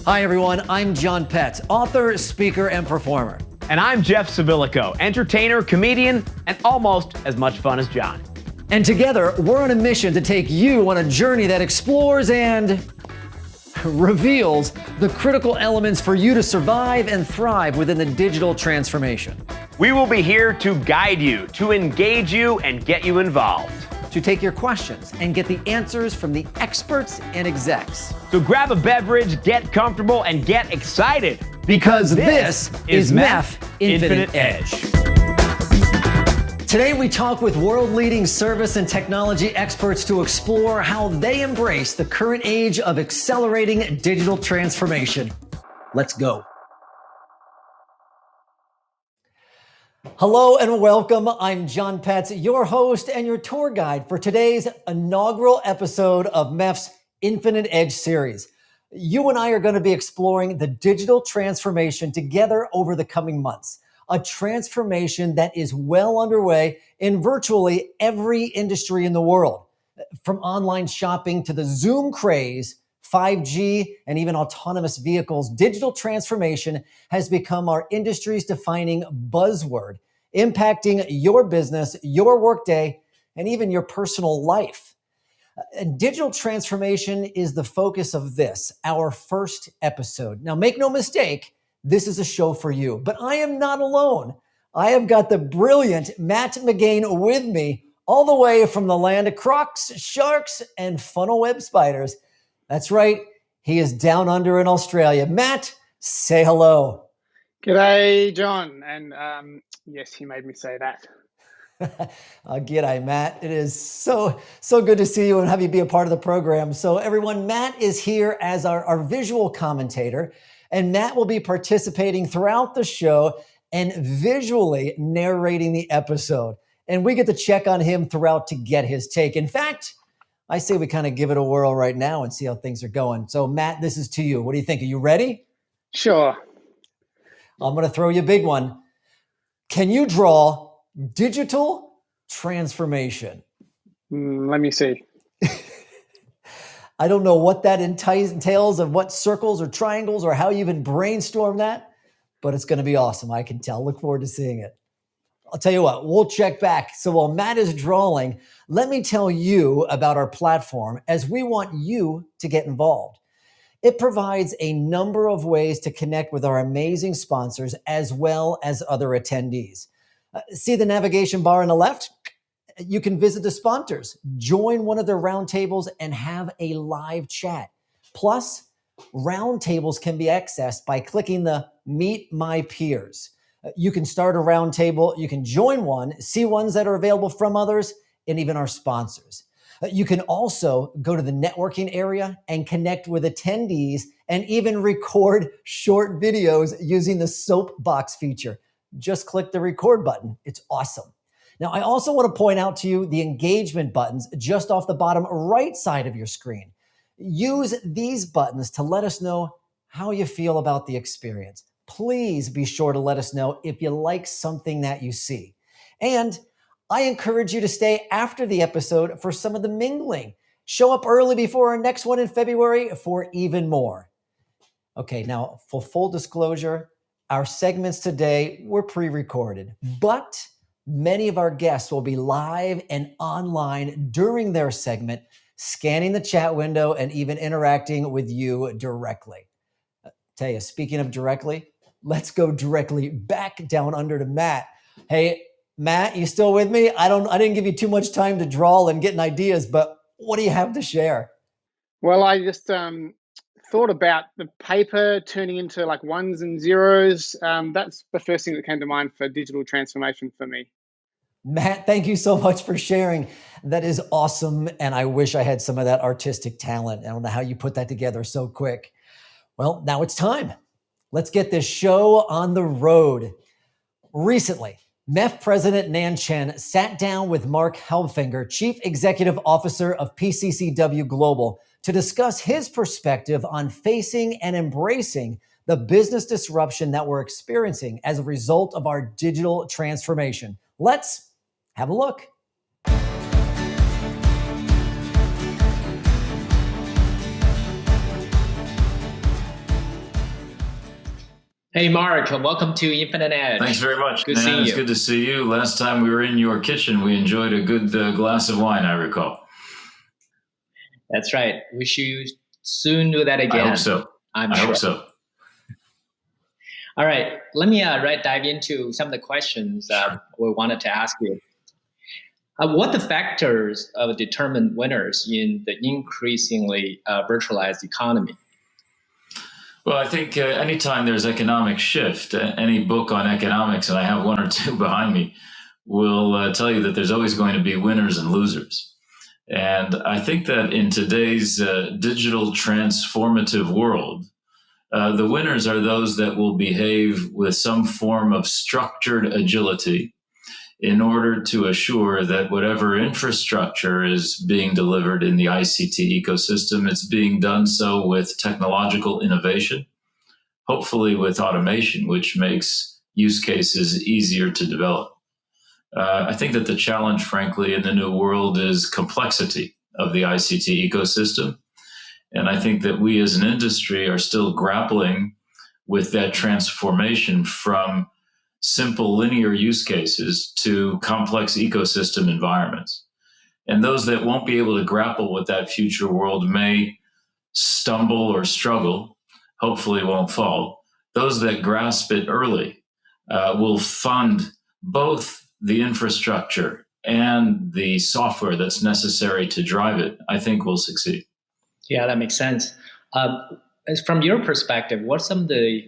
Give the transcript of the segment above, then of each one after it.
Hi, everyone. I'm John Pett, author, speaker, and performer. And I'm Jeff Sabilico, entertainer, comedian, and almost as much fun as John. And together, we're on a mission to take you on a journey that explores and reveals the critical elements for you to survive and thrive within the digital transformation. We will be here to guide you, to engage you, and get you involved. To take your questions and get the answers from the experts and execs. So grab a beverage, get comfortable, and get excited. Because this is MEF Infinite Edge. Today we talk with world-leading service and technology experts to explore how they embrace the current age of accelerating digital transformation. Let's go. Hello and welcome. I'm John Pett, your host and your tour guide for today's inaugural episode of MEF's Infinite Edge series. You and I are going to be exploring the digital transformation together over the coming months, a transformation that is well underway in virtually every industry in the world. From online shopping to the Zoom craze, 5G, and even autonomous vehicles, digital transformation has become our industry's defining buzzword, impacting your business, your workday, and even your personal life. And digital transformation is the focus of this, our first episode. Now, make no mistake, this is a show for you, but I am not alone. I have got the brilliant Matt McGain with me, all the way from the land of crocs, sharks, and funnel web spiders. That's right. He is down under in Australia. Matt, say hello. G'day, John. And yes, he made me say that. G'day, Matt. It is so good to see you and have you be a part of the program. So everyone, Matt is here as our visual commentator, and Matt will be participating throughout the show and visually narrating the episode. And we get to check on him throughout to get his take. In fact, I say we kind of give it a whirl right now and see how things are going. So, Matt, this is to you. What do you think? Are you ready? Sure. I'm going to throw you a big one. Can you draw digital transformation? Let me see. I don't know what that entails of what circles or triangles or how you even brainstorm that, but it's going to be awesome. I can tell. Look forward to seeing it. I'll tell you what, we'll check back. So while Matt is drawing, let me tell you about our platform as we want you to get involved. It provides a number of ways to connect with our amazing sponsors as well as other attendees. See the navigation bar on the left? You can visit the sponsors, join one of their roundtables, and have a live chat. Plus, roundtables can be accessed by clicking the Meet My Peers. You can start a roundtable, you can join one, see ones that are available from others, and even our sponsors. You can also go to the networking area and connect with attendees and even record short videos using the soapbox feature. Just click the record button. It's awesome. Now, I also want to point out to you the engagement buttons just off the bottom right side of your screen. Use these buttons to let us know how you feel about the experience. Please be sure to let us know if you like something that you see. And I encourage you to stay after the episode for some of the mingling. Show up early before our next one in February for even more. Okay, now for full disclosure, our segments today were pre-recorded, but many of our guests will be live and online during their segment, scanning the chat window and even interacting with you directly. Tell you, speaking of directly, let's go directly back down under to Matt. Hey, Matt, you still with me? I didn't give you too much time to draw and getting ideas, but what do you have to share? Well, I just thought about the paper turning into like ones and zeros. That's the first thing that came to mind for digital transformation for me. Matt, thank you so much for sharing. That is awesome. And I wish I had some of that artistic talent. I don't know how you put that together so quick. Well, now it's time. Let's get this show on the road. Recently, MEF President Nan Chen sat down with Mark Helfinger, Chief Executive Officer of PCCW Global, to discuss his perspective on facing and embracing the business disruption that we're experiencing as a result of our digital transformation. Let's have a look. Hey, Mark, welcome to Infinite Edge. Thanks very much. Good seeing It's you. good to see you. Last time we were in your kitchen, we enjoyed a good glass of wine, I recall. That's right. We should soon do that again. I hope so. I hope so. All right. Let me dive into some of the questions we wanted to ask you. What the factors determine winners in the increasingly virtualized economy? Well, I think anytime there's economic shift, any book on economics, and I have one or two behind me, will tell you that there's always going to be winners and losers. And I think that in today's digital transformative world, the winners are those that will behave with some form of structured agility in order to assure that whatever infrastructure is being delivered in the ICT ecosystem, it's being done so with technological innovation, hopefully with automation, which makes use cases easier to develop. I think that the challenge, frankly, in the new world is complexity of the ICT ecosystem. And I think that we as an industry are still grappling with that transformation from simple linear use cases to complex ecosystem environments. And those that won't be able to grapple with that future world may stumble or struggle, hopefully won't fall. Those that grasp it early will fund both the infrastructure and the software that's necessary to drive it. I think will succeed. Yeah, that makes sense. From your perspective, what's some of the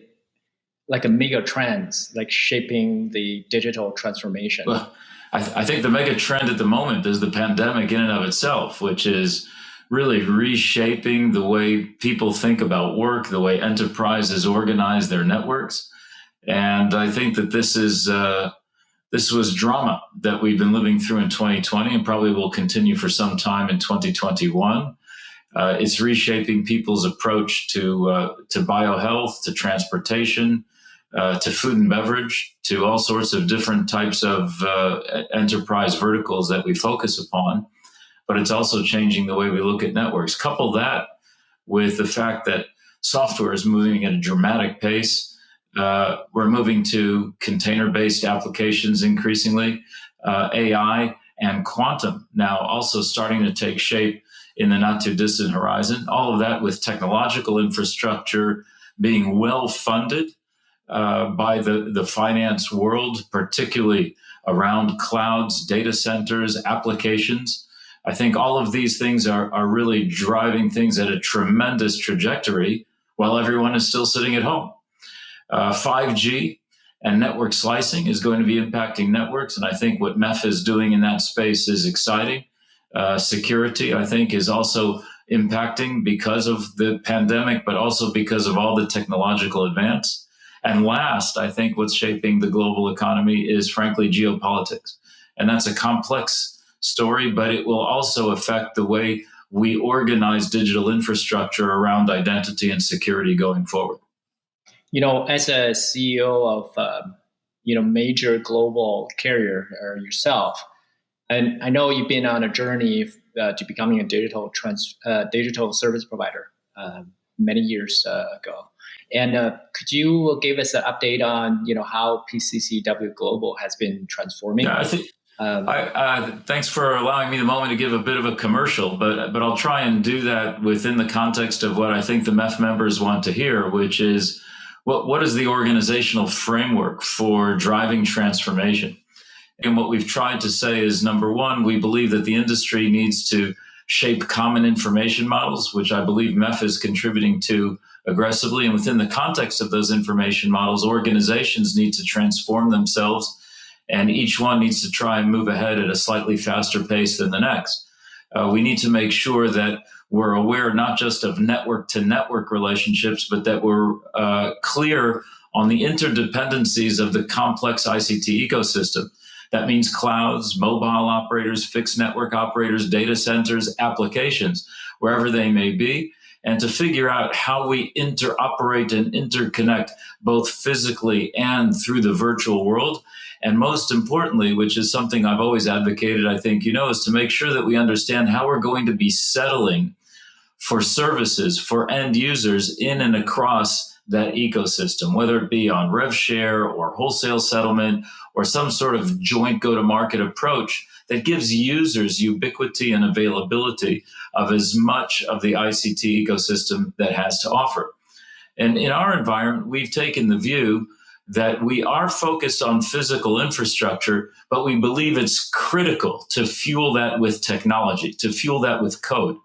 mega trends shaping the digital transformation? Well, I think the mega trend at the moment is the pandemic in and of itself, which is really reshaping the way people think about work, the way enterprises organize their networks. And I think that this was drama that we've been living through in 2020 and probably will continue for some time in 2021. It's reshaping people's approach to biohealth, to transportation, to food and beverage, to all sorts of different types of enterprise verticals that we focus upon. But it's also changing the way we look at networks. Couple that with the fact that software is moving at a dramatic pace. We're moving to container-based applications increasingly, AI and quantum now also starting to take shape in the not too distant horizon. All of that with technological infrastructure being well funded by the finance world, particularly around clouds, data centers, applications. I think all of these things are really driving things at a tremendous trajectory while everyone is still sitting at home. 5G and network slicing is going to be impacting networks, and I think what MEF is doing in that space is exciting. Security, I think, is also impacting because of the pandemic, but also because of all the technological advance. And last, I think what's shaping the global economy is, frankly, geopolitics. And that's a complex story, but it will also affect the way we organize digital infrastructure around identity and security going forward. You know, as a CEO of major global carrier yourself, and I know you've been on a journey to becoming a digital service provider many years ago. And could you give us an update on how PCCW Global has been transforming? Yeah, I think. Thanks for allowing me the moment to give a bit of a commercial, but I'll try and do that within the context of what I think the MEF members want to hear, which is what is the organizational framework for driving transformation? And what we've tried to say is, number one, we believe that the industry needs to shape common information models, which I believe MEF is contributing to aggressively. And within the context of those information models, organizations need to transform themselves, and each one needs to try and move ahead at a slightly faster pace than the next. We need to make sure that we're aware not just of network-to-network relationships, but that we're clear on the interdependencies of the complex ICT ecosystem. That means clouds, mobile operators, fixed network operators, data centers, applications, wherever they may be, and to figure out how we interoperate and interconnect both physically and through the virtual world. And most importantly, which is something I've always advocated, I think, is to make sure that we understand how we're going to be settling for services for end users in and across that ecosystem, whether it be on rev share or wholesale settlement or some sort of joint go-to-market approach that gives users ubiquity and availability of as much of the ICT ecosystem that has to offer. And in our environment, we've taken the view that we are focused on physical infrastructure, but we believe it's critical to fuel that with technology, to fuel that with code.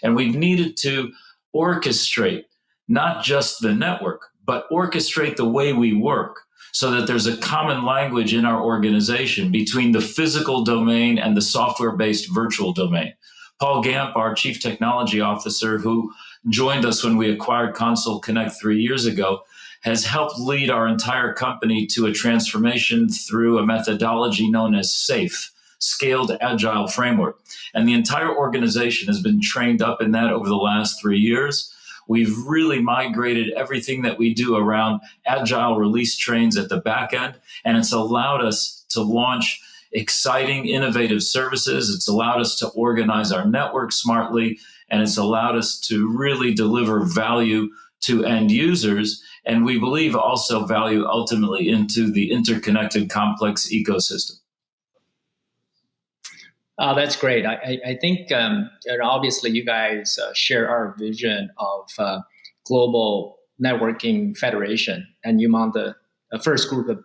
And we've needed to orchestrate not just the network, but orchestrate the way we work so that there's a common language in our organization between the physical domain and the software-based virtual domain. Paul Gamp, our Chief Technology Officer, who joined us when we acquired Console Connect 3 years ago, has helped lead our entire company to a transformation through a methodology known as SAFe, Scaled Agile Framework. And the entire organization has been trained up in that over the last 3 years. We've really migrated everything that we do around agile release trains at the back end, and it's allowed us to launch exciting, innovative services. It's allowed us to organize our network smartly, and it's allowed us to really deliver value to end users, and we believe also value ultimately into the interconnected complex ecosystem. That's great. I think obviously you guys share our vision of global networking federation, and you're among the first group of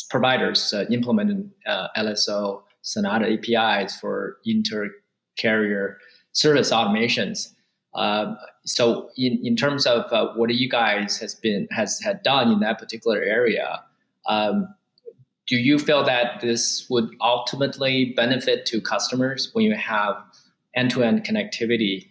providers implementing LSO Sonata APIs for inter-carrier service automations. So in terms of what you guys had done in that particular area, do you feel that this would ultimately benefit to customers when you have end-to-end connectivity,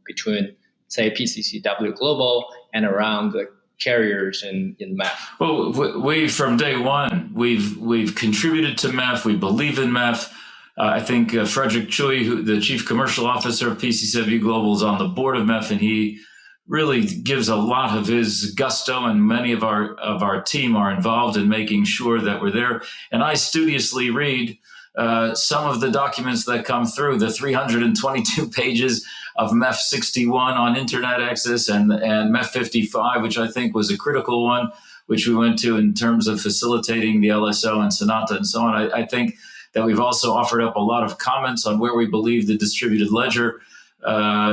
between, say, PCCW Global and around the carriers in MEF? Well, we from day one, we've contributed to MEF. We believe in MEF. I think Frederick Chui, the Chief Commercial Officer of PCCW Global, is on the board of MEF, and he really gives a lot of his gusto, and many of our team are involved in making sure that we're there. And I studiously read some of the documents that come through, the 322 pages of MEF-61 on internet access and MEF-55, which I think was a critical one, which we went to in terms of facilitating the LSO and Sonata and so on. I think that we've also offered up a lot of comments on where we believe the distributed ledger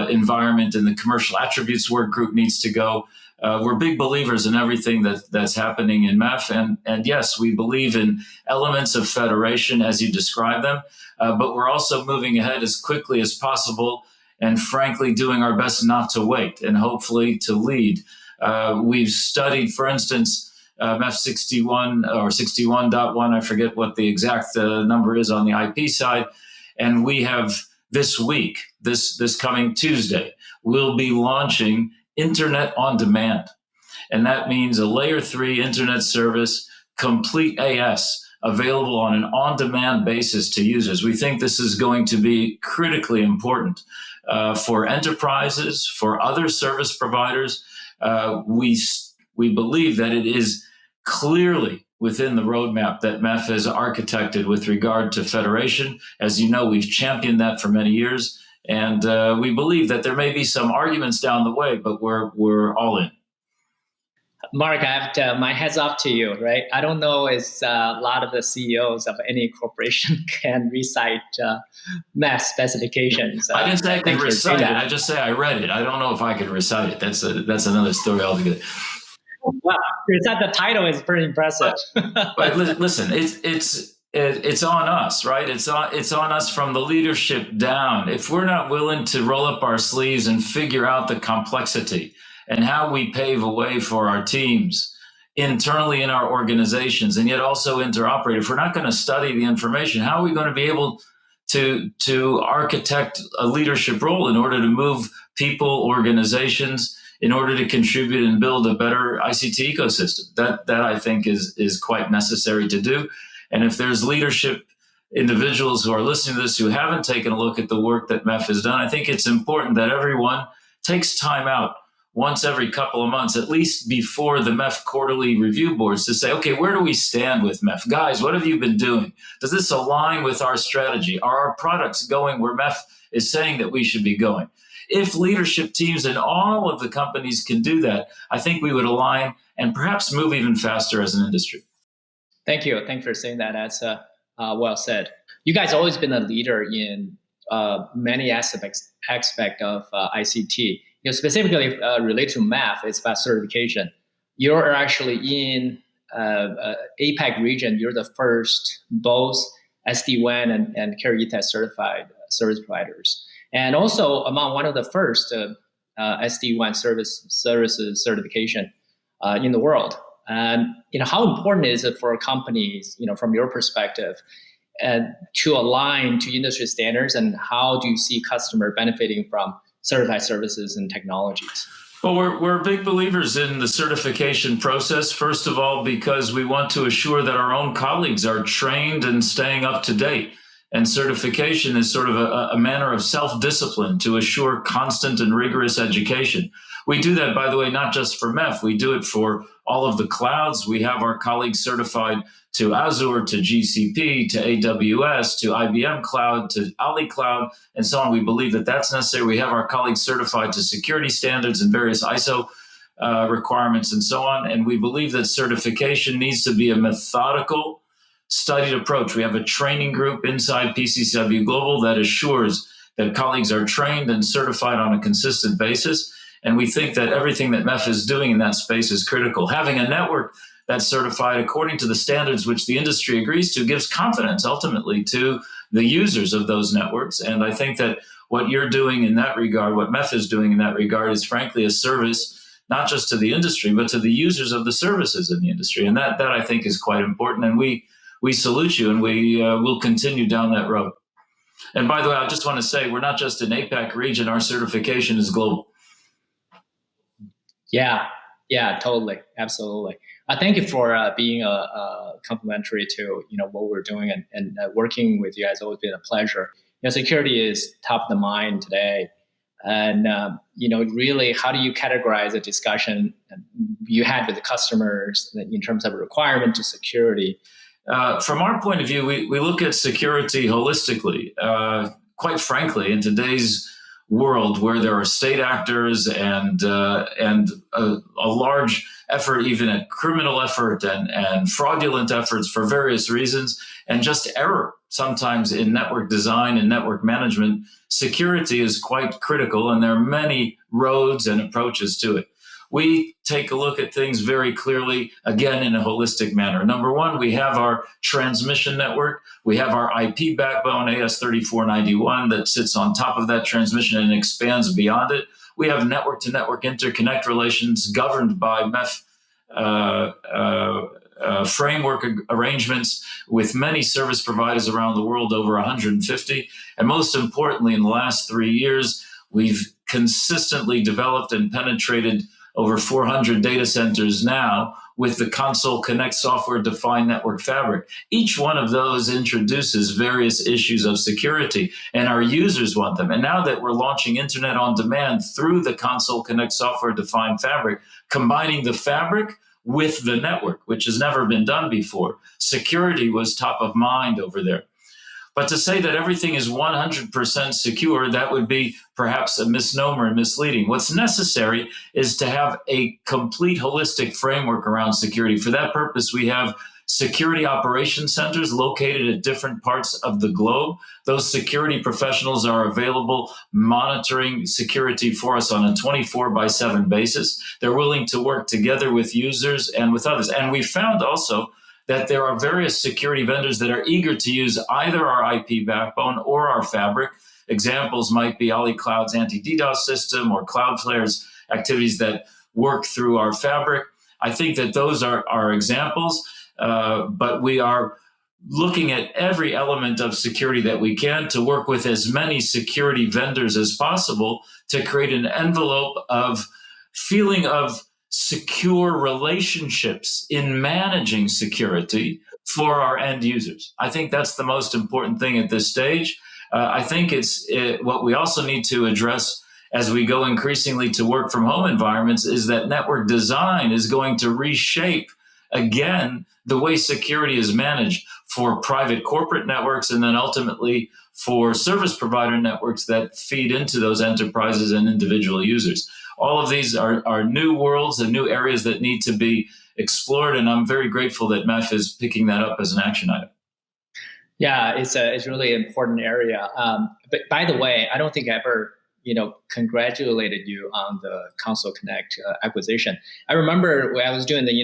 environment and the commercial attributes work group needs to go. We're big believers in everything that's happening in MEF. And yes, we believe in elements of federation as you describe them, but we're also moving ahead as quickly as possible and frankly doing our best not to wait and hopefully to lead. We've studied, for instance, MEF-61 or 61.1, I forget what the exact number is on the IP side, and we have this week, this coming Tuesday, we'll be launching Internet on Demand. And that means a layer 3 internet service, complete AS, available on an on-demand basis to users. We think this is going to be critically important for enterprises, for other service providers. We believe that it is clearly within the roadmap that MEF has architected with regard to federation. As you know, we've championed that for many years, and we believe that there may be some arguments down the way, but we're all in. Mark, I have to, my heads off to you, right? I don't know if a lot of the CEOs of any corporation can recite MEF specifications. I didn't say I could recite it. I just say I read it. I don't know if I could recite it. That's another story altogether. Well, the title is pretty impressive. But listen, it's on us, right? It's on us from the leadership down. If we're not willing to roll up our sleeves and figure out the complexity and how we pave a way for our teams internally in our organizations and yet also interoperate, if we're not going to study the information, how are we going to be able to architect a leadership role in order to move people, organizations, in order to contribute and build a better ICT ecosystem? That I think is quite necessary to do. And if there's leadership individuals who are listening to this who haven't taken a look at the work that MEF has done, I think it's important that everyone takes time out once every couple of months, at least before the MEF quarterly review boards, to say, okay, where do we stand with MEF? Guys, what have you been doing? Does this align with our strategy? Are our products going where MEF is saying that we should be going? If leadership teams in all of the companies can do that, I think we would align and perhaps move even faster as an industry. Thank you. Thanks for saying that. That's well said. You guys always been a leader in many aspects of ICT. Specifically related to MEF, it's about certification. You're actually in APAC region. You're the first both SD-WAN and carrier test certified service providers, and also among one of the first SD-WAN services certification in the world. And how important is it for companies, from your perspective, to align to industry standards, and how do you see customer benefiting from certified services and technologies? Well, we're big believers in the certification process, first of all, because we want to assure that our own colleagues are trained and staying up to date. And certification is sort of a manner of self-discipline to assure constant and rigorous education. We do that, by the way, not just for MEF. We do it for all of the clouds. We have our colleagues certified to Azure, to GCP, to AWS, to IBM Cloud, to Ali Cloud, and so on. We believe that that's necessary. We have our colleagues certified to security standards and various ISO requirements and so on. And we believe that certification needs to be a methodical, studied approach. We have a training group inside PCCW Global that assures that colleagues are trained and certified on a consistent basis. And we think that everything that MEF is doing in that space is critical. Having a network that's certified according to the standards which the industry agrees to gives confidence ultimately to the users of those networks. And I think that what you're doing in that regard, what MEF is doing in that regard, is frankly a service not just to the industry, but to the users of the services in the industry. And that I think is quite important. And we salute you, and we will continue down that road. And by the way, I just want to say, we're not just an APAC region, our certification is global. Yeah, totally. Absolutely. Thank you for being complimentary to what we're doing, and working with you has always been a pleasure. Security is top of the mind today. And, really, how do you categorize a discussion you had with the customers in terms of a requirement to security? From our point of view, we look at security holistically. Quite frankly, in today's world where there are state actors and a large effort, even a criminal effort and fraudulent efforts for various reasons, and just error sometimes in network design and network management, security is quite critical, and there are many roads and approaches to it. We take a look at things very clearly, again, in a holistic manner. Number one, we have our transmission network. We have our IP backbone, AS3491, that sits on top of that transmission and expands beyond it. We have network-to-network interconnect relations governed by MEF framework arrangements with many service providers around the world, over 150. And most importantly, in the last 3 years, we've consistently developed and penetrated over 400 data centers now with the Console Connect software-defined network fabric. Each one of those introduces various issues of security, and our users want them. And now that we're launching Internet on Demand through the Console Connect software-defined fabric, combining the fabric with the network, which has never been done before, security was top of mind over there. But to say that everything is 100% secure, that would be perhaps a misnomer and misleading. What's necessary is to have a complete holistic framework around security. For that purpose, we have security operations centers located at different parts of the globe. Those security professionals are available monitoring security for us on a 24/7 basis. They're willing to work together with users and with others. And we found also that there are various security vendors that are eager to use either our IP backbone or our fabric. Examples might be Ali Cloud's anti-DDoS system or Cloudflare's activities that work through our fabric. I think that those are examples, but we are looking at every element of security that we can to work with as many security vendors as possible to create an envelope of feeling of secure relationships in managing security for our end users. I think that's the most important thing at this stage. I think it's what we also need to address as we go increasingly to work from home environments is that network design is going to reshape, again, the way security is managed for private corporate networks, and then ultimately for service provider networks that feed into those enterprises and individual users. All of these are new worlds and new areas that need to be explored, and I'm very grateful that MEF is picking that up as an action item. Yeah, it's really an important area. But by the way, I don't think I ever congratulated you on the Console Connect acquisition. I remember when I was doing the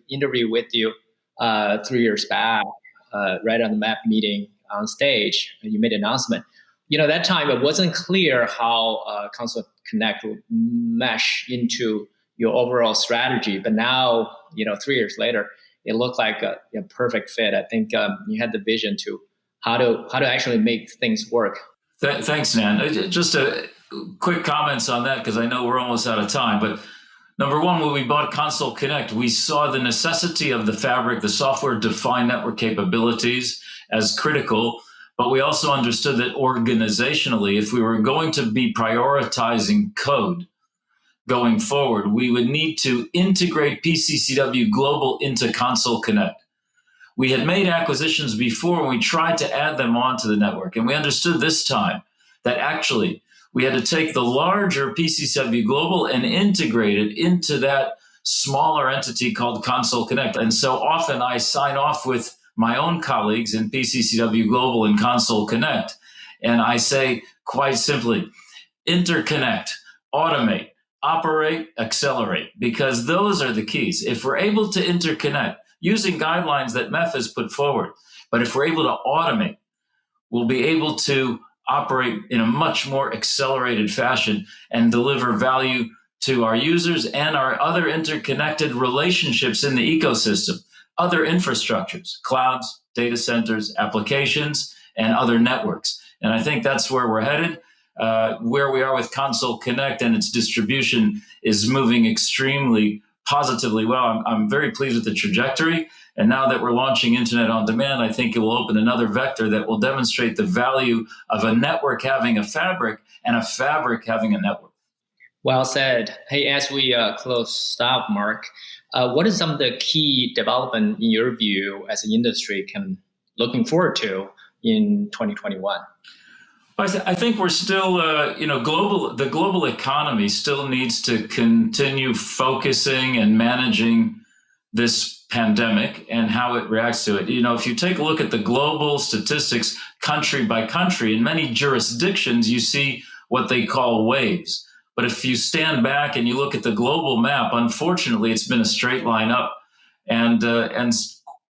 interview with you 3 years back, right on the MEF meeting on stage, and you made an announcement. That time it wasn't clear how Console Connect would mesh into your overall strategy. But now, 3 years later, it looked like a perfect fit. I think you had the vision to how to actually make things work. Thanks, Nan. Just a quick comments on that, because I know we're almost out of time. But number one, when we bought Console Connect, we saw the necessity of the fabric, the software-defined network capabilities as critical. But we also understood that organizationally, if we were going to be prioritizing code going forward, we would need to integrate PCCW Global into Console Connect. We had made acquisitions before, and we tried to add them onto the network. And we understood this time that actually we had to take the larger PCCW Global and integrate it into that smaller entity called Console Connect. And so often I sign off with my own colleagues in PCCW Global and Console Connect, and I say quite simply, interconnect, automate, operate, accelerate, because those are the keys. If we're able to interconnect using guidelines that MEF has put forward, but if we're able to automate, we'll be able to operate in a much more accelerated fashion and deliver value to our users and our other interconnected relationships in the ecosystem, other infrastructures, clouds, data centers, applications, and other networks. And I think that's where we're headed. Where we are with Console Connect and its distribution is moving extremely positively well. I'm very pleased with the trajectory. And now that we're launching Internet on Demand, I think it will open another vector that will demonstrate the value of a network having a fabric and a fabric having a network. Well said. Hey, as we close stop, Mark, what is some of the key development in your view as an industry can looking forward to in 2021? I think we're still, the global economy still needs to continue focusing and managing this pandemic and how it reacts to it. If you take a look at the global statistics, country by country, in many jurisdictions, you see what they call waves. But if you stand back and you look at the global map, unfortunately, it's been a straight line up, and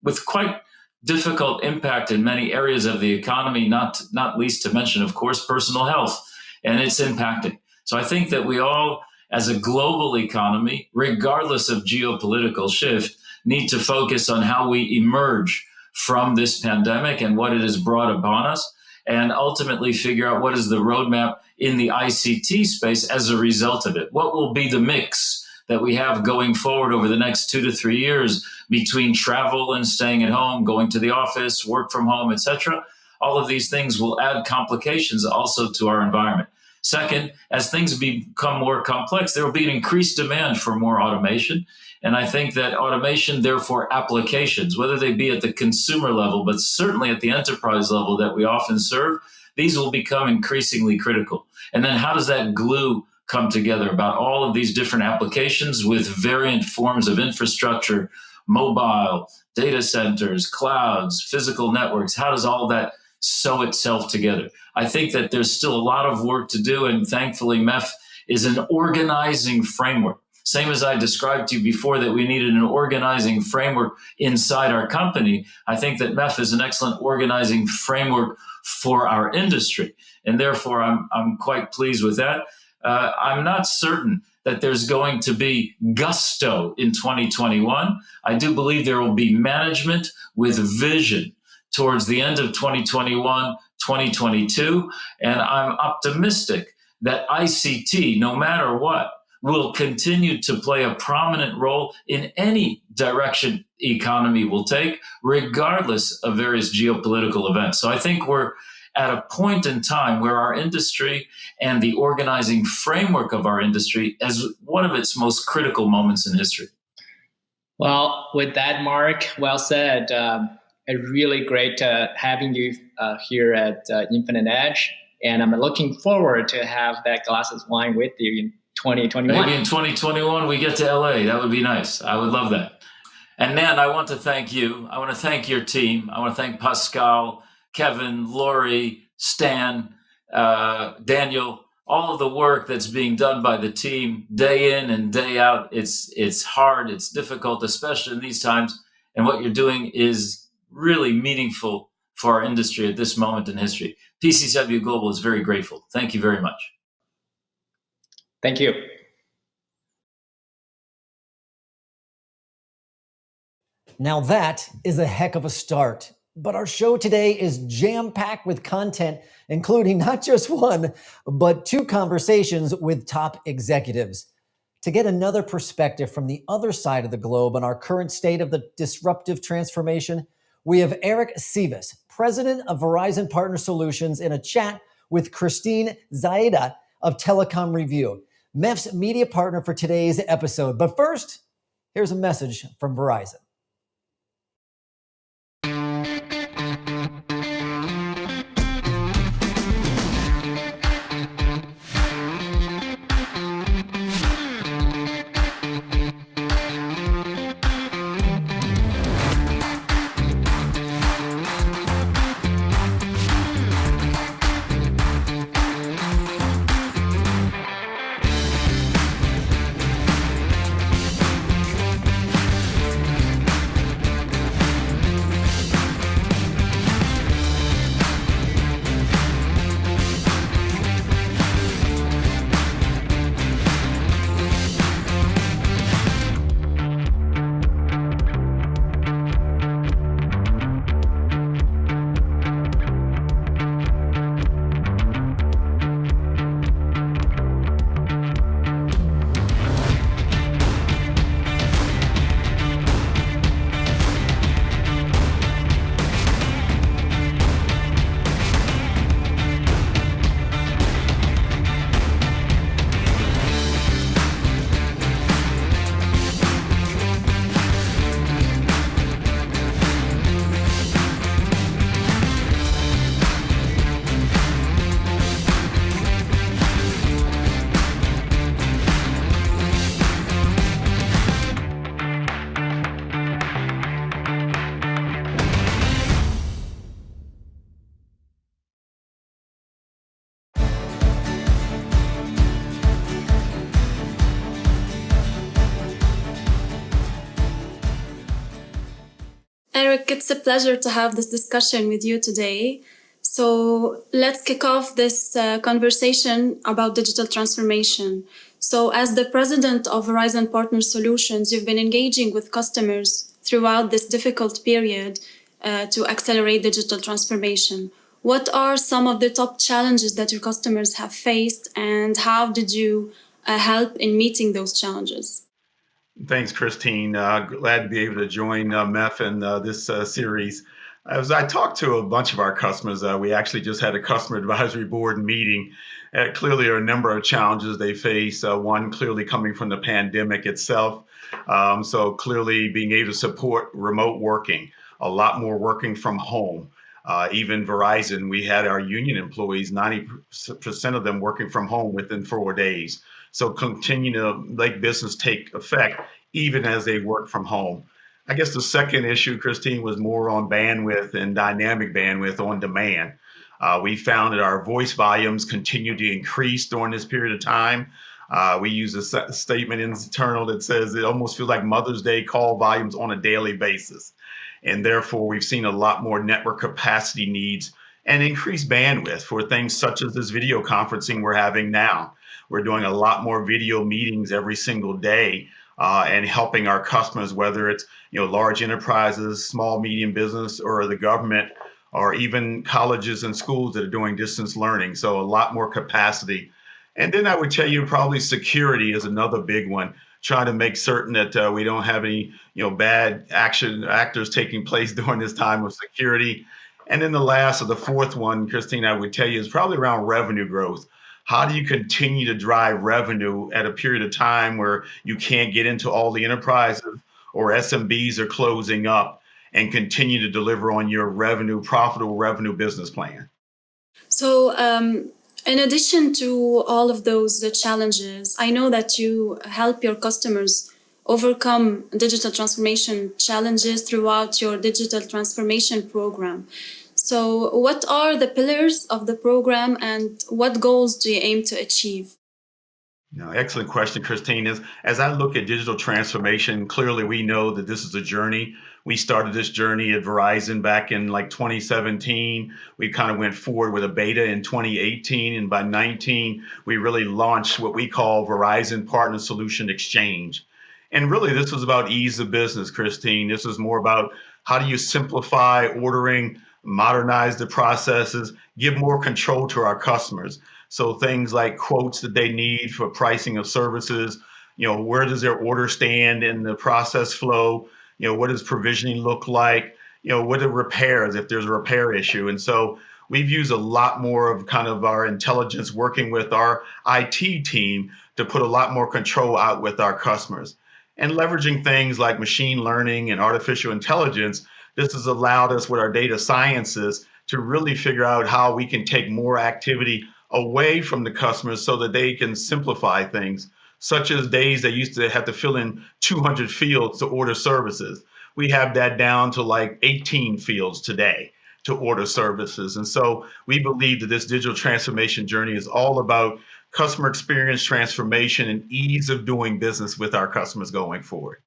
with quite difficult impact in many areas of the economy, not least to mention, of course, personal health, and it's impacting. So I think that we all, as a global economy, regardless of geopolitical shift, need to focus on how we emerge from this pandemic and what it has brought upon us, and ultimately figure out what is the roadmap in the ICT space as a result of it. What will be the mix that we have going forward over the next 2 to 3 years between travel and staying at home, going to the office, work from home, etc. All of these things will add complications also to our environment. Second, as things become more complex, there will be an increased demand for more automation. And I think that automation, therefore applications, whether they be at the consumer level, but certainly at the enterprise level that we often serve, these will become increasingly critical. And then how does that glue come together about all of these different applications with variant forms of infrastructure, mobile, data centers, clouds, physical networks? How does all that sew itself together? I think that there's still a lot of work to do, and thankfully MEF is an organizing framework. Same as I described to you before that we needed an organizing framework inside our company, I think that MEF is an excellent organizing framework for our industry, and therefore I'm quite pleased with that. I'm not certain that there's going to be gusto in 2021. I do believe there will be management with vision towards the end of 2021, 2022, and I'm optimistic that ICT, no matter what, will continue to play a prominent role in any direction economy will take, regardless of various geopolitical events. So I think we're at a point in time where our industry and the organizing framework of our industry is one of its most critical moments in history. Well, with that, Mark, well said. Really great having you here at Infinite Edge, and I'm looking forward to have that glass of wine with you in 2021. Maybe in 2021 we get to LA. That would be nice. I would love that. And Nan, I want to thank you. I want to thank your team. I want to thank Pascal, Kevin, Lori, Stan, Daniel, all of the work that's being done by the team day in and day out. It's hard, it's difficult, especially in these times. And what you're doing is really meaningful for our industry at this moment in history. PCCW Global is very grateful. Thank you very much. Thank you. Now that is a heck of a start. But our show today is jam-packed with content, including not just one, but two conversations with top executives. To get another perspective from the other side of the globe on our current state of the disruptive transformation, we have Eric Sivas, president of Verizon Partner Solutions, in a chat with Christine Zaida of Telecom Review, MEF's media partner for today's episode. But first, here's a message from Verizon. Eric, it's a pleasure to have this discussion with you today. So let's kick off this conversation about digital transformation. So as the president of Verizon Partner Solutions, you've been engaging with customers throughout this difficult period to accelerate digital transformation. What are some of the top challenges that your customers have faced, and how did you help in meeting those challenges? Thanks, Christine. Glad to be able to join MEF in this series. As I talked to a bunch of our customers, we actually just had a customer advisory board meeting. Clearly, there are a number of challenges they face. One clearly coming from the pandemic itself. So clearly being able to support remote working, a lot more working from home. Even Verizon, we had our union employees, 90% of them working from home within 4 days. So continue to make business take effect even as they work from home. I guess the second issue, Christine, was more on bandwidth and dynamic bandwidth on demand. We found that our voice volumes continue to increase during this period of time. We use a statement internal that says it almost feels like Mother's Day call volumes on a daily basis. And therefore, we've seen a lot more network capacity needs and increased bandwidth for things such as this video conferencing we're having now. We're doing a lot more video meetings every single day and helping our customers, whether it's large enterprises, small, medium business, or the government, or even colleges and schools that are doing distance learning. So a lot more capacity. And then I would tell you probably security is another big one. Trying to make certain that we don't have any bad actors taking place during this time of security. And then the last or the fourth one, Christine, I would tell you is probably around revenue growth. How do you continue to drive revenue at a period of time where you can't get into all the enterprises or SMBs are closing up, and continue to deliver on your profitable revenue business plan. So, in addition to all of those challenges, I know that you help your customers overcome digital transformation challenges throughout your digital transformation program. So, what are the pillars of the program and what goals do you aim to achieve? No, excellent question, Christine. As I look at digital transformation, clearly we know that this is a journey. We started this journey at Verizon back in like 2017. We kind of went forward with a beta in 2018, and by 19, we really launched what we call Verizon Partner Solution Exchange. And really, this was about ease of business, Christine. This was more about how do you simplify ordering, modernize the processes, give more control to our customers. So things like quotes that they need for pricing of services, where does their order stand in the process flow? What does provisioning look like? What are repairs if there's a repair issue? And so we've used a lot more of kind of our intelligence working with our IT team to put a lot more control out with our customers. And leveraging things like machine learning and artificial intelligence, this has allowed us with our data sciences to really figure out how we can take more activity away from the customers so that they can simplify things, such as days they used to have to fill in 200 fields to order services. We have that down to like 18 fields today to order services. And so we believe that this digital transformation journey is all about customer experience transformation and ease of doing business with our customers going forward.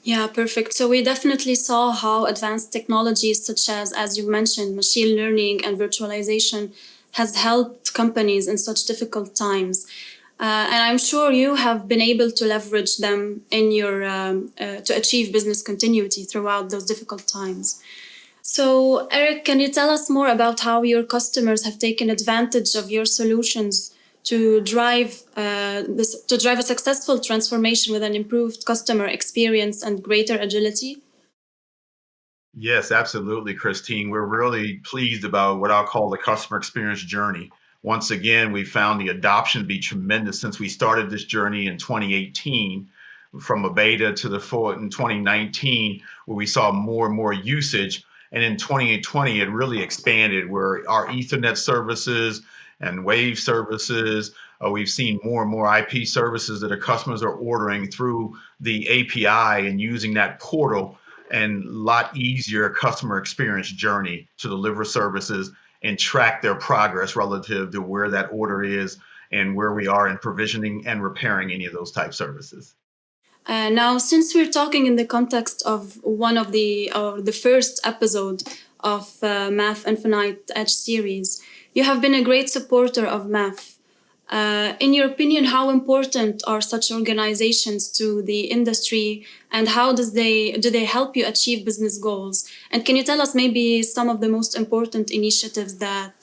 Yeah, perfect. So we definitely saw how advanced technologies such as you mentioned, machine learning and virtualization has helped companies in such difficult times. And I'm sure you have been able to leverage them in your to achieve business continuity throughout those difficult times. So, Eric, can you tell us more about how your customers have taken advantage of your solutions to drive a successful transformation with an improved customer experience and greater agility? Yes, absolutely, Christine. We're really pleased about what I'll call the customer experience journey. Once again, we found the adoption to be tremendous since we started this journey in 2018, from a beta to the full in 2019, where we saw more and more usage. And in 2020, it really expanded where our Ethernet services and Wave services, we've seen more and more IP services that our customers are ordering through the API and using that portal, and a lot easier customer experience journey to deliver services and track their progress relative to where that order is and where we are in provisioning and repairing any of those type services. Now, since we're talking in the context of one of the first episode of MEF Infinite Edge series, you have been a great supporter of MEF. In your opinion, how important are such organizations to the industry, and how do they help you achieve business goals? And can you tell us maybe some of the most important initiatives that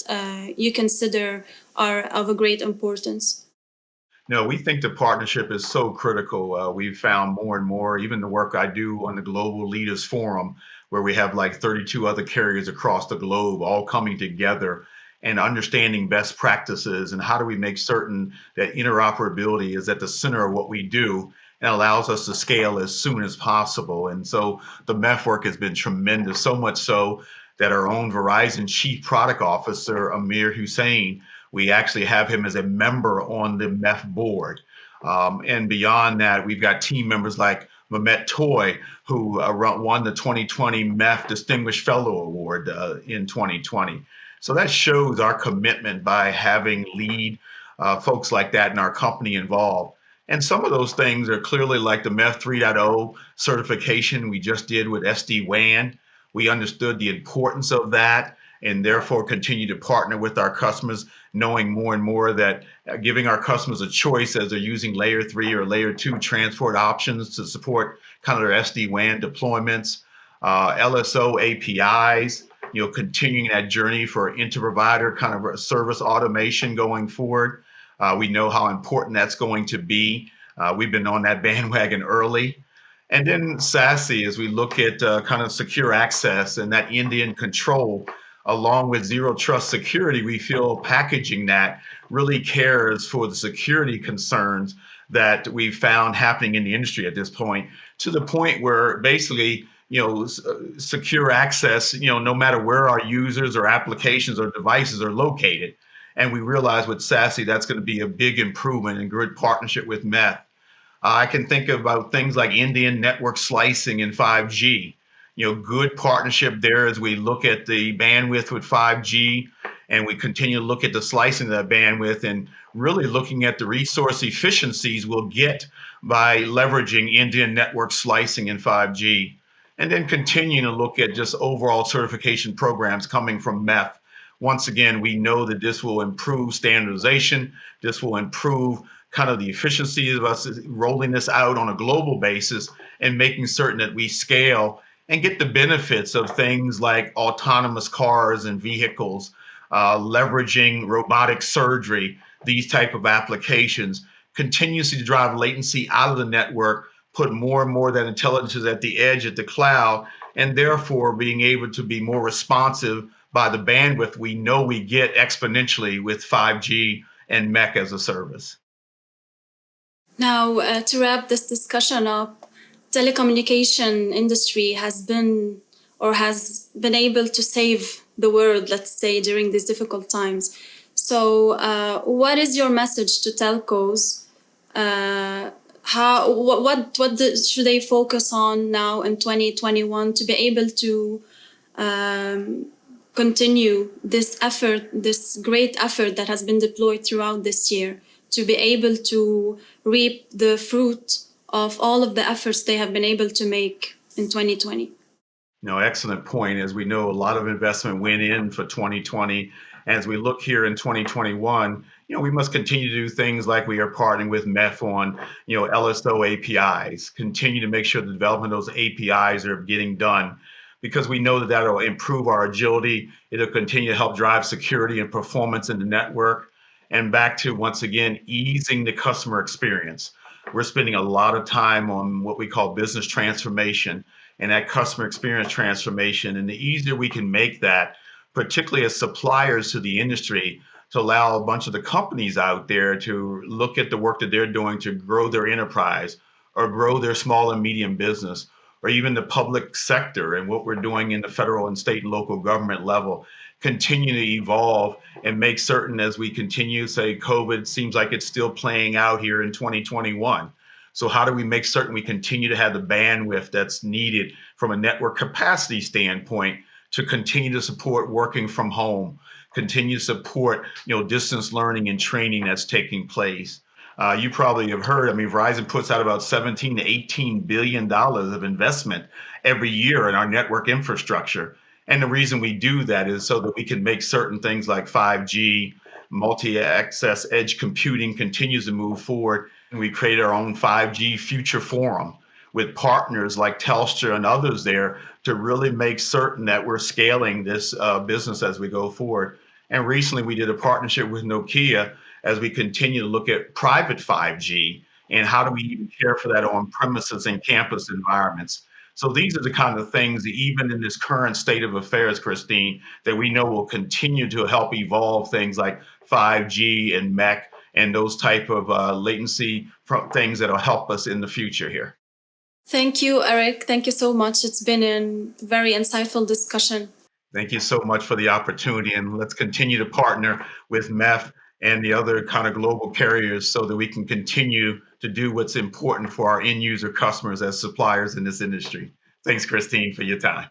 you consider are of a great importance? No, we think the partnership is so critical. We've found more and more, even the work I do on the Global Leaders Forum, where we have like 32 other carriers across the globe all coming together and understanding best practices and how do we make certain that interoperability is at the center of what we do and allows us to scale as soon as possible. And so the MEF work has been tremendous, so much so that our own Verizon Chief Product Officer, Amir Hussein, we actually have him as a member on the MEF board. And beyond that, we've got team members like Mehmet Toy, who won the 2020 MEF Distinguished Fellow Award in 2020. So that shows our commitment by having lead folks like that in our company involved. And some of those things are clearly like the MEF 3.0 certification we just did with SD-WAN. We understood the importance of that and therefore continue to partner with our customers, knowing more and more that giving our customers a choice as they're using layer 3 or layer 2 transport options to support kind of their SD-WAN deployments, LSO APIs, continuing that journey for inter-provider kind of service automation going forward. We know how important that's going to be. We've been on that bandwagon early. And then SASE, as we look at kind of secure access and that end-to-end control, along with zero trust security, we feel packaging that really cares for the security concerns that we've found happening in the industry at this point, to the point where basically, secure access, no matter where our users or applications or devices are located. And we realize with SASE, that's going to be a big improvement and good partnership with MEF. I can think about things like Indian network slicing in 5G. Good partnership there as we look at the bandwidth with 5G, and we continue to look at the slicing of that bandwidth and really looking at the resource efficiencies we'll get by leveraging Indian network slicing in 5G. And then continuing to look at just overall certification programs coming from MEF. Once again, we know that this will improve standardization. This will improve kind of the efficiency of us rolling this out on a global basis and making certain that we scale and get the benefits of things like autonomous cars and vehicles, leveraging robotic surgery, these type of applications, continuously to drive latency out of the network, put more and more of that intelligence at the edge, at the cloud, and therefore being able to be more responsive by the bandwidth we know we get exponentially with 5G and MEC as a service. Now, to wrap this discussion up, telecommunication industry has been able to save the world, let's say, during these difficult times. So, what is your message to telcos? Should they focus on now in 2021 to be able to continue this effort, this great effort that has been deployed throughout this year, to be able to reap the fruit of all of the efforts they have been able to make in 2020? Excellent point. As we know, a lot of investment went in for 2020. As we look here in 2021, we must continue to do things like we are partnering with MEF on, LSO APIs, continue to make sure the development of those APIs are getting done, because we know that that'll improve our agility. It'll continue to help drive security and performance in the network. And back to, once again, easing the customer experience. We're spending a lot of time on what we call business transformation and that customer experience transformation. And the easier we can make that, particularly as suppliers to the industry, to allow a bunch of the companies out there to look at the work that they're doing to grow their enterprise or grow their small and medium business, or even the public sector and what we're doing in the federal and state and local government level, continue to evolve and make certain as we continue, say, COVID seems like it's still playing out here in 2021. So how do we make certain we continue to have the bandwidth that's needed from a network capacity standpoint to continue to support working from home, continue to support, distance learning and training that's taking place. You probably have heard, Verizon puts out about $17 to $18 billion of investment every year in our network infrastructure. And the reason we do that is so that we can make certain things like 5G, multi-access edge computing continues to move forward. And we created our own 5G Future Forum with partners like Telstra and others there to really make certain that we're scaling this business as we go forward. And recently we did a partnership with Nokia as we continue to look at private 5G and how do we even care for that on premises and campus environments. So these are the kind of things that even in this current state of affairs, Christine, that we know will continue to help evolve things like 5G and MEC and those type of latency things that will help us in the future here. Thank you, Eric. Thank you so much. It's been a very insightful discussion. Thank you so much for the opportunity, and let's continue to partner with MEF and the other kind of global carriers so that we can continue to do what's important for our end user customers as suppliers in this industry. Thanks, Christine, for your time.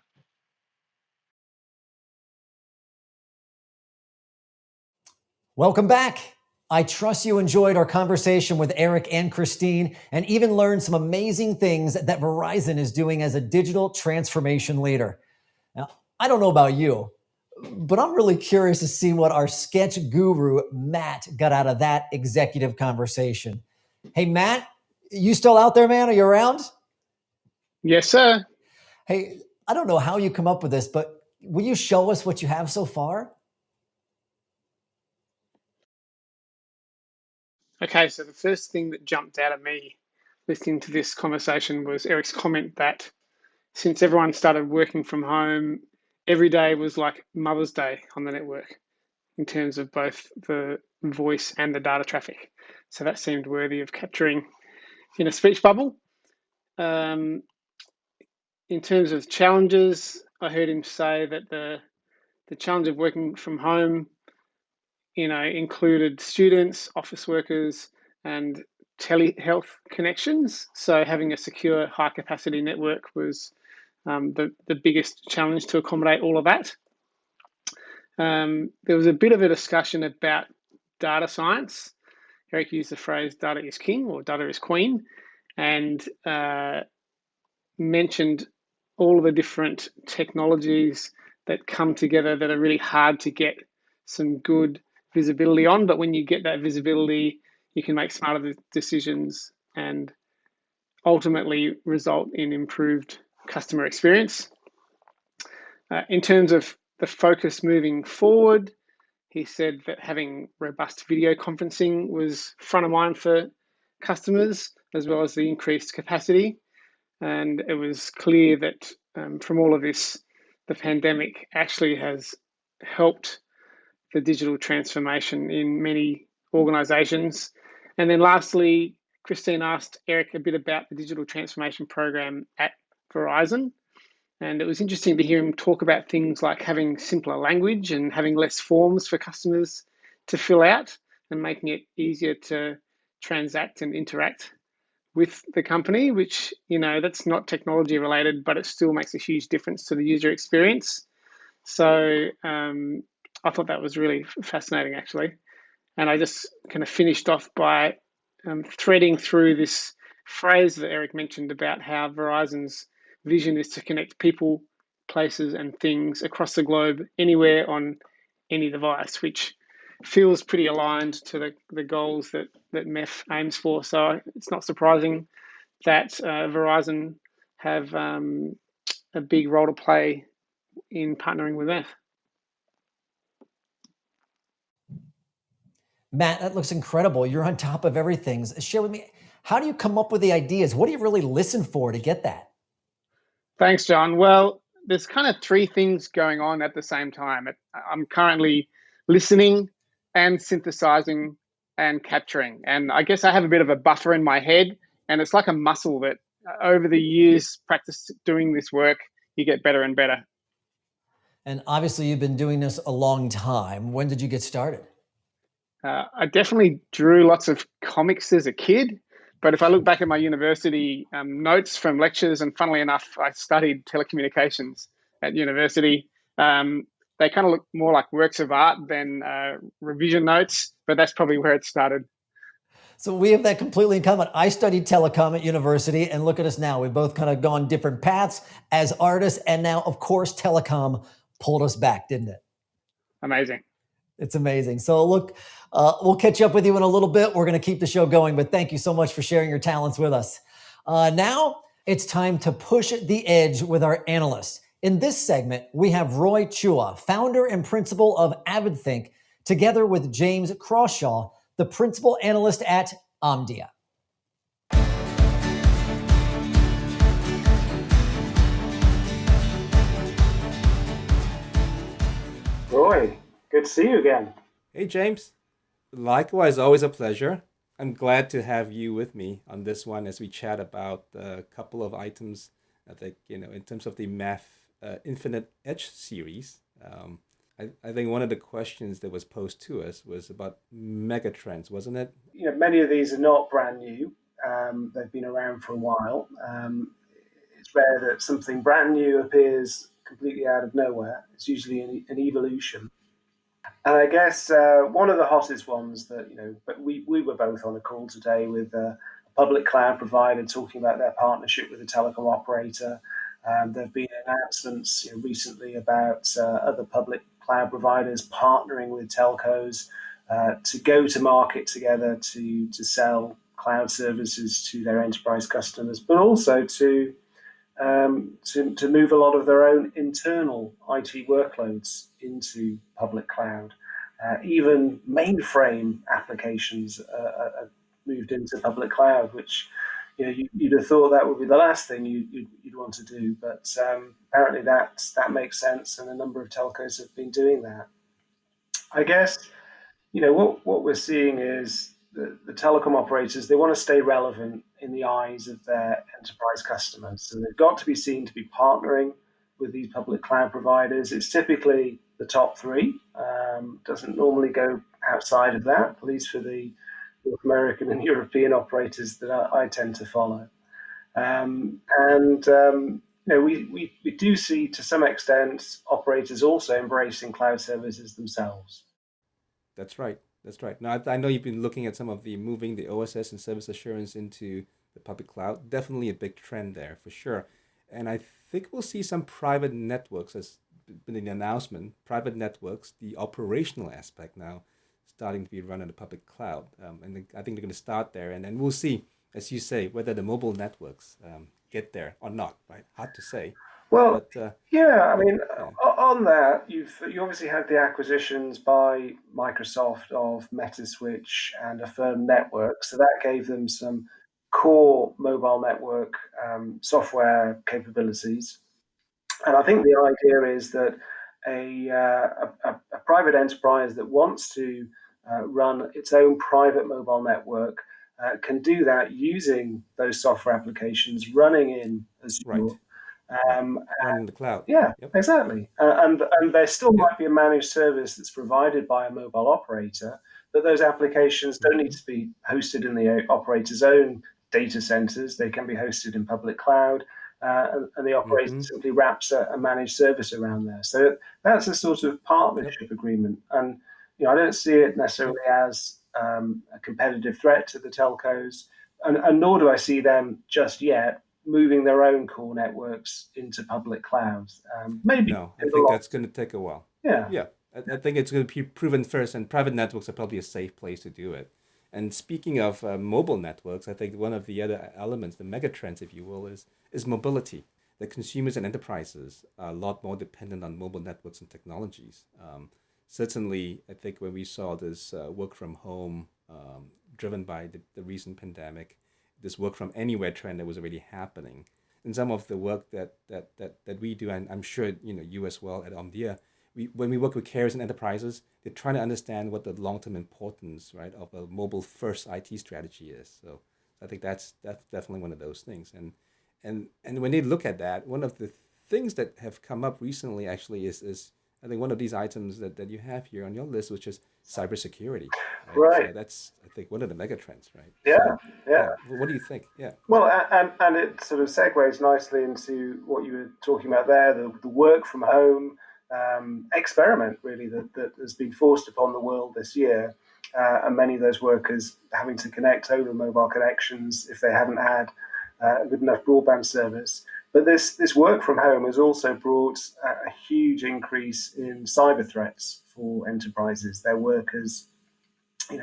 Welcome back. I trust you enjoyed our conversation with Eric and Christine and even learned some amazing things that Verizon is doing as a digital transformation leader. Now, I don't know about you, but I'm really curious to see what our sketch guru, Matt, got out of that executive conversation. Hey, Matt, you still out there, man? Are you around? Yes, sir. Hey, I don't know how you come up with this, but will you show us what you have so far? Okay, so the first thing that jumped out at me listening to this conversation was Eric's comment that since everyone started working from home, every day was like Mother's Day on the network in terms of both the voice and the data traffic. So that seemed worthy of capturing in a speech bubble. In terms of challenges, I heard him say that the challenge of working from home, included students, office workers, and telehealth connections. So having a secure, high-capacity network was the biggest challenge to accommodate all of that. There was a bit of a discussion about data science. Eric used the phrase "data is king" or "data is queen," and mentioned all of the different technologies that come together that are really hard to get some good visibility on. But when you get that visibility, you can make smarter decisions and ultimately result in improved customer experience. In terms of the focus moving forward, he said that having robust video conferencing was front of mind for customers, as well as the increased capacity. And it was clear that from all of this, the pandemic actually has helped the digital transformation in many organizations. And then lastly, Christine asked Eric a bit about the digital transformation program at Verizon. And it was interesting to hear him talk about things like having simpler language and having less forms for customers to fill out and making it easier to transact and interact with the company, which, that's not technology related, but it still makes a huge difference to the user experience. So I thought that was really fascinating, actually. And I just kind of finished off by threading through this phrase that Eric mentioned about how Verizon's vision is to connect people, places, and things across the globe, anywhere on any device, which feels pretty aligned to the goals that MEF aims for. So it's not surprising that Verizon have a big role to play in partnering with MEF. Matt, that looks incredible. You're on top of everything. Share with me, how do you come up with the ideas? What do you really listen for to get that? Thanks, John. Well, there's kind of three things going on at the same time. I'm currently listening and synthesizing and capturing. And I guess I have a bit of a buffer in my head, and it's like a muscle that over the years, practice doing this work, you get better and better. And obviously you've been doing this a long time. When did you get started? I definitely drew lots of comics as a kid. But if I look back at my university notes from lectures, and funnily enough, I studied telecommunications at university, they kind of look more like works of art than revision notes, but that's probably where it started. So we have that completely in common. I studied telecom at university, and look at us now. We've both kind of gone different paths as artists, and now, of course, telecom pulled us back, didn't it? Amazing. It's amazing. So look, we'll catch up with you in a little bit. We're going to keep the show going, but thank you so much for sharing your talents with us. Now it's time to push the edge with our analysts. In this segment, we have Roy Chua, founder and principal of AvidThink, together with James Crawshaw, the principal analyst at Omdia. Roy, good to see you again. Hey, James. Likewise, always a pleasure. I'm glad to have you with me on this one as we chat about a couple of items, I think, in terms of the MEF Infinite Edge series. I think one of the questions that was posed to us was about megatrends, wasn't it? Many of these are not brand new. They've been around for a while. It's rare that something brand new appears completely out of nowhere. It's usually an evolution. And I guess one of the hottest ones that, but we were both on a call today with a public cloud provider talking about their partnership with a telecom operator. There have been announcements recently about other public cloud providers partnering with telcos to go to market together to sell cloud services to their enterprise customers, but also to move a lot of their own internal IT workloads into public cloud. Even mainframe applications are moved into public cloud, which you'd have thought that would be the last thing you'd want to do, but apparently that makes sense, and a number of telcos have been doing that. I guess what we're seeing is the telecom operators, they want to stay relevant in the eyes of their enterprise customers. So they've got to be seen to be partnering with these public cloud providers. It's typically the top three, doesn't normally go outside of that, at least for the North American and European operators that I tend to follow. We do see, to some extent, operators also embracing cloud services themselves. That's right. That's right. Now, I know you've been looking at some of the moving the OSS and service assurance into the public cloud. Definitely a big trend there for sure. And I think we'll see some private networks, as been in the announcement, private networks, the operational aspect now starting to be run in the public cloud. And I think they're going to start there. And then we'll see, as you say, whether the mobile networks get there or not, right? Hard to say. Well, But yeah, I mean, yeah, on that, you obviously had the acquisitions by Microsoft of Metaswitch and Affirm Network, so that gave them some core mobile network software capabilities. And I think the idea is that a private enterprise that wants to run its own private mobile network can do that using those software applications running in Azure. right, right. Um, Run in the cloud. yeah, Yep. exactly. And there still Yep. might be a managed service that's provided by a mobile operator, but those applications don't need to be hosted in the operator's own data centers. They can be hosted in public cloud, and the operator Mm-hmm. simply wraps a managed service around there. So that's a sort of Yep. partnership agreement. And I don't see it necessarily Yep. as a competitive threat to the telcos, and nor do I see them just yet moving their own core networks into public clouds. Maybe No, I in the think long that's going to take a while. yeah. Yeah, I think it's going to be proven first, and private networks are probably a safe place to do it. And speaking of mobile networks, I think one of the other elements, the mega trends, if you will, is mobility. The consumers and enterprises are a lot more dependent on mobile networks and technologies. Certainly, I think when we saw this work from home driven by the recent pandemic, this work from anywhere trend that was already happening, and some of the work that we do, and I'm sure you as well at Omdia, when we work with carriers and enterprises, they're trying to understand what the long-term importance, right, of a mobile-first IT strategy is. So I think that's definitely one of those things. And when they look at that, one of the things that have come up recently actually is I think one of these items that you have here on your list, which is cybersecurity, right? Right. So that's, I think, one of the mega trends, right? Yeah. So Yeah. what do you think? Yeah. Well, and it sort of segues nicely into what you were talking about there, the work from home experiment, really, that has been forced upon the world this year. And many of those workers having to connect over mobile connections if they haven't had a good enough broadband service. But this work from home has also brought a huge increase in cyber threats for enterprises. Their workers,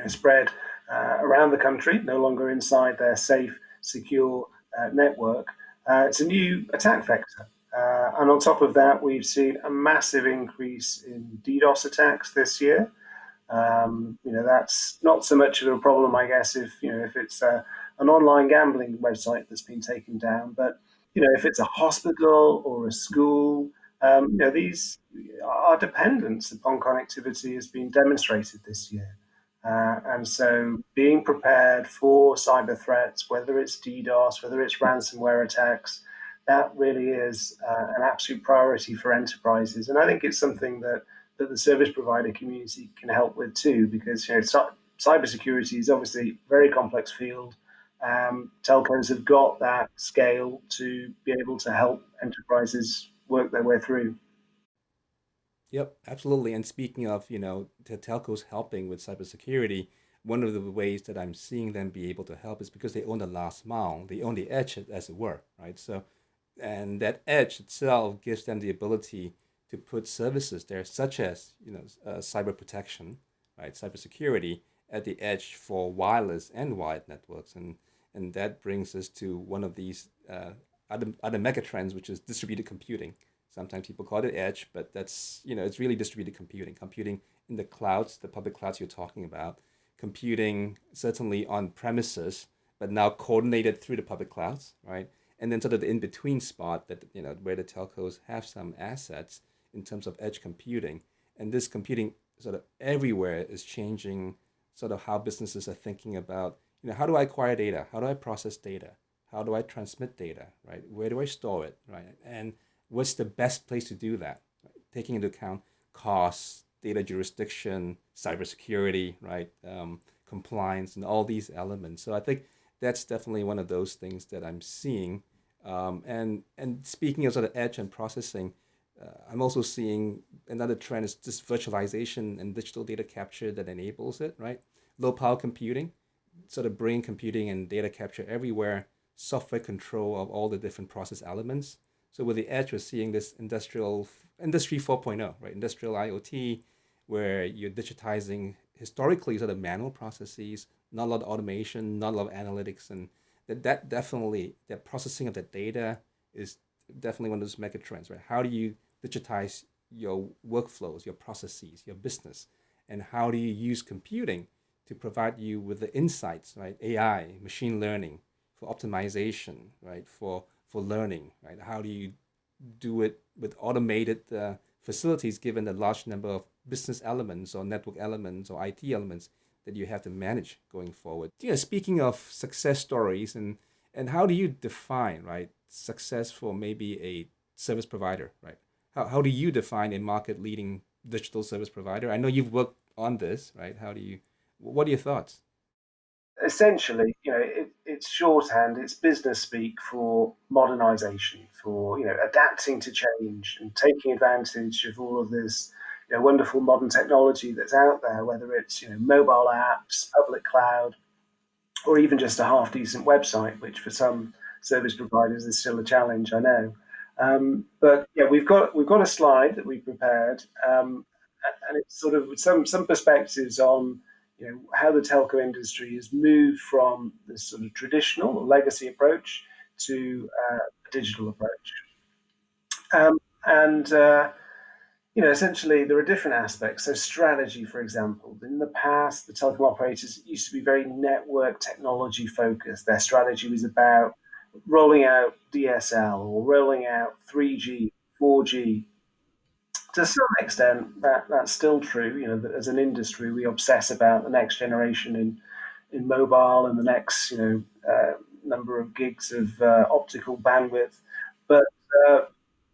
spread around the country, no longer inside their safe, secure network. It's a new attack vector. And on top of that, we've seen a massive increase in DDoS attacks this year. That's not so much of a problem, I guess, if it's an online gambling website that's been taken down. But if it's a hospital or a school, these our dependence upon connectivity has been demonstrated this year. And so being prepared for cyber threats, whether it's DDoS, whether it's ransomware attacks, that really is an absolute priority for enterprises. And I think it's something that the service provider community can help with too, because cybersecurity is obviously a very complex field. Telcos have got that scale to be able to help enterprises work their way through. Yep, absolutely. And speaking of, the telcos helping with cybersecurity, one of the ways that I'm seeing them be able to help is because they own the last mile, they own the edge, as it were, right? So, and that edge itself gives them the ability to put services there, such as, cyber protection, right, cybersecurity at the edge for wireless and wired networks, and that brings us to one of these other mega trends, which is distributed computing. Sometimes people call it edge, but that's, it's really distributed computing in the clouds, the public clouds you're talking about, computing certainly on premises, but now coordinated through the public clouds, right? And then sort of the in-between spot that, where the telcos have some assets in terms of edge computing. And this computing sort of everywhere is changing sort of how businesses are thinking about, how do I acquire data? How do I process data? How do I transmit data, right? Where do I store it, right? And what's the best place to do that? Right? Taking into account costs, data jurisdiction, cybersecurity, right? Compliance, and all these elements. So I think that's definitely one of those things that I'm seeing. And speaking of sort of edge and processing, I'm also seeing another trend is just virtualization and digital data capture that enables it, right? Low power computing, sort of bringing computing and data capture everywhere, software control of all the different process elements. So with the edge, we're seeing this industry 4.0, right? Industrial IoT, where you're digitizing historically sort of manual processes, not a lot of automation, not a lot of analytics, and that definitely, that processing of the data is definitely one of those mega trends, right? How do you digitize your workflows, your processes, your business, and how do you use computing to provide you with the insights, right? AI, machine learning for optimization, right? For learning, right? How do you do it with automated facilities given the large number of business elements or network elements or IT elements that you have to manage going forward? Speaking of success stories, and how do you define, right, success for maybe a service provider, right? How do you define a market leading digital service provider? I know you've worked on this, right? What are your thoughts? Essentially, it's shorthand, it's business speak for modernization, for adapting to change and taking advantage of all of this wonderful modern technology that's out there, whether it's mobile apps, public cloud, or even just a half decent website, which for some service providers is still a challenge, I know. But yeah, we've got a slide that we prepared, and it's sort of some perspectives on how the telco industry has moved from this sort of traditional or legacy approach to a digital approach. And essentially there are different aspects. So strategy, for example, in the past, the telecom operators used to be very network technology focused. Their strategy was about rolling out DSL or rolling out 3G, 4G. To some extent, that's still true. That as an industry, we obsess about the next generation in mobile and the next number of gigs of optical bandwidth. But uh,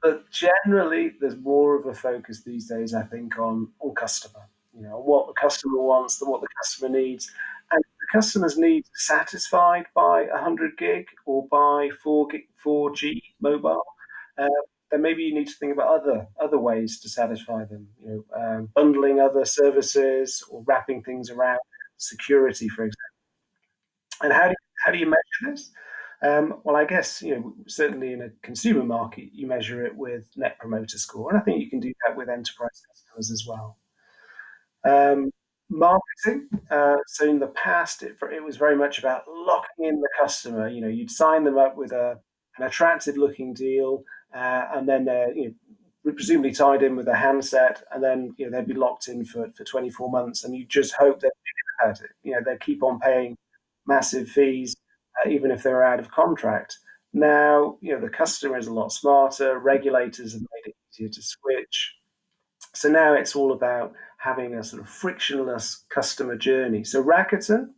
but generally, there's more of a focus these days, I think, on customer. What the customer wants, what the customer needs, and if the customer's needs are satisfied by 100 gig or by 4G mobile. Uh, then maybe you need to think about other ways to satisfy them. Bundling other services or wrapping things around security, for example. And how do you measure this? Well, I guess certainly in a consumer market, you measure it with Net Promoter Score, and I think you can do that with enterprise customers as well. Um, Marketing. So in the past, it was very much about locking in the customer. You'd sign them up with an attractive looking deal, and then they're presumably tied in with a handset, and then they'd be locked in for 24 months, and you just hope that about it. They keep on paying massive fees, even if they're out of contract. Now, the customer is a lot smarter. Regulators have made it easier to switch. So now it's all about having a sort of frictionless customer journey. So Rakuten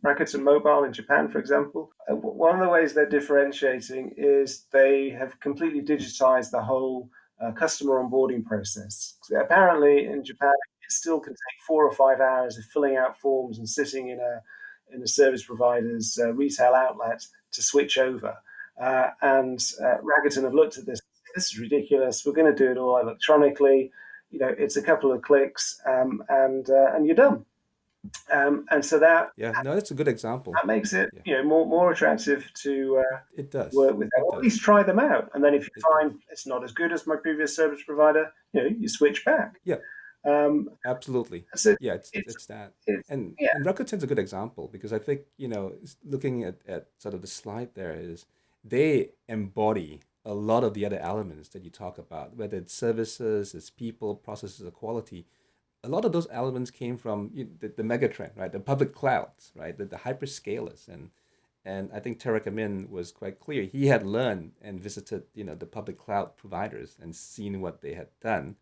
Mobile in Japan, for example, one of the ways they're differentiating is they have completely digitized the whole customer onboarding process. So apparently in Japan, it still can take 4 or 5 hours of filling out forms and sitting in a service provider's retail outlet to switch over. And Rakuten have looked at this. This is ridiculous. We're going to do it all electronically. It's a couple of clicks, and you're done. And so that Yeah, no, that's a good example. that makes it Yeah, more attractive to it does. work with them, It or at least does. try them out. And then if you It does. find it's not as good as my previous service provider, you switch back. Yeah, Um, absolutely. so Yeah, it's it's it's that. it's yeah. And Rakuten's a good example because I think, looking at sort of the slide there is they embody a lot of the other elements that you talk about, whether it's services, it's people, processes, or quality. A lot of those elements came from the mega trend, right? The public clouds, right? The hyperscalers, And I think Tarek Amin was quite clear. He had learned and visited, the public cloud providers and seen what they had done.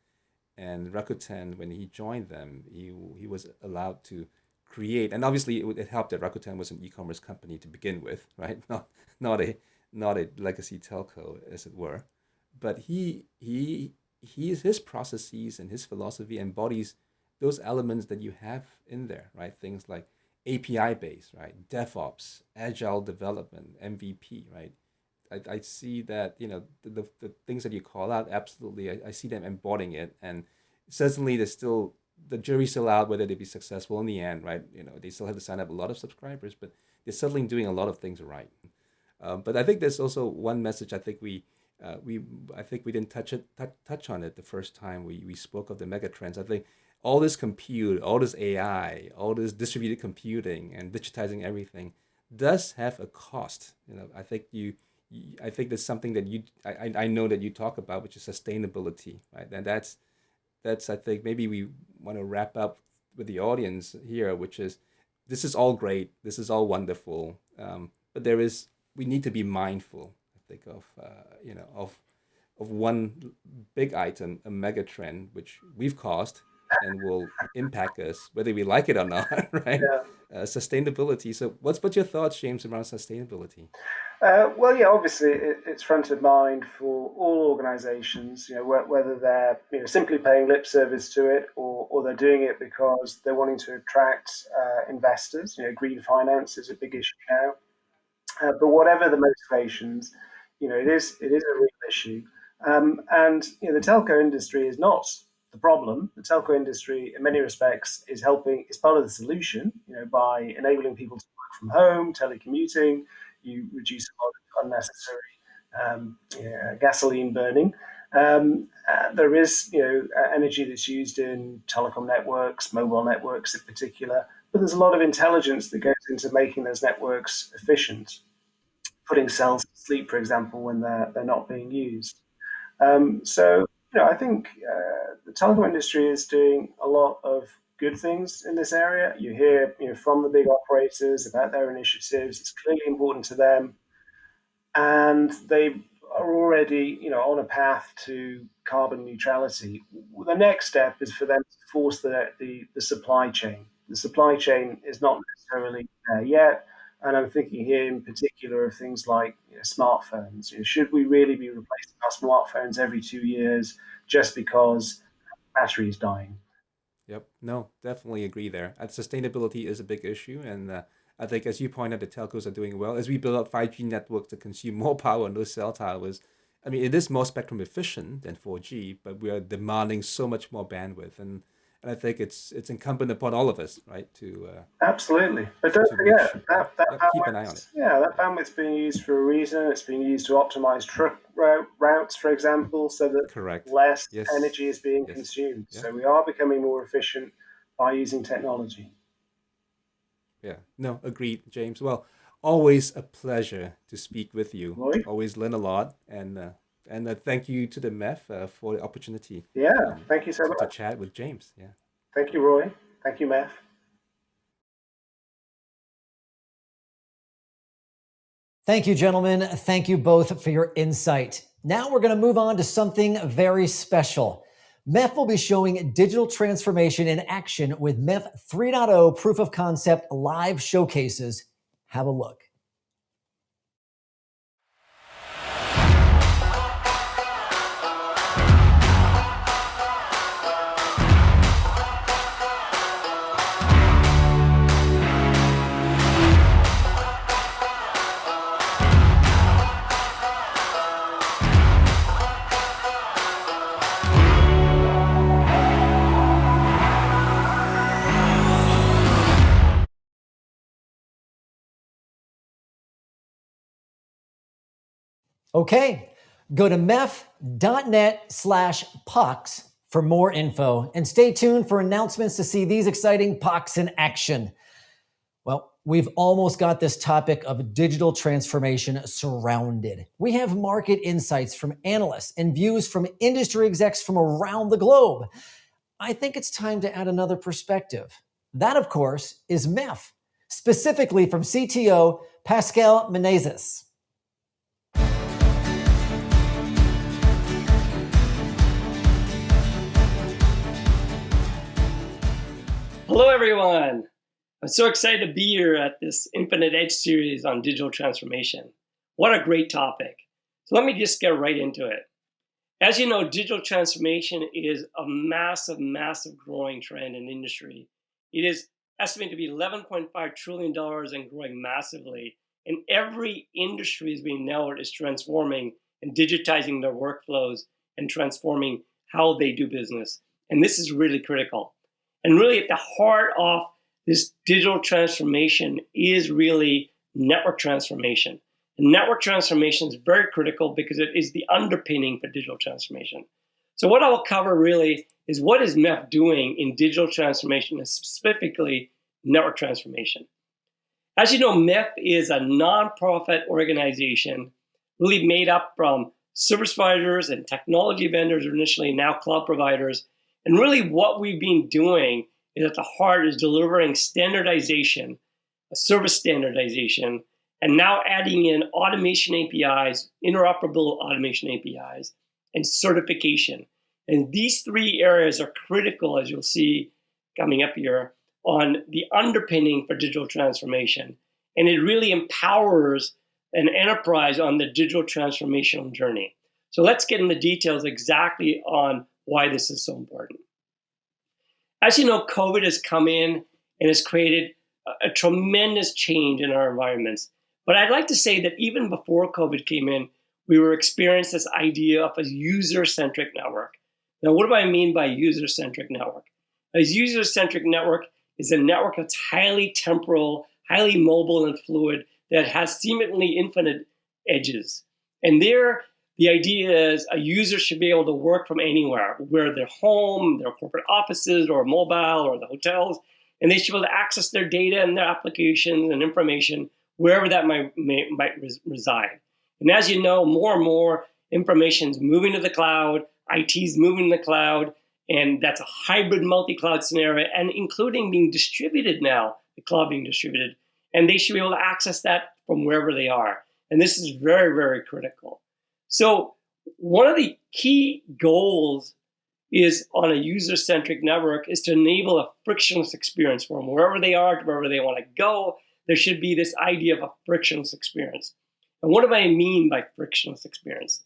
And Rakuten, when he joined them, he was allowed to create, and obviously it helped that Rakuten was an e-commerce company to begin with, right? Not a not a legacy telco, as it were. But his processes and his philosophy embodies those elements that you have in there, right? Things like API based, right? DevOps, agile development, MVP, right? I see that, the things that you call out, absolutely, I see them embodying it. And certainly there's still, the jury's still out whether they be successful in the end, right? They still have to sign up a lot of subscribers, but they're certainly doing a lot of things right. But I think there's also one message I think we didn't touch on it the first time we spoke of the mega trends. I think all this compute, all this AI, all this distributed computing and digitizing everything does have a cost. I think I think there's something that I know that you talk about, which is sustainability, right? And that's I think maybe we want to wrap up with the audience here, which is, this is all great, this is all wonderful, but we need to be mindful, I think, of one big item, a mega trend, which we've caused and will impact us whether we like it or not, right? Yeah. Sustainability. So what's your thoughts, James, around sustainability? Well, yeah, obviously it's front of mind for all organisations. Whether they're simply paying lip service to it, or they're doing it because they're wanting to attract investors. Green finance is a big issue now. But whatever the motivations, it is a real issue. And the telco industry is not the problem. The telco industry, in many respects, is part of the solution. By enabling people to work from home, telecommuting, you reduce a lot of unnecessary gasoline burning. There is energy that's used in telecom networks, mobile networks in particular, but there's a lot of intelligence that goes into making those networks efficient, putting cells to sleep, for example, when they're not being used. So I think the telecom industry is doing a lot of good things in this area. You hear from the big operators about their initiatives. It's clearly important to them, and they are already on a path to carbon neutrality. The next step is for them to force the supply chain. The supply chain is not necessarily there yet, and I'm thinking here in particular of things like smartphones. Should we really be replacing our smartphones every 2 years just because battery is dying? Yep. No, definitely agree there. And sustainability is a big issue. And I think, as you pointed, the telcos are doing well. As we build up 5G networks to consume more power on those cell towers, I mean, it is more spectrum efficient than 4G, but we are demanding so much more bandwidth. And I think it's incumbent upon all of us, right, to absolutely. But don't forget sure, keep an eye on it. Yeah, that bandwidth's being used for a reason. It's being used to optimize truck routes, for example, so that less energy is being consumed. Yeah. So we are becoming more efficient by using technology. Yeah, no, agreed, James. Well, always a pleasure to speak with you. Roy? Always learn a lot, and thank you to the MEF for the opportunity. Yeah, thank you so much. To chat with James. Yeah. Thank you, Roy. Thank you, MEF. Thank you, gentlemen. Thank you both for your insight. Now we're going to move on to something very special. MEF will be showing digital transformation in action with MEF 3.0 proof of concept live showcases. Have a look. Okay, go to mef.net/POCs for more info, and stay tuned for announcements to see these exciting POCs in action. Well, we've almost got this topic of digital transformation surrounded. We have market insights from analysts and views from industry execs from around the globe. I think it's time to add another perspective. That, of course, is MEF, specifically from CTO Pascal Menezes. Hello, everyone. I'm so excited to be here at this Infinite Edge series on digital transformation. What a great topic. So let me just get right into it. As you know, digital transformation is a massive, massive growing trend in industry. It is estimated to be $11.5 trillion and growing massively. And every industry, as we know it, is transforming and digitizing their workflows and transforming how they do business. And this is really critical. And really at the heart of this digital transformation is really network transformation. And network transformation is very critical because it is the underpinning for digital transformation. So what I will cover really is what is MEF doing in digital transformation, and specifically network transformation. As you know, MEF is a nonprofit organization really made up from service providers and technology vendors initially, now cloud providers. And really what we've been doing is at the heart is delivering standardization, a service standardization, and now adding in automation APIs, interoperable automation APIs, and certification. And these three areas are critical, as you'll see coming up here, on the underpinning for digital transformation. And it really empowers an enterprise on the digital transformational journey. So let's get into the details exactly on why this is so important. As you know, COVID has come in and has created a tremendous change in our environments. But I'd like to say that even before COVID came in, we were experiencing this idea of a user-centric network. Now, what do I mean by user-centric network? A user-centric network is a network that's highly temporal, highly mobile and fluid, that has seemingly infinite edges. And there, the idea is a user should be able to work from anywhere, where they're home, their corporate offices, or mobile, or the hotels, and they should be able to access their data and their applications and information wherever that might reside. And as you know, more and more information is moving to the cloud, IT is moving to the cloud, and that's a hybrid multi-cloud scenario, and including being distributed now, the cloud being distributed. And they should be able to access that from wherever they are. And this is very, very critical. So one of the key goals is on a user-centric network is to enable a frictionless experience from wherever they are to wherever they want to go. There should be this idea of a frictionless experience. And what do I mean by frictionless experience?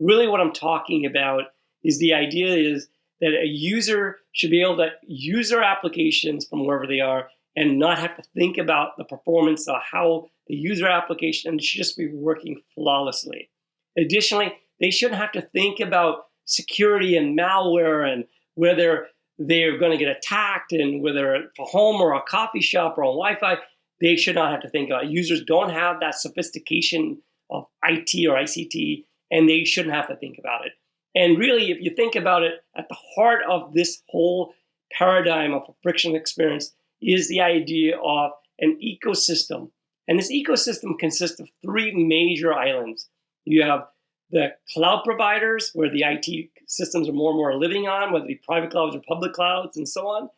Really what I'm talking about is the idea is that a user should be able to use their applications from wherever they are and not have to think about the performance of how the user application should just be working flawlessly. Additionally, they shouldn't have to think about security and malware and whether they're going to get attacked and whether for home or a coffee shop or on Wi-Fi. They should not have to think about it. Users don't have that sophistication of IT or ICT, and they shouldn't have to think about it. And really, if you think about it, at the heart of this whole paradigm of a frictionless experience is the idea of an ecosystem. And this ecosystem consists of three major islands. You have the cloud providers, where the IT systems are more and more living on, whether it be private clouds or public clouds and so on.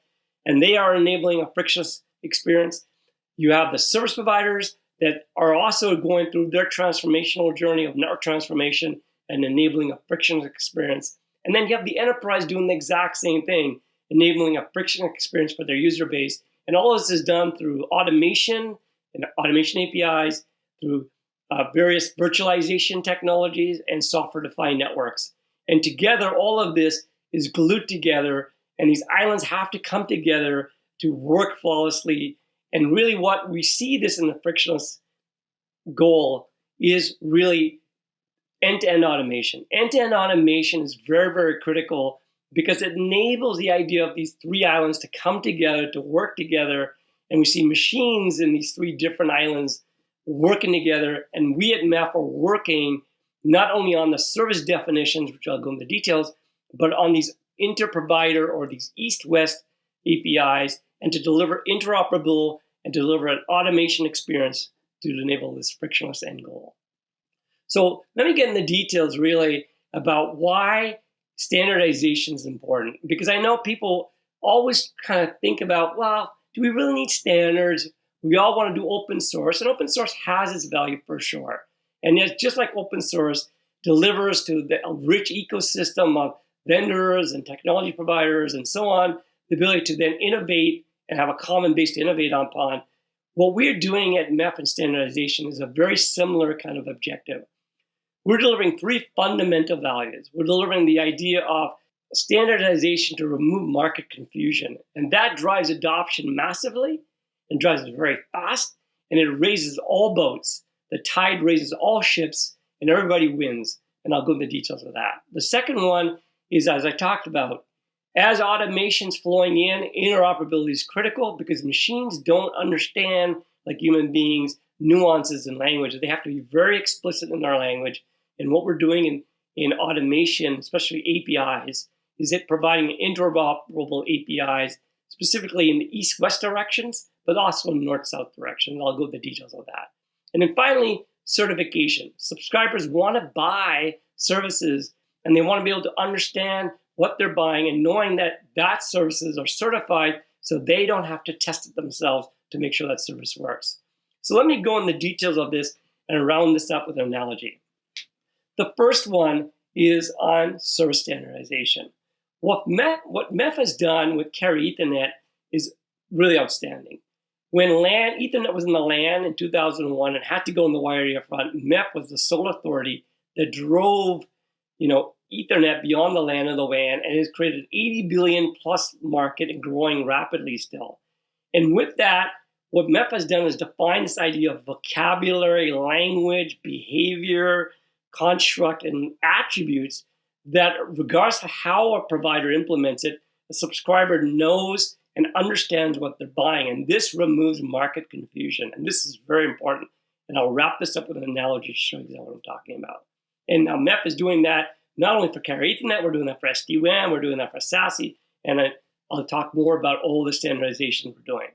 And they are enabling a frictionless experience. You have the service providers that are also going through their transformational journey of network transformation and enabling a frictionless experience. And then you have the enterprise doing the exact same thing, enabling a frictionless experience for their user base. And all of this is done through automation and automation APIs, through various virtualization technologies and software-defined networks. And together, all of this is glued together, and these islands have to come together to work flawlessly. And really what we see this in the frictionless goal is really end-to-end automation. End-to-end automation is very, very critical because it enables the idea of these three islands to come together, to work together. And we see machines in these three different islands working together. And we at MEF are working not only on the service definitions, which I'll go into details, but on these inter-provider or these east-west APIs, and to deliver interoperable and deliver an automation experience to enable this frictionless end goal. So let me get into the details really about why standardization is important. Because I know people always kind of think about, well, do we really need standards? We all want to do open source, and open source has its value for sure. And it's just like open source delivers to the rich ecosystem of vendors and technology providers and so on, the ability to then innovate and have a common base to innovate upon. What we're doing at MEF and standardization is a very similar kind of objective. We're delivering three fundamental values. We're delivering the idea of standardization to remove market confusion, and that drives adoption massively and drives it very fast, and it raises all boats. The tide raises all ships, and everybody wins, and I'll go into the details of that. The second one is, as I talked about, as automation's flowing in, interoperability is critical because machines don't understand, like human beings, nuances in language. They have to be very explicit in our language, and what we're doing in automation, especially APIs, is it providing interoperable APIs, specifically in the east-west directions, but also in north-south direction. I'll go into the details of that. And then finally, certification. Subscribers want to buy services, and they want to be able to understand what they're buying and knowing that services are certified so they don't have to test it themselves to make sure that service works. So let me go in the details of this and round this up with an analogy. The first one is on service standardization. What MEF has done with Carrier Ethernet is really outstanding. When Ethernet was in the LAN in 2001 and had to go in the wire area front, MEF was the sole authority that drove, Ethernet beyond the LAN and the WAN, and has created 80 billion plus market and growing rapidly still. And with that, what MEF has done is define this idea of vocabulary, language, behavior, construct, and attributes that, regardless of how a provider implements it, the subscriber knows and understands what they're buying. And this removes market confusion. And this is very important. And I'll wrap this up with an analogy to show you what I'm talking about. And now MEF is doing that not only for Carrier Ethernet, we're doing that for SD-WAN, we're doing that for SASE, and I'll talk more about all the standardization we're doing.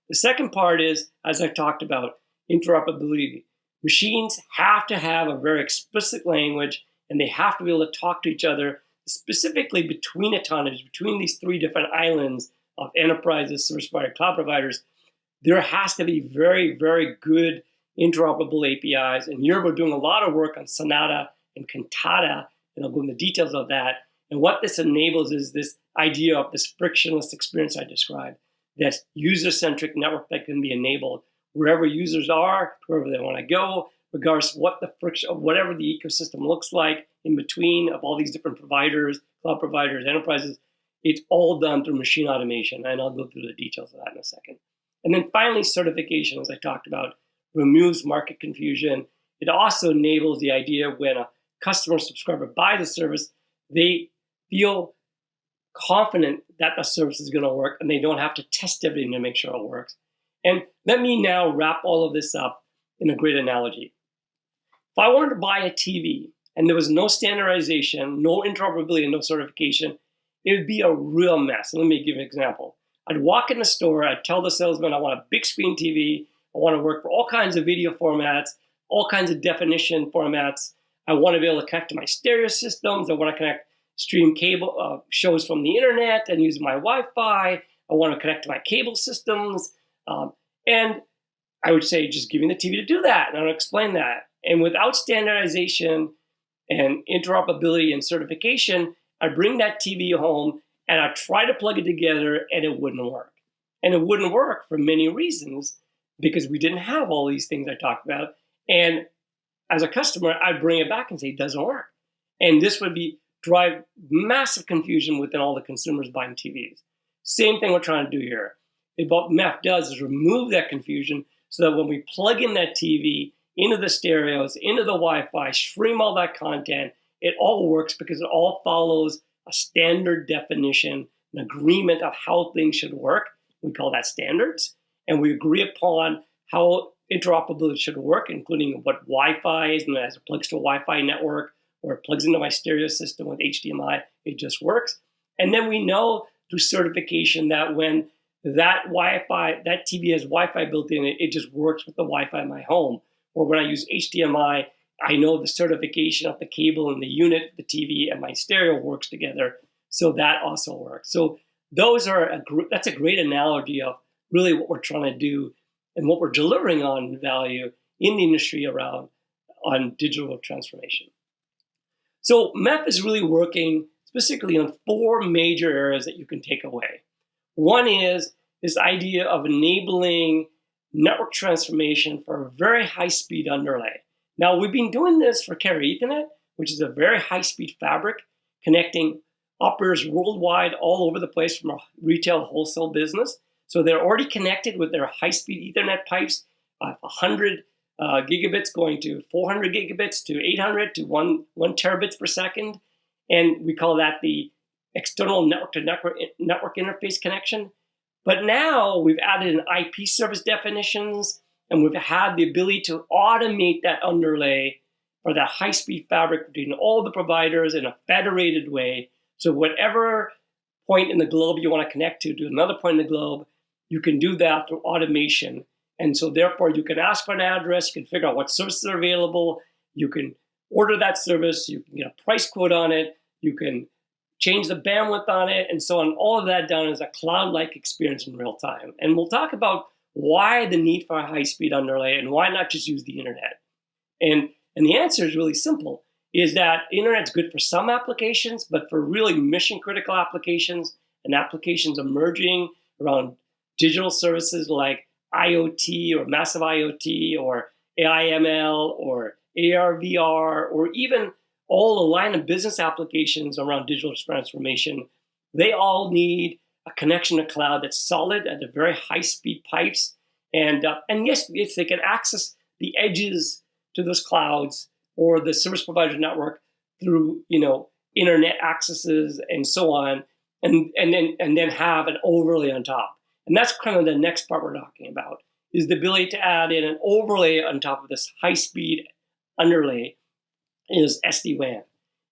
The second part is, as I talked about, interoperability. Machines have to have a very explicit language, and they have to be able to talk to each other, specifically between autonomies, between these three different islands of enterprises, service provider, cloud providers. There has to be very, very good interoperable APIs. And here we're doing a lot of work on Sonata and Cantata, and I'll go into details of that. And what this enables is this idea of this frictionless experience I described, that user-centric network that can be enabled wherever users are, wherever they want to go, regardless of what the friction, whatever the ecosystem looks like in between of all these different providers, cloud providers, enterprises. It's all done through machine automation, and I'll go through the details of that in a second. And then finally, certification, as I talked about, removes market confusion. It also enables the idea when a customer subscriber buys a service, they feel confident that the service is going to work, and they don't have to test everything to make sure it works. And let me now wrap all of this up in a great analogy. If I wanted to buy a TV and there was no standardization, no interoperability, and no certification, it would be a real mess. Let me give you an example. I'd walk in the store, I'd tell the salesman I want a big screen TV, I want to work for all kinds of video formats, all kinds of definition formats. I want to be able to connect to my stereo systems. I want to connect stream cable shows from the internet and use my Wi-Fi. I want to connect to my cable systems. And I would say, just give me the TV to do that. And I would explain that. And without standardization and interoperability and certification, I bring that TV home and I try to plug it together and it wouldn't work. And it wouldn't work for many reasons because we didn't have all these things I talked about. And as a customer, I'd bring it back and say, it doesn't work. And this would drive massive confusion within all the consumers buying TVs. Same thing we're trying to do here. What MEF does is remove that confusion so that when we plug in that TV into the stereos, into the Wi-Fi, stream all that content, it all works because it all follows a standard definition, an agreement of how things should work. We call that standards. And we agree upon how interoperability should work, including what Wi-Fi is, and as it plugs to a Wi-Fi network or it plugs into my stereo system with HDMI, it just works. And then we know through certification that when that Wi-Fi, that TV has Wi-Fi built in it, it just works with the Wi-Fi in my home. Or when I use HDMI, I know the certification of the cable and the unit, the TV and my stereo works together. So that also works. So those are that's a great analogy of really what we're trying to do and what we're delivering on value in the industry around on digital transformation. So MEF is really working specifically on 4 major areas that you can take away. One is this idea of enabling network transformation for a very high-speed underlay. Now, we've been doing this for Carrier Ethernet, which is a very high-speed fabric connecting operators worldwide all over the place from a retail wholesale business. So they're already connected with their high-speed Ethernet pipes, 100 gigabits going to 400 gigabits to 800 to 1 terabits per second. And we call that the external network interface connection. But now we've added an IP service definitions, and we've had the ability to automate that underlay for that high-speed fabric between all the providers in a federated way. So whatever point in the globe you want to connect to another point in the globe, you can do that through automation. And so therefore you can ask for an address, you can figure out what services are available, you can order that service, you can get a price quote on it, you can change the bandwidth on it, and so on. All of that done as a cloud-like experience in real time. And we'll talk about why the need for a high-speed underlay and why not just use the internet. And the answer is really simple, is that internet's good for some applications, but for really mission-critical applications and applications emerging around digital services like IoT or massive IoT or AI/ML or AR/VR or even all the line of business applications around digital transformation, they all need a connection to cloud that's solid at a very high-speed pipes. And yes, they can access the edges to those clouds or the service provider network through internet accesses and so on, and then have an overlay on top. And that's kind of the next part we're talking about, is the ability to add in an overlay on top of this high-speed underlay is SD-WAN.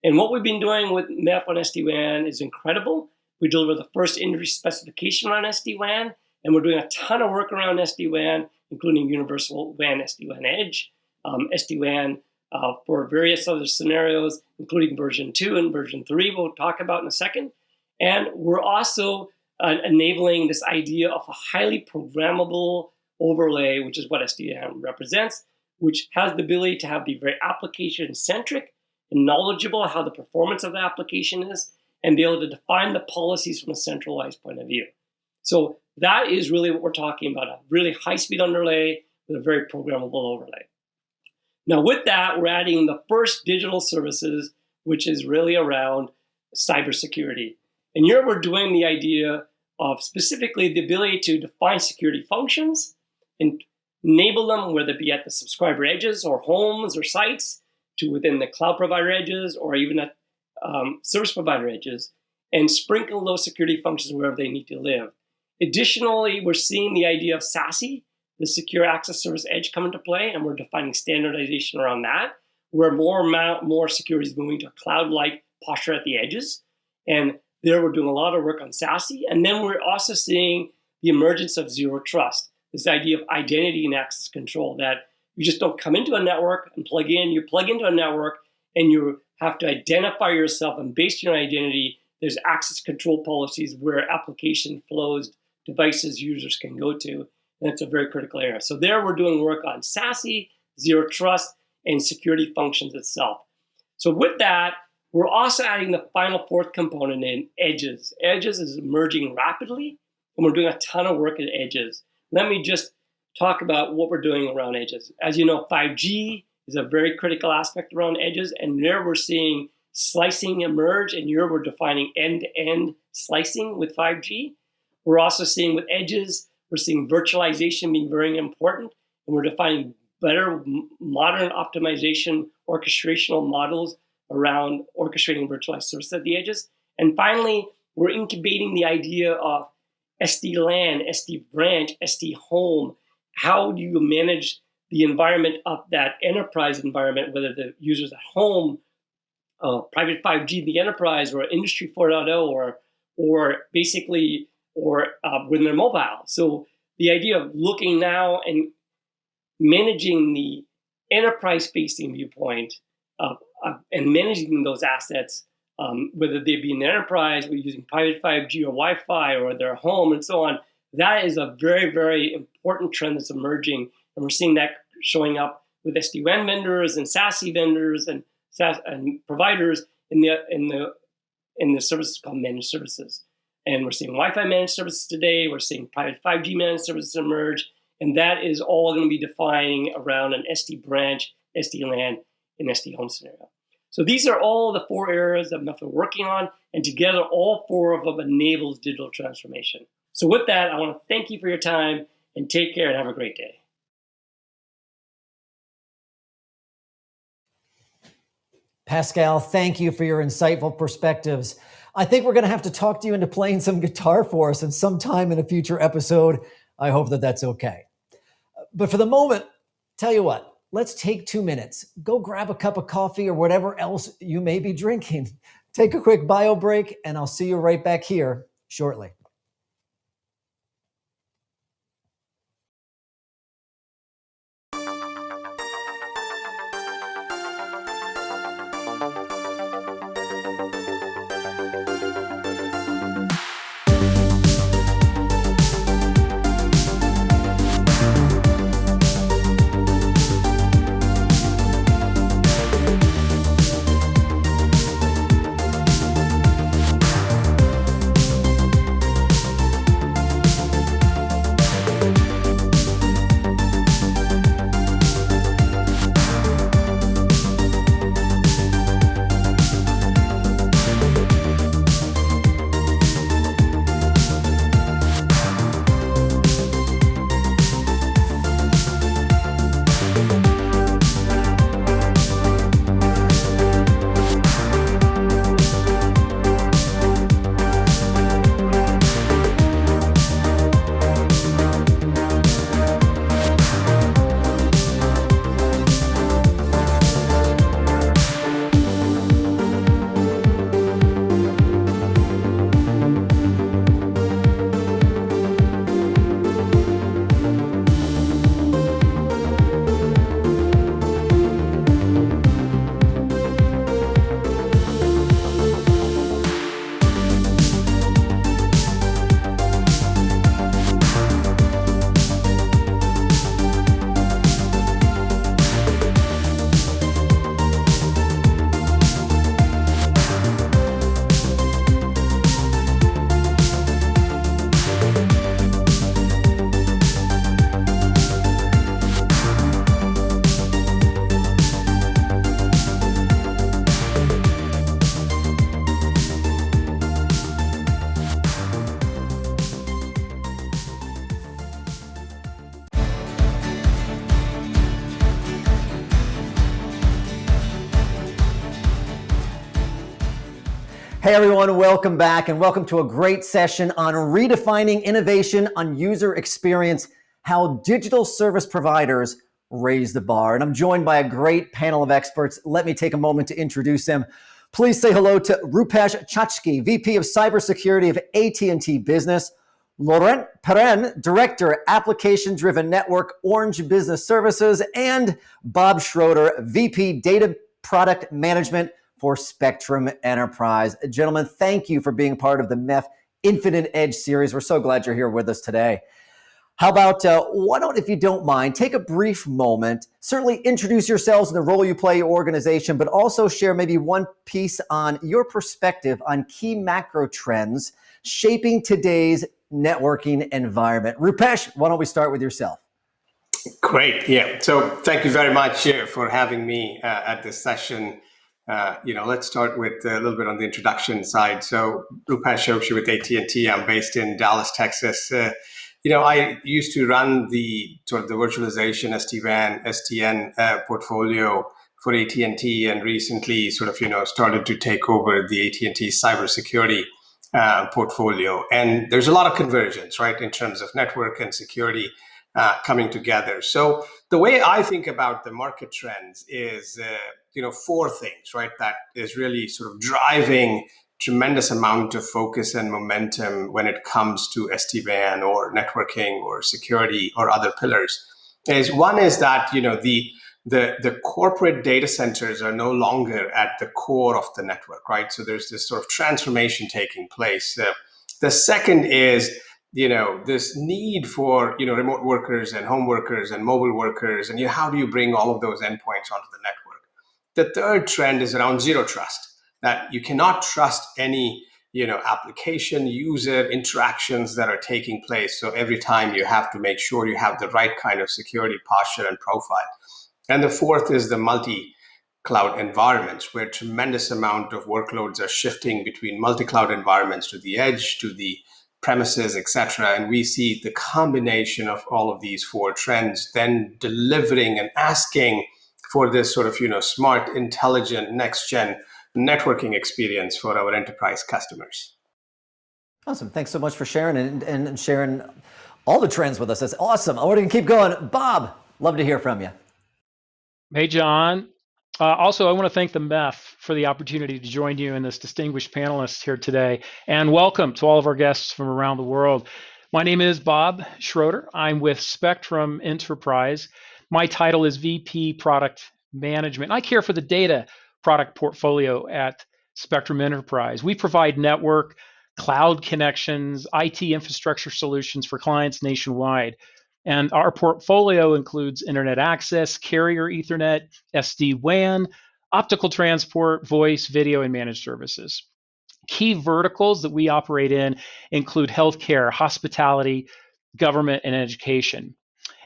And what we've been doing with MEF on SD-WAN is incredible. We deliver the first industry specification around SD-WAN, and we're doing a ton of work around SD-WAN, including Universal WAN, SD-WAN Edge, SD-WAN for various other scenarios, including version 2 and version 3 we'll talk about in a second. And we're also enabling this idea of a highly programmable overlay, which is what SD-WAN represents, which has the ability to be very application-centric and knowledgeable how the performance of the application is, and be able to define the policies from a centralized point of view. So that is really what we're talking about, a really high-speed underlay with a very programmable overlay. Now with that, we're adding the first digital services, which is really around cybersecurity. And here we're doing the idea of specifically the ability to define security functions and enable them, whether it be at the subscriber edges or homes or sites, to within the cloud provider edges or even at service provider edges, and sprinkle those security functions wherever they need to live. Additionally, we're seeing the idea of SASE, the Secure Access Service Edge, come into play, and we're defining standardization around that, where more security is moving to a cloud-like posture at the edges. And there we're doing a lot of work on SASE. And then we're also seeing the emergence of zero trust, this idea of identity and access control, that you just don't come into a network and plug in. You plug into a network and you have to identify yourself, and based on your identity, there's access control policies where application flows, devices users can go to, and it's a very critical area. So there we're doing work on SASE, zero trust, and security functions itself. So with that, we're also adding the final fourth component in edges. Edges is emerging rapidly, and we're doing a ton of work at edges. Let me just talk about what we're doing around edges. As you know, 5G is a very critical aspect around edges, and there we're seeing slicing emerge, and here we're defining end-to-end slicing with 5G. We're also seeing with edges, we're seeing virtualization being very important, and we're defining better modern optimization orchestrational models around orchestrating virtualized services at the edges. And finally, we're incubating the idea of SD-LAN, SD-branch, SD-home. How do you manage the environment of that enterprise environment, whether the user's at home, private 5G, the enterprise, or Industry 4.0, or basically, or when they're mobile. So the idea of looking now and managing the enterprise-facing viewpoint and managing those assets, whether they be in the enterprise, we're using private 5G or Wi-Fi or their home and so on, That is a very, very important trend that's emerging, and we're seeing that showing up with SD-WAN vendors and SASE vendors and providers in the services called managed services. And we're seeing Wi-Fi managed services today. We're seeing private 5G managed services emerge, and that is all going to be defining around an SD branch, SD-LAN, and SD-Home scenario. So these are all the 4 areas that MEF are working on, and together all 4 of them enables digital transformation. So with that, I want to thank you for your time, and take care and have a great day. Pascal, thank you for your insightful perspectives. I think we're going to have to talk to you into playing some guitar for us at some time in a future episode. I hope that that's okay. But for the moment, tell you what, let's take 2 minutes. Go grab a cup of coffee or whatever else you may be drinking. Take a quick bio break, and I'll see you right back here shortly. Hey everyone, welcome back and welcome to a great session on redefining innovation on user experience, how digital service providers raise the bar. And I'm joined by a great panel of experts. Let me take a moment to introduce them. Please say hello to Rupesh Chachki, VP of Cybersecurity of AT&T Business, Laurent Perrin, Director, Application-Driven Network, Orange Business Services, and Bob Schroeder, VP, Data Product Management for Spectrum Enterprise. Gentlemen, thank you for being part of the MEF Infinite Edge series. We're so glad you're here with us today. How about, why don't, if you don't mind, take a brief moment, certainly introduce yourselves and the role you play in your organization, but also share maybe one piece on your perspective on key macro trends shaping today's networking environment. Rupesh, why don't we start with yourself? Great. Yeah. So thank you very much for having me at this session. Let's start with a little bit on the introduction side. So Rupesh Chokshi with AT&T. I'm based in Dallas, Texas. I used to run the sort of the virtualization SD-WAN, SDN portfolio for AT&T, and recently sort of started to take over the AT&T cybersecurity portfolio. And there's a lot of convergence, right, in terms of network and security coming together. So the way I think about the market trends is, 4 things, right, that is really sort of driving tremendous amount of focus and momentum when it comes to SD-WAN or networking or security or other pillars. One is that, the corporate data centers are no longer at the core of the network, right? So there's this sort of transformation taking place. The second is this need for, remote workers and home workers and mobile workers, and how do you bring all of those endpoints onto the network? The third trend is around zero trust, that you cannot trust any, application user interactions that are taking place. So every time you have to make sure you have the right kind of security posture and profile. And the fourth is the multi-cloud environments, where tremendous amount of workloads are shifting between multi-cloud environments to the edge, to the premises, etc. And we see the combination of all of these four trends then delivering and asking for this sort of, smart, intelligent, next-gen networking experience for our enterprise customers. Awesome. Thanks so much for sharing and sharing all the trends with us. That's awesome. We're going to keep going. Bob, love to hear from you. Hey, John. Also, I want to thank the MEF for the opportunity to join you and this distinguished panelists here today. And welcome to all of our guests from around the world. My name is Bob Schroeder. I'm with Spectrum Enterprise. My title is VP Product Management. I care for the data product portfolio at Spectrum Enterprise. We provide network, cloud connections, IT infrastructure solutions for clients nationwide. And our portfolio includes internet access, carrier Ethernet, SD-WAN, optical transport, voice, video, and managed services. Key verticals that we operate in include healthcare, hospitality, government, and education.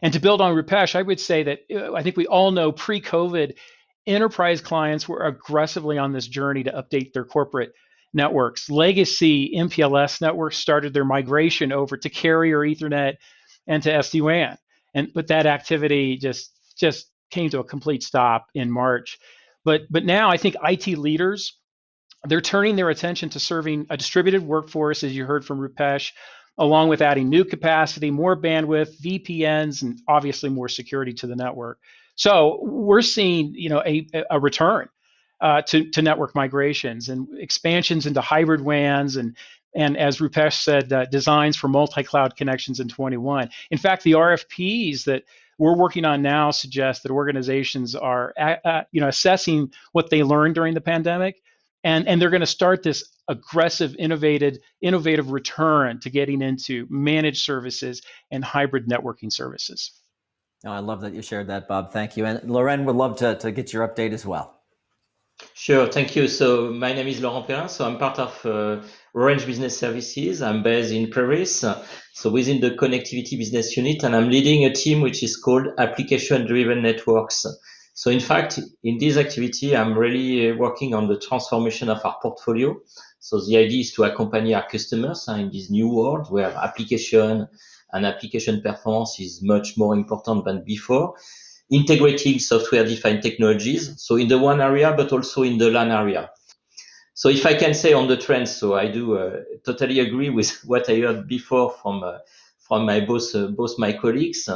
And to build on Rupesh, I would say that I think we all know pre-COVID, enterprise clients were aggressively on this journey to update their corporate networks. Legacy MPLS networks started their migration over to carrier Ethernet and to SD-WAN. But that activity just came to a complete stop in March. But now I think IT leaders, they're turning their attention to serving a distributed workforce, as you heard from Rupesh, along with adding new capacity, more bandwidth, VPNs, and obviously more security to the network. So we're seeing, a return to network migrations and expansions into hybrid WANs and as Rupesh said, designs for multi-cloud connections in 21. In fact, the RFPs that we're working on now suggest that organizations are assessing what they learned during the pandemic, and they're going to start this aggressive, innovative return to getting into managed services and hybrid networking services. Oh, I love that you shared that, Bob. Thank you. And Loren would love to get your update as well. Sure, thank you. So my name is Laurent Perrin. So I'm part of Orange Business Services. I'm based in Paris, so within the connectivity business unit, and I'm leading a team which is called Application-Driven Networks. So in fact, in this activity, I'm really working on the transformation of our portfolio. So the idea is to accompany our customers in this new world where application and application performance is much more important than before. Integrating software-defined technologies, so in the WAN area, but also in the LAN area. So if I can say on the trends, so I do totally agree with what I heard before from my both my colleagues.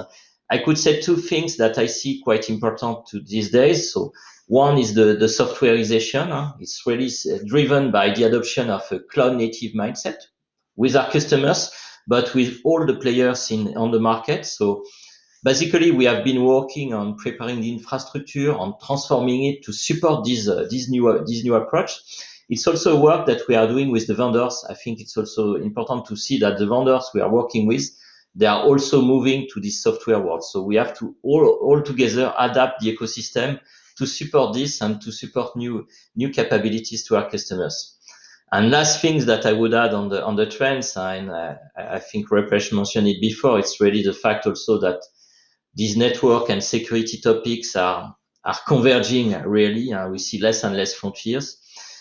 I could say two things that I see quite important to these days. So one is the softwareization. It's really driven by the adoption of a cloud-native mindset with our customers, but with all the players on the market. So basically, we have been working on preparing the infrastructure, on transforming it to support this new approach. It's also work that we are doing with the vendors. I think it's also important to see that the vendors we are working with, they are also moving to this software world. So we have to all together adapt the ecosystem to support this and to support new capabilities to our customers. And last things that I would add on the trends, and I think Rupesh mentioned it before, it's really the fact also that these network and security topics are converging really. We see less and less frontiers.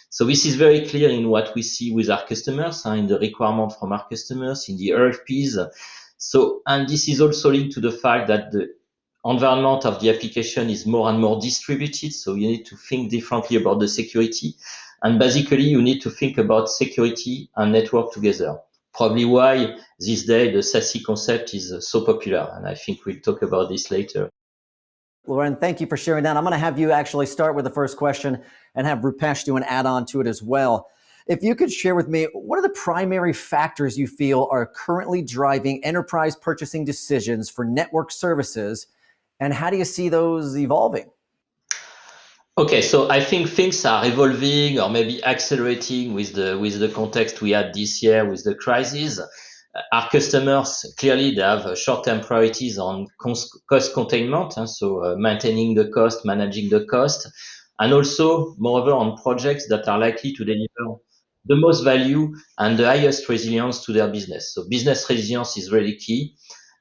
So this is very clear in what we see with our customers, in the requirement from our customers, in the RFPs. So, and this is also linked to the fact that the environment of the application is more and more distributed. So you need to think differently about the security. And basically, you need to think about security and network together. Probably why this day the SASE concept is so popular. And I think we'll talk about this later. Loren, thank you for sharing that. I'm going to have you actually start with the first question and have Rupesh do an add-on to it as well. If you could share with me, what are the primary factors you feel are currently driving enterprise purchasing decisions for network services, and how do you see those evolving? Okay, so I think things are evolving or maybe accelerating with the context we had this year with the crisis. Our customers, clearly, they have short-term priorities on cost containment, so maintaining the cost, managing the cost, and also, moreover, on projects that are likely to deliver the most value and the highest resilience to their business. So business resilience is really key.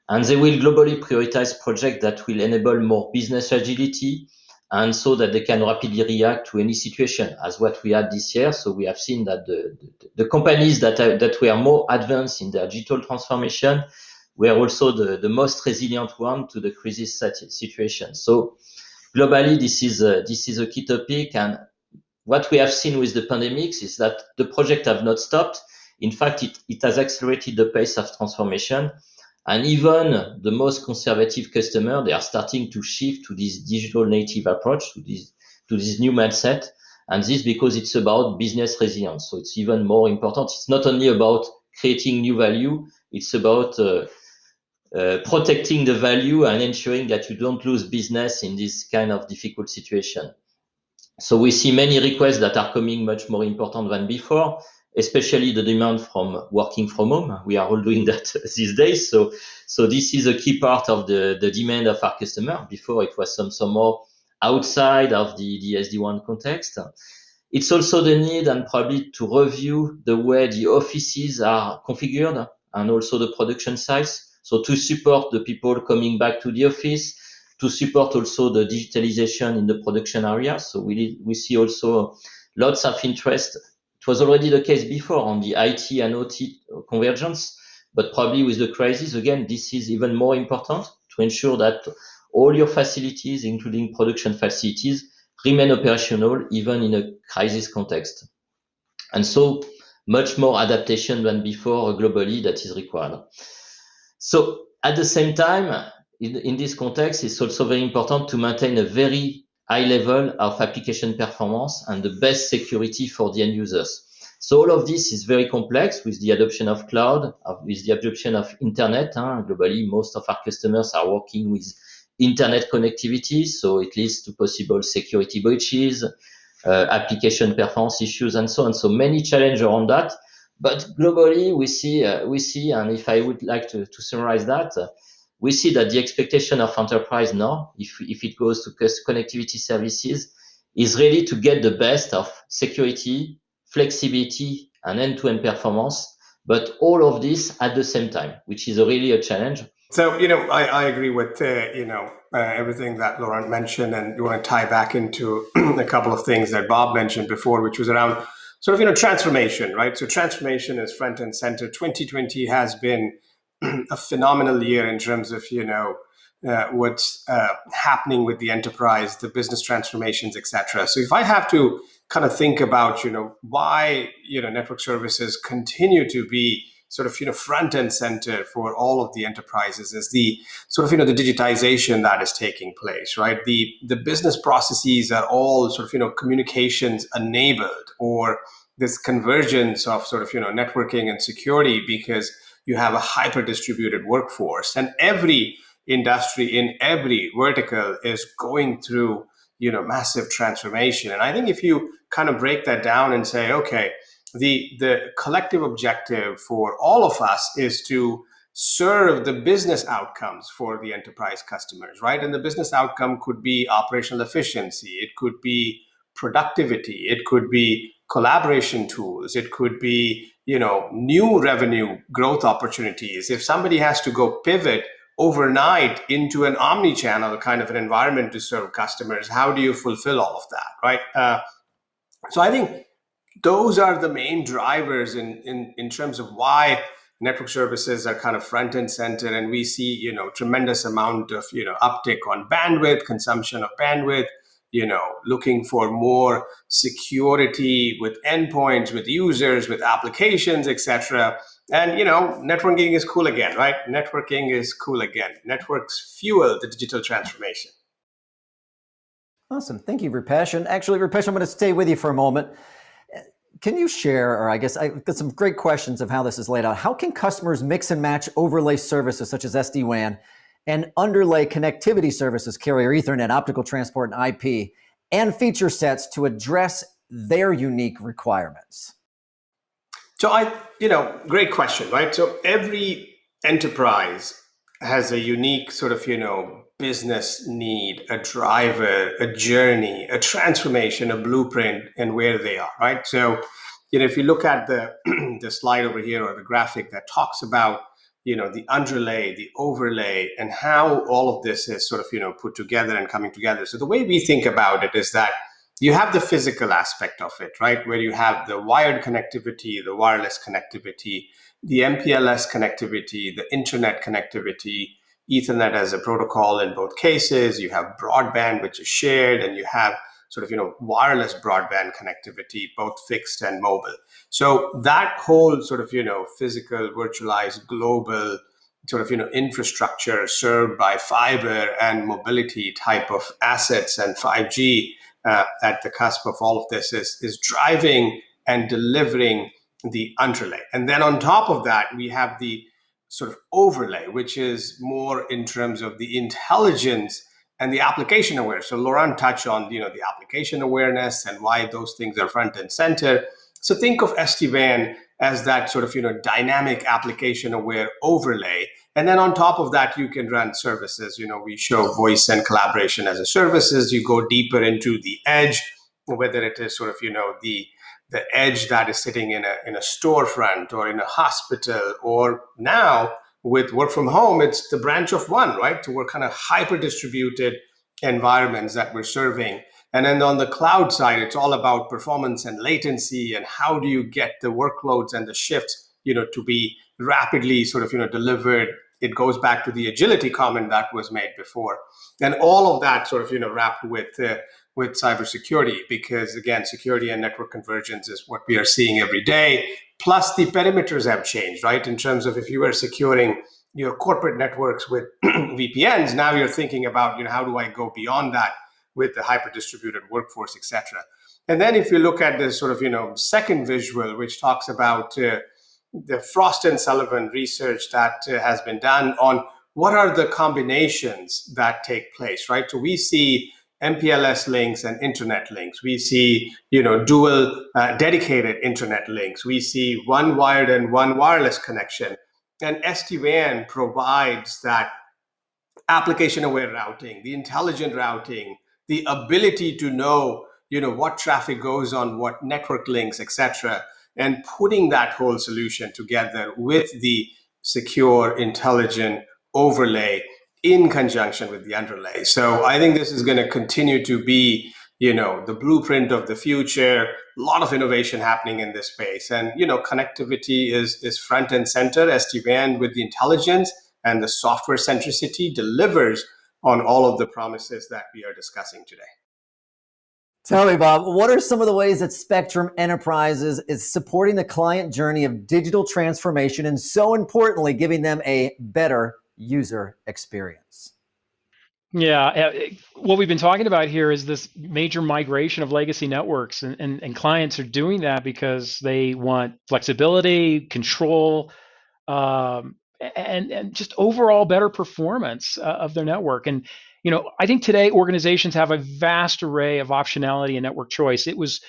And they will globally prioritize projects that will enable more business agility and so that they can rapidly react to any situation, as what we had this year. So we have seen that the companies that were more advanced in their digital transformation were also the most resilient one to the crisis situation. So globally, this is a key topic. And what we have seen with the pandemics is that the project have not stopped. In fact, it has accelerated the pace of transformation. And even the most conservative customer, they are starting to shift to this digital native approach, to this new mindset. And this because it's about business resilience. So it's even more important. It's not only about creating new value, it's about protecting the value and ensuring that you don't lose business in this kind of difficult situation. So we see many requests that are coming much more important than before, especially the demand from working from home. We are all doing that these days. So this is a key part of the demand of our customer. Before it was some more outside of the SD-WAN context. It's also the need and probably to review the way the offices are configured and also the production sites. So to support the people coming back to the office, to support also the digitalization in the production area. So we see also lots of interest. It was already the case before on the IT and OT convergence, but probably with the crisis, again, this is even more important to ensure that all your facilities, including production facilities, remain operational even in a crisis context. And so much more adaptation than before globally that is required. So at the same time, in this context, it's also very important to maintain a very high level of application performance and the best security for the end users. So all of this is very complex with the adoption of cloud, with the adoption of internet. Globally, most of our customers are working with internet connectivity, so it leads to possible security breaches, application performance issues, and so on. So many challenges around that. But globally, we see, and if I would like to summarize that, we see that the expectation of enterprise now, if it goes to connectivity services, is really to get the best of security, flexibility, and end-to-end performance, but all of this at the same time, which is really a challenge. So, I agree with, everything that Laurent mentioned, and you want to tie back into a couple of things that Bob mentioned before, which was around sort of, transformation, right? So transformation is front and center. 2020 has been a phenomenal year in terms of, what's happening with the enterprise, the business transformations, etc. So if I have to kind of think about, why, network services continue to be sort of, front and center for all of the enterprises is the sort of, the digitization that is taking place, right? The business processes are all sort of, communications enabled, or this convergence of sort of, networking and security, because you have a hyper distributed workforce, and every industry in every vertical is going through, massive transformation. And I think if you kind of break that down and say, okay, the collective objective for all of us is to serve the business outcomes for the enterprise customers, right? And the business outcome could be operational efficiency, it could be productivity, it could be collaboration tools, it could be, new revenue growth opportunities. If somebody has to go pivot overnight into an omni-channel kind of an environment to serve customers, how do you fulfill all of that, right? So I think those are the main drivers in terms of why network services are kind of front and center, and we see tremendous amount of uptick on bandwidth, consumption of bandwidth, looking for more security with endpoints, with users, with applications, etc. And networking is cool again, right? Networking is cool again. Networks fuel the digital transformation. Awesome. Thank you, Rupesh. And actually, Rupesh, I'm going to stay with you for a moment. Can you share, or I guess I've got some great questions of how this is laid out. How can customers mix and match overlay services such as SD-WAN and underlay connectivity services, carrier Ethernet, optical transport, and IP, and feature sets to address their unique requirements? So great question, right? So every enterprise has a unique sort of, business need, a driver, a journey, a transformation, a blueprint, and where they are, right? So, if you look at the the slide over here or the graphic that talks about, the underlay, the overlay, and how all of this is sort of, put together and coming together. So the way we think about it is that you have the physical aspect of it, right? Where you have the wired connectivity, the wireless connectivity, the MPLS connectivity, the internet connectivity, Ethernet as a protocol in both cases. You have broadband, which is shared, and you have sort of, wireless broadband connectivity, both fixed and mobile. So that whole sort of, physical, virtualized, global sort of, infrastructure served by fiber and mobility type of assets and 5G at the cusp of all of this is driving and delivering the underlay. And then on top of that, we have the sort of overlay, which is more in terms of the intelligence and the application awareness. So Laurent touched on, the application awareness and why those things are front and center. So think of SD-WAN as that sort of, dynamic application aware overlay. And then on top of that, you can run services. We show voice and collaboration as a services. You go deeper into the edge, whether it is sort of, the edge that is sitting in a storefront or in a hospital, or now with work from home, it's the branch of one, right? So we're kind of hyper distributed environments that we're serving. And then on the cloud side, it's all about performance and latency and how do you get the workloads and the shifts, to be rapidly sort of, delivered. It goes back to the agility comment that was made before. And all of that sort of, wrapped with cybersecurity, because again, security and network convergence is what we are seeing every day. Plus the perimeters have changed, right? In terms of if you were securing your corporate networks with VPNs, now you're thinking about, how do I go beyond that with the hyper distributed workforce, etc. And then if you look at this sort of, second visual, which talks about the Frost and Sullivan research that has been done on what are the combinations that take place, right? So we see MPLS links and internet links. We see, dual dedicated internet links. We see one wired and one wireless connection. And SD-WAN provides that application-aware routing, the intelligent routing, the ability to know, what traffic goes on what network links, etc., and putting that whole solution together with the secure, intelligent overlay in conjunction with the underlay. So I think this is going to continue to be, the blueprint of the future. A lot of innovation happening in this space, and connectivity is front and center. SD-WAN with the intelligence and the software centricity delivers on all of the promises that we are discussing today. Tell me, Bob, what are some of the ways that Spectrum Enterprises is supporting the client journey of digital transformation and, so importantly, giving them a better user experience? Yeah, what we've been talking about here is this major migration of legacy networks, and clients are doing that because they want flexibility, control, and just overall better performance of their network. And I think today organizations have a vast array of optionality and network choice. It was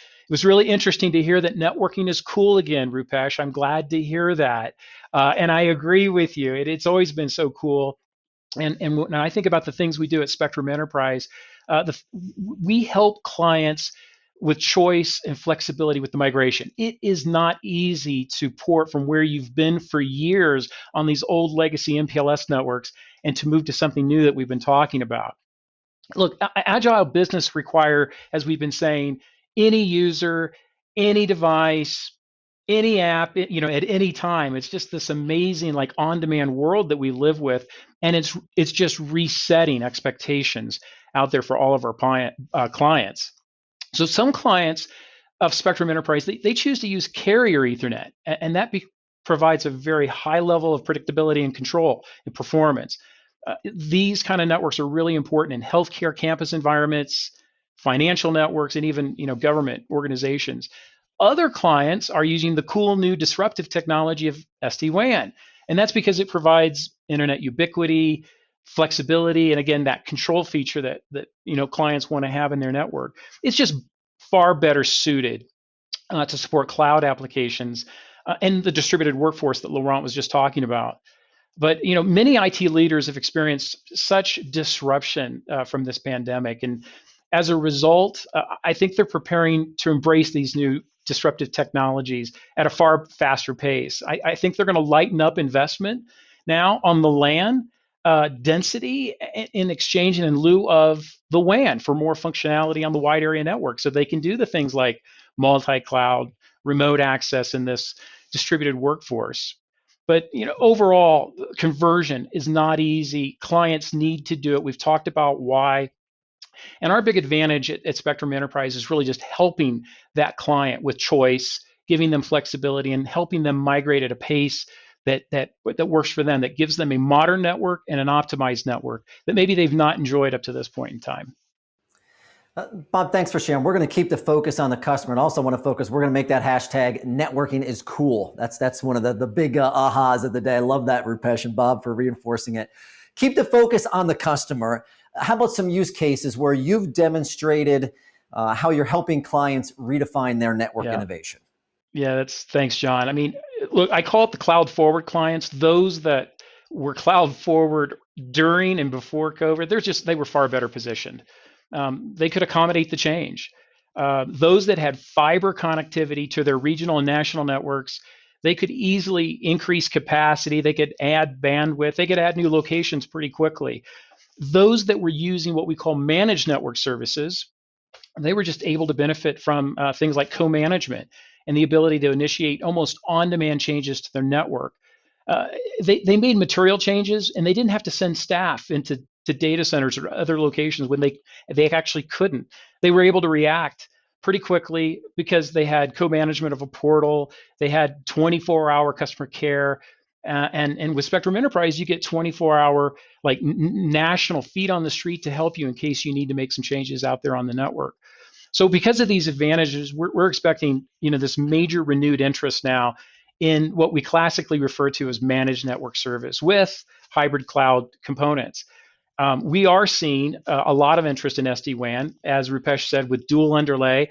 really interesting to hear that networking is cool again, Rupesh. I'm glad to hear that, and I agree with you. It's always been so cool. And when I think about the things we do at Spectrum Enterprise, we help clients with choice and flexibility with the migration. It is not easy to port from where you've been for years on these old legacy MPLS networks and to move to something new that we've been talking about. Look, agile business require, as we've been saying, any user, any device, any app, at any time. It's just this amazing, like, on-demand world that we live with, and it's just resetting expectations out there for all of our clients. So some clients of Spectrum Enterprise, they choose to use carrier Ethernet, and that provides a very high level of predictability and control and performance. These kind of networks are really important in healthcare campus environments, financial networks, and even government organizations. Other clients are using the cool new disruptive technology of SD-WAN, and that's because it provides internet ubiquity, flexibility, and again, that control feature that clients want to have in their network. It's just far better suited to support cloud applications and the distributed workforce that Laurent was just talking about. But many IT leaders have experienced such disruption from this pandemic, and as a result, I think they're preparing to embrace these new disruptive technologies at a far faster pace. I think they're going to lighten up investment now on the LAN density in exchange and in lieu of the WAN for more functionality on the wide area network, so they can do the things like multi-cloud, remote access in this distributed workforce. But overall, conversion is not easy. Clients need to do it. We've talked about why. And our big advantage at Spectrum Enterprise is really just helping that client with choice, giving them flexibility, and helping them migrate at a pace that works for them, that gives them a modern network and an optimized network that maybe they've not enjoyed up to this point in time. Bob, thanks for sharing. We're going to keep the focus on the customer, and also want to focus. We're going to make that hashtag networking is cool. That's one of the big ahas of the day. I love that, Rupesh and Bob, for reinforcing it. Keep the focus on the customer. How about some use cases where you've demonstrated how you're helping clients redefine their network innovation? Yeah, thanks, John. I mean, look, I call it the cloud forward clients. Those that were cloud forward during and before COVID, they were far better positioned. They could accommodate the change. Those that had fiber connectivity to their regional and national networks, they could easily increase capacity. They could add bandwidth. They could add new locations pretty quickly. Those that were using what we call managed network services, they were just able to benefit from things like co-management and the ability to initiate almost on-demand changes to their network. They made material changes, and they didn't have to send staff into data centers or other locations when they actually couldn't. They were able to react pretty quickly because they had co-management of a portal. They had 24-hour customer care. And with Spectrum Enterprise, you get 24-hour national feet on the street to help you in case you need to make some changes out there on the network. So because of these advantages, we're expecting this major renewed interest now in what we classically refer to as managed network service with hybrid cloud components. We are seeing a lot of interest in SD-WAN, as Rupesh said, with dual underlay,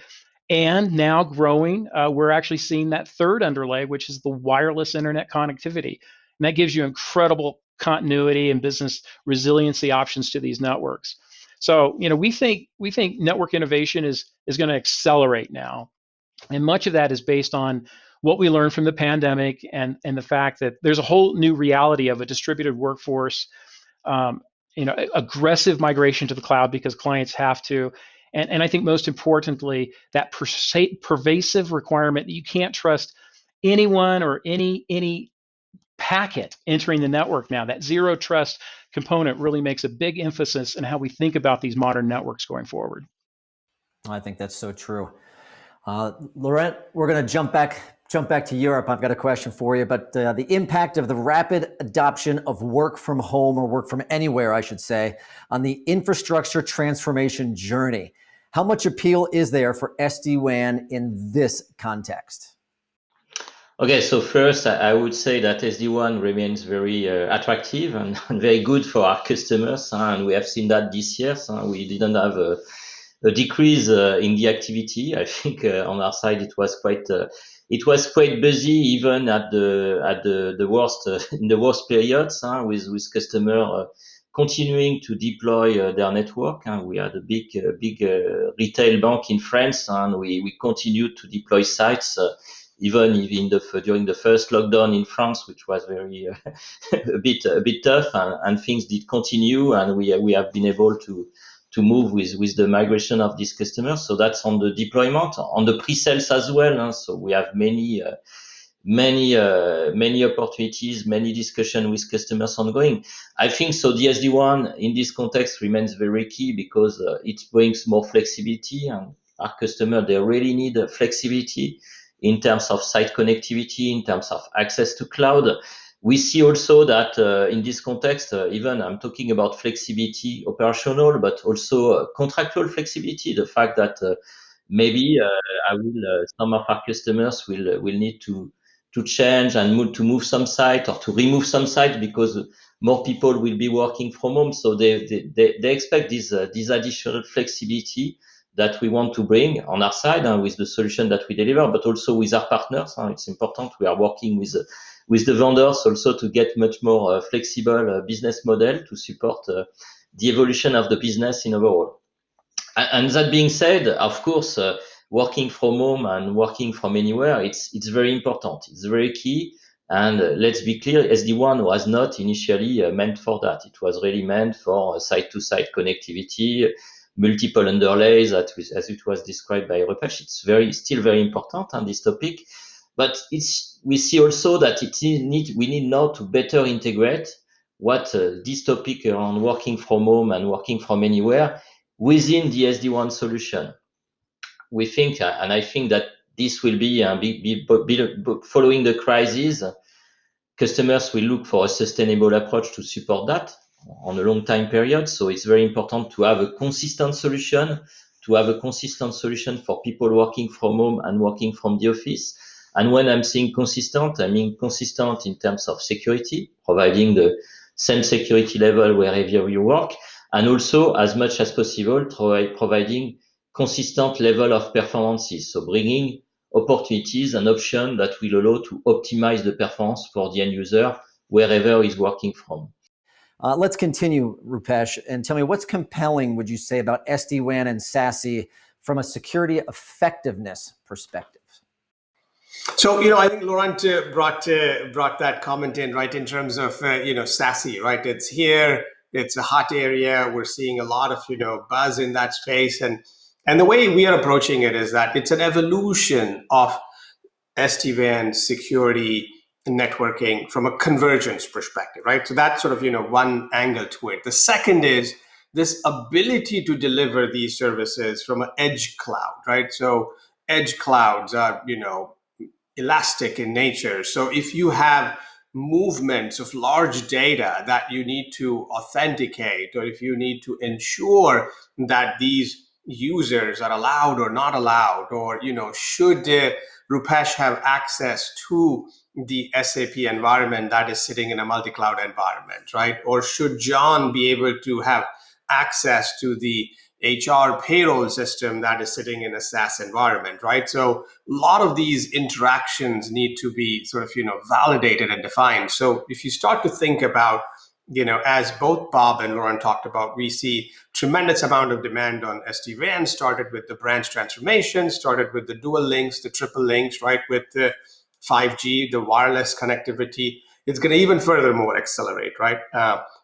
and now growing. We're actually seeing that third underlay, which is the wireless internet connectivity, and that gives you incredible continuity and business resiliency options to these networks. So, we think network innovation is going to accelerate now, and much of that is based on what we learned from the pandemic and the fact that there's a whole new reality of a distributed workforce, aggressive migration to the cloud because clients have to. And I think most importantly, that pervasive requirement that you can't trust anyone or any packet entering the network now. That zero trust component really makes a big emphasis in how we think about these modern networks going forward. I think that's so true. Laurent, we're going to jump back to Europe. I've got a question for you, but the impact of the rapid adoption of work from home, or work from anywhere, I should say, on the infrastructure transformation journey. How much appeal is there for SD-WAN in this context? Okay, so first, I would say that SD-WAN remains very attractive and very good for our customers, and we have seen that this year. So we didn't have a decrease in the activity. I think on our side it was quite busy, even at the worst in the worst periods, with customer continuing to deploy their network. We had a big retail bank in France, and we continued to deploy sites. Even during the first lockdown in France, which was very a bit tough, and things did continue, and we have been able to move with the migration of these customers. So that's on the deployment, on the pre-sales as well. So we have many opportunities, many discussions with customers ongoing. I think so. The SD-WAN in this context remains very key because it brings more flexibility, and our customer, they really need flexibility in terms of site connectivity, in terms of access to cloud. We see also that in this context, even I'm talking about flexibility operational, but also contractual flexibility. The fact that maybe some of our customers will need to change and move some site, or to remove some site because more people will be working from home. So they expect this additional flexibility that we want to bring on our side with the solution that we deliver, but also with our partners. It's important. We are working with the vendors also to get much more flexible business model to support the evolution of the business in overall. And that being said, of course, working from home and working from anywhere, it's very important. It's very key. And let's be clear, SD-WAN was not initially meant for that. It was really meant for site-to-site connectivity, multiple underlays, as it was described by Rupesh. It's still very important on this topic. But we see also that we need now to better integrate what this topic around working from home and working from anywhere within the SD-WAN solution. We think, and I think that this will be following the crisis, customers will look for a sustainable approach to support that on a long time period. So it's very important to have a consistent solution, for people working from home and working from the office. And when I'm saying consistent, I mean consistent in terms of security, providing the same security level wherever you work, and also as much as possible providing consistent level of performances. So bringing opportunities and options that will allow to optimize the performance for the end user wherever he's working from. Let's continue, Rupesh, and tell me what's compelling, would you say, about SD-WAN and SASE from a security effectiveness perspective? So, I think Laurent brought that comment in, right, in terms of, SASE, right? It's here, it's a hot area. We're seeing a lot of, buzz in that space. And the way we are approaching it is that it's an evolution of SD-WAN security networking from a convergence perspective, right? So that's sort of, one angle to it. The second is this ability to deliver these services from an edge cloud, right? So edge clouds are, elastic in nature. So if you have movements of large data that you need to authenticate, or if you need to ensure that these users are allowed or not allowed, or should Rupesh have access to the SAP environment that is sitting in a multi-cloud environment, right? Or should John be able to have access to the HR payroll system that is sitting in a SaaS environment, right? So a lot of these interactions need to be sort of, validated and defined. So if you start to think about, as both Bob and Lauren talked about, we see tremendous amount of demand on SD-WAN, started with the branch transformation, started with the dual links, the triple links, right? With the 5G, the wireless connectivity, it's going to even furthermore accelerate, right?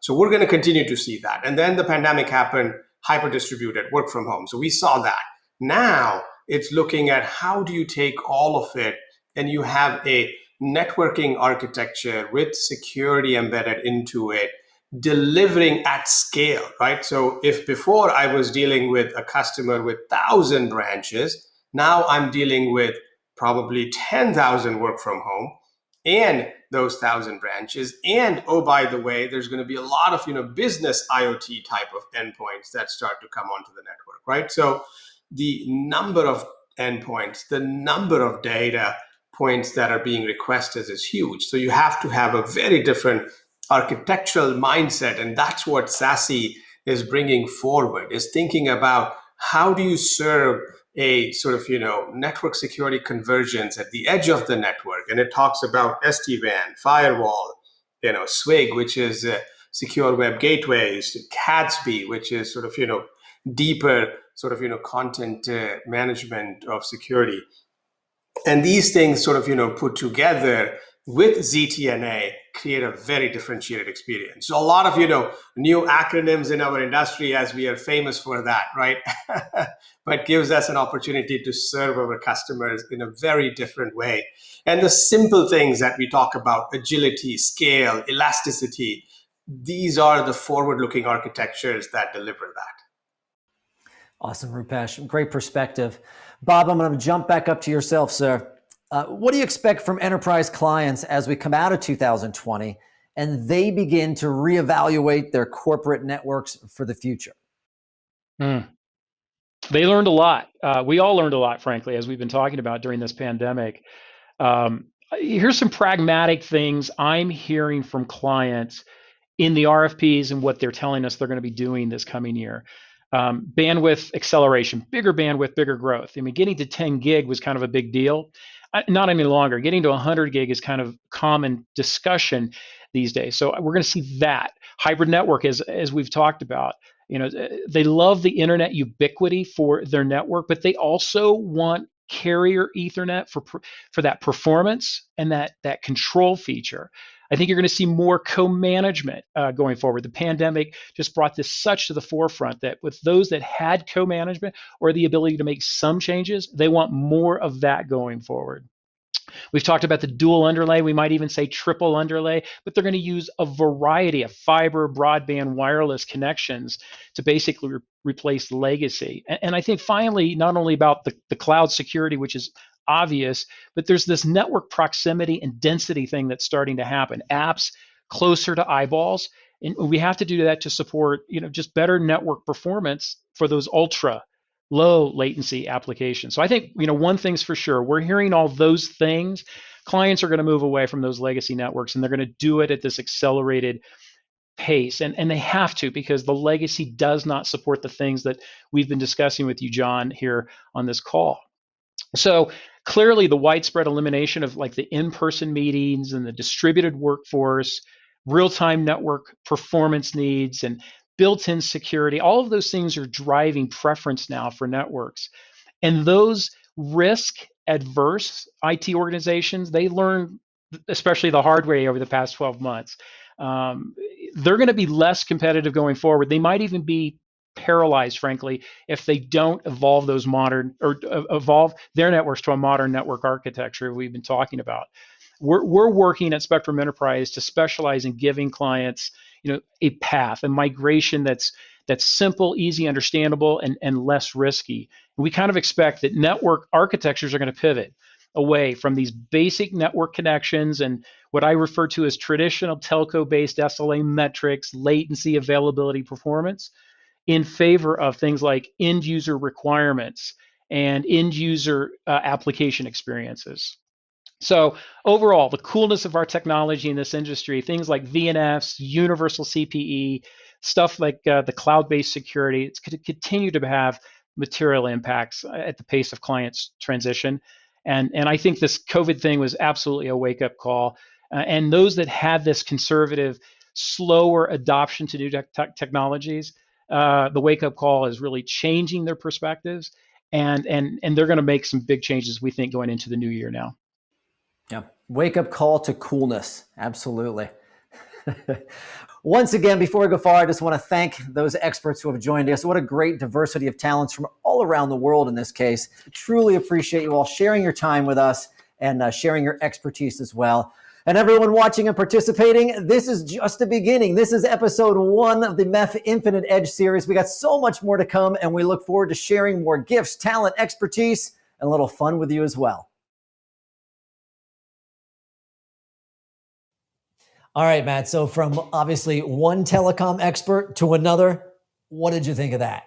So we're going to continue to see that. And then the pandemic happened, hyper-distributed, work from home. So we saw that. Now it's looking at how do you take all of it and you have a networking architecture with security embedded into it, delivering at scale, right? So if before I was dealing with a customer with 1,000 branches, now I'm dealing with probably 10,000 work from home and those 1,000 branches. And oh, by the way, there's going to be a lot of, business IoT type of endpoints that start to come onto the network, right? So the number of endpoints, the number of data points that are being requested is huge. So you have to have a very different architectural mindset. And that's what SASE is bringing forward, is thinking about how do you serve a sort of, network security convergence at the edge of the network. And it talks about SD-WAN, firewall, SWIG, which is secure web gateways, CADSB, which is sort of, deeper sort of, content management of security. And these things sort of, put together with ZTNA create a very differentiated experience. So a lot of, new acronyms in our industry, as we are famous for that, right? But gives us an opportunity to serve our customers in a very different way. And the simple things that we talk about, agility, scale, elasticity, these are the forward-looking architectures that deliver that. Awesome, Rupesh. Great perspective. Bob, I'm going to jump back up to yourself, sir. What do you expect from enterprise clients as we come out of 2020 and they begin to reevaluate their corporate networks for the future? They learned a lot. We all learned a lot, frankly, as we've been talking about during this pandemic. Here's some pragmatic things I'm hearing from clients in the RFPs and what they're telling us they're going to be doing this coming year. Bandwidth acceleration, bigger bandwidth, bigger growth. I mean, getting to 10 gig was kind of a big deal. Not any longer. Getting to 100 gig is kind of common discussion these days. So we're going to see that hybrid network, as we've talked about. They love the internet ubiquity for their network, but they also want carrier Ethernet for that performance and that control feature. I think you're going to see more co-management going forward. The pandemic just brought this such to the forefront that with those that had co-management or the ability to make some changes, they want more of that going forward. We've talked about the dual underlay. We might even say triple underlay, but they're going to use a variety of fiber, broadband, wireless connections to basically replace legacy. And I think finally, not only about the cloud security, which is obvious, but there's this network proximity and density thing that's starting to happen. Apps closer to eyeballs. And we have to do that to support, just better network performance for those ultra low latency applications. So I think, one thing's for sure, we're hearing all those things. Clients are going to move away from those legacy networks, and they're going to do it at this accelerated pace. And they have to, because the legacy does not support the things that we've been discussing with you, John, here on this call. So clearly the widespread elimination of like the in-person meetings and the distributed workforce, real-time network performance needs, and built-in security, all of those things are driving preference now for networks. And those risk-adverse IT organizations, they learn, especially the hard way over the past 12 months, they're going to be less competitive going forward. They might even be paralyzed, frankly, if they don't evolve those modern or evolve their networks to a modern network architecture we've been talking about. We're working at Spectrum Enterprise to specialize in giving clients, a path, a migration that's simple, easy, understandable, and less risky. And we kind of expect that network architectures are going to pivot away from these basic network connections and what I refer to as traditional telco-based SLA metrics, latency, availability, performance, in favor of things like end user requirements and end user application experiences. So overall, the coolness of our technology in this industry, things like VNFs, universal CPE, stuff like the cloud-based security, it's going to continue to have material impacts at the pace of clients' transition. And I think this COVID thing was absolutely a wake-up call. And those that had this conservative, slower adoption to new technologies, the wake-up call is really changing their perspectives, and they're going to make some big changes, we think, going into the new year now. Yeah, wake-up call to coolness, absolutely. Once again, before we go far, I just want to thank those experts who have joined us. What a great diversity of talents from all around the world in this case. Truly appreciate you all sharing your time with us and sharing your expertise as well. And everyone watching and participating, this is just the beginning. This is episode 1 of the MEF Infinite Edge series. We got so much more to come, and we look forward to sharing more gifts, talent, expertise, and a little fun with you as well. All right, Matt. So from obviously one telecom expert to another, what did you think of that?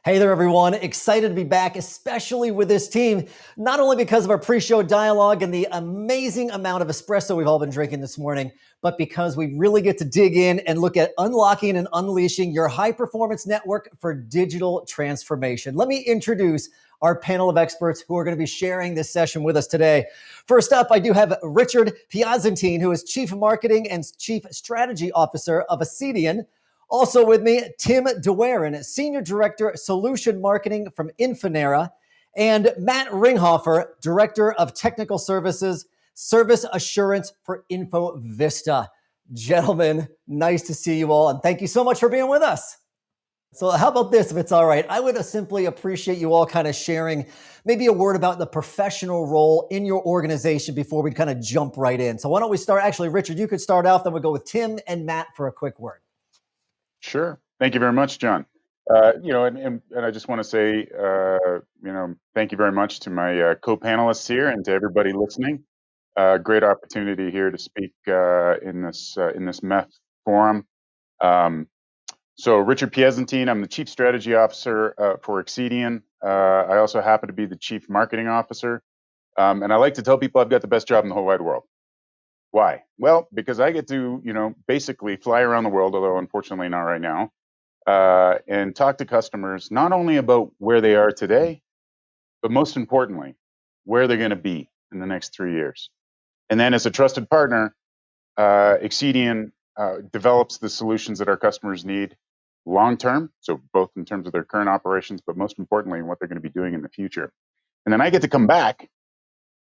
Hey there, everyone. Excited to be back, especially with this team, not only because of our pre-show dialogue and the amazing amount of espresso we've all been drinking this morning, but because we really get to dig in and look at unlocking and unleashing your high-performance network for digital transformation. Let me introduce our panel of experts who are going to be sharing this session with us today. First up, I do have Richard Piezentine, who is Chief Marketing and Chief Strategy Officer of Acedian. Also with me, Tim DeWarin, Senior Director, Solution Marketing from Infinera, and Matt Ringhofer, Director of Technical Services, Service Assurance for InfoVista. Gentlemen, nice to see you all, and thank you so much for being with us. So how about this, if it's all right? I would simply appreciate you all kind of sharing maybe a word about the professional role in your organization before we kind of jump right in. So why don't we start? Actually, Richard, you could start off, then we'll go with Tim and Matt for a quick word. Sure. Thank you very much, John. And I just want to say, thank you very much to my co-panelists here and to everybody listening. Great opportunity here to speak in this MEF forum. So Richard Piezentine, I'm the Chief Strategy Officer for Exedian. I also happen to be the Chief Marketing Officer. And I like to tell people I've got the best job in the whole wide world. Why? Well, because I get to, basically fly around the world, although unfortunately not right now, and talk to customers not only about where they are today, but most importantly, where they're going to be in the next 3 years. And then as a trusted partner, Exedian develops the solutions that our customers need long term, so both in terms of their current operations, but most importantly, what they're going to be doing in the future. And then I get to come back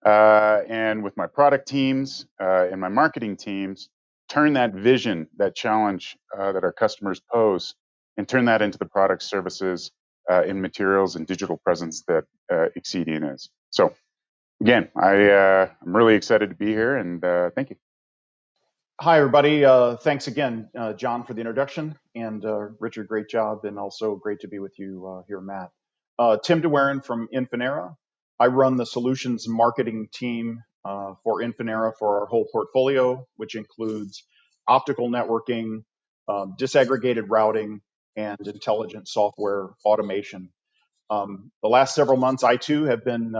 and with my product teams and my marketing teams, turn that vision, that challenge that our customers pose, and turn that into the products, services, and materials and digital presence that Exedian is. So again, I'm really excited to be here, and thank you. Hi, everybody. Thanks again, John, for the introduction, and Richard, great job, and also great to be with you here, Matt. Tim DeWaron from Infinera. I run the solutions marketing team for Infinera for our whole portfolio, which includes optical networking, disaggregated routing, and intelligent software automation. The last several months, I too have been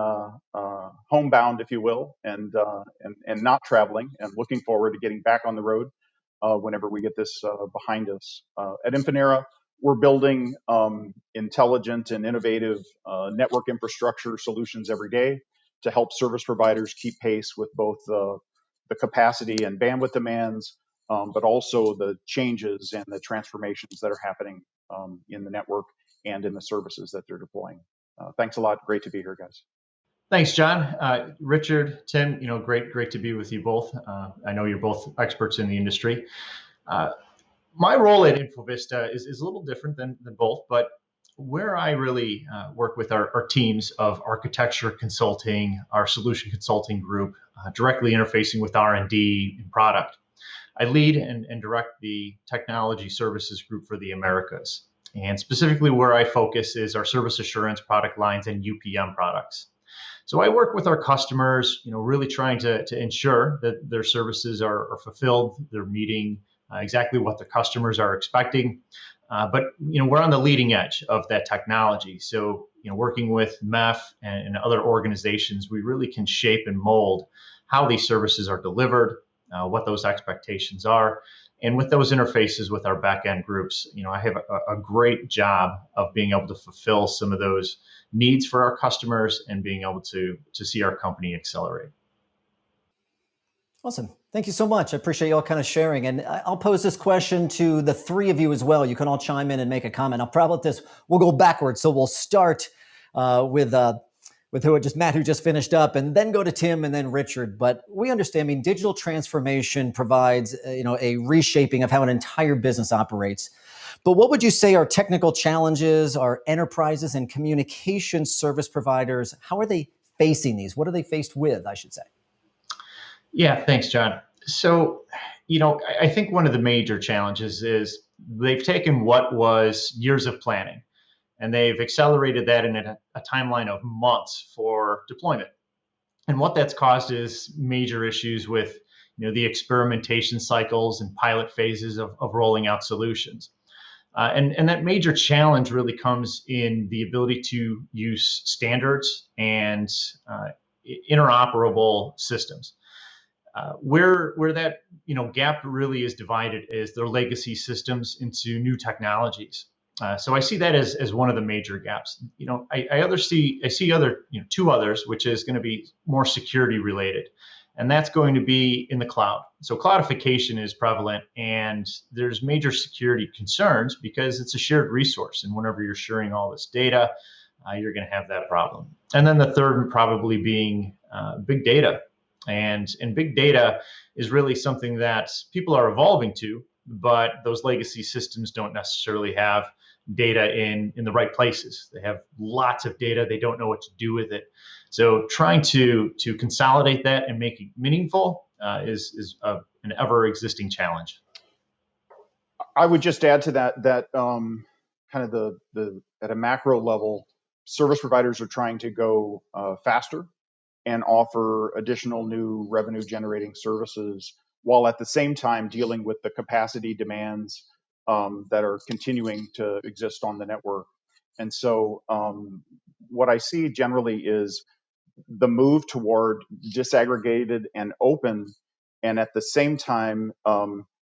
homebound, if you will, and not traveling, and looking forward to getting back on the road whenever we get this behind us. At Infinera, we're building intelligent and innovative network infrastructure solutions every day to help service providers keep pace with both the capacity and bandwidth demands, but also the changes and the transformations that are happening in the network and in the services that they're deploying. Thanks a lot. Great to be here, guys. Thanks, John. Richard, Tim, great to be with you both. I know you're both experts in the industry. My role at InfoVista is a little different than both, but where I really work with our teams of architecture consulting, our solution consulting group, directly interfacing with R&D and product. I lead and direct the technology services group for the Americas. And specifically where I focus is our service assurance product lines and UPM products. So I work with our customers, really trying to ensure that their services are fulfilled, they're meeting exactly what the customers are expecting. But we're on the leading edge of that technology. So working with MEF and other organizations, we really can shape and mold how these services are delivered, what those expectations are. And with those interfaces with our back-end groups, I have a great job of being able to fulfill some of those needs for our customers and being able to see our company accelerate. Awesome. Thank you so much. I appreciate you all kind of sharing. And I'll pose this question to the three of you as well. You can all chime in and make a comment. I'll probably this. We'll go backwards. So we'll start with Matt, who just finished up, and then go to Tim and then Richard. But we understand, digital transformation provides, a reshaping of how an entire business operates. But what would you say are technical challenges, are enterprises and communication service providers, how are they facing these? What are they faced with, I should say? Yeah, thanks, John. So, I think one of the major challenges is they've taken what was years of planning, and they've accelerated that in a timeline of months for deployment. And what that's caused is major issues with the experimentation cycles and pilot phases of rolling out solutions. And that major challenge really comes in the ability to use standards and interoperable systems. Where that gap really is divided is their legacy systems into new technologies. So I see that as one of the major gaps. I see other two others, which is going to be more security related, and that's going to be in the cloud. So cloudification is prevalent, and there's major security concerns because it's a shared resource, and whenever you're sharing all this data, you're going to have that problem. And then the third probably being big data. And big data is really something that people are evolving to, but those legacy systems don't necessarily have data in the right places. They have lots of data. They don't know what to do with it. So trying to consolidate that and make it meaningful is an ever-existing challenge. I would just add to that kind of the at a macro level, service providers are trying to go faster and offer additional new revenue generating services, while at the same time dealing with the capacity demands that are continuing to exist on the network. And so what I see generally is the move toward disaggregated and open, and at the same time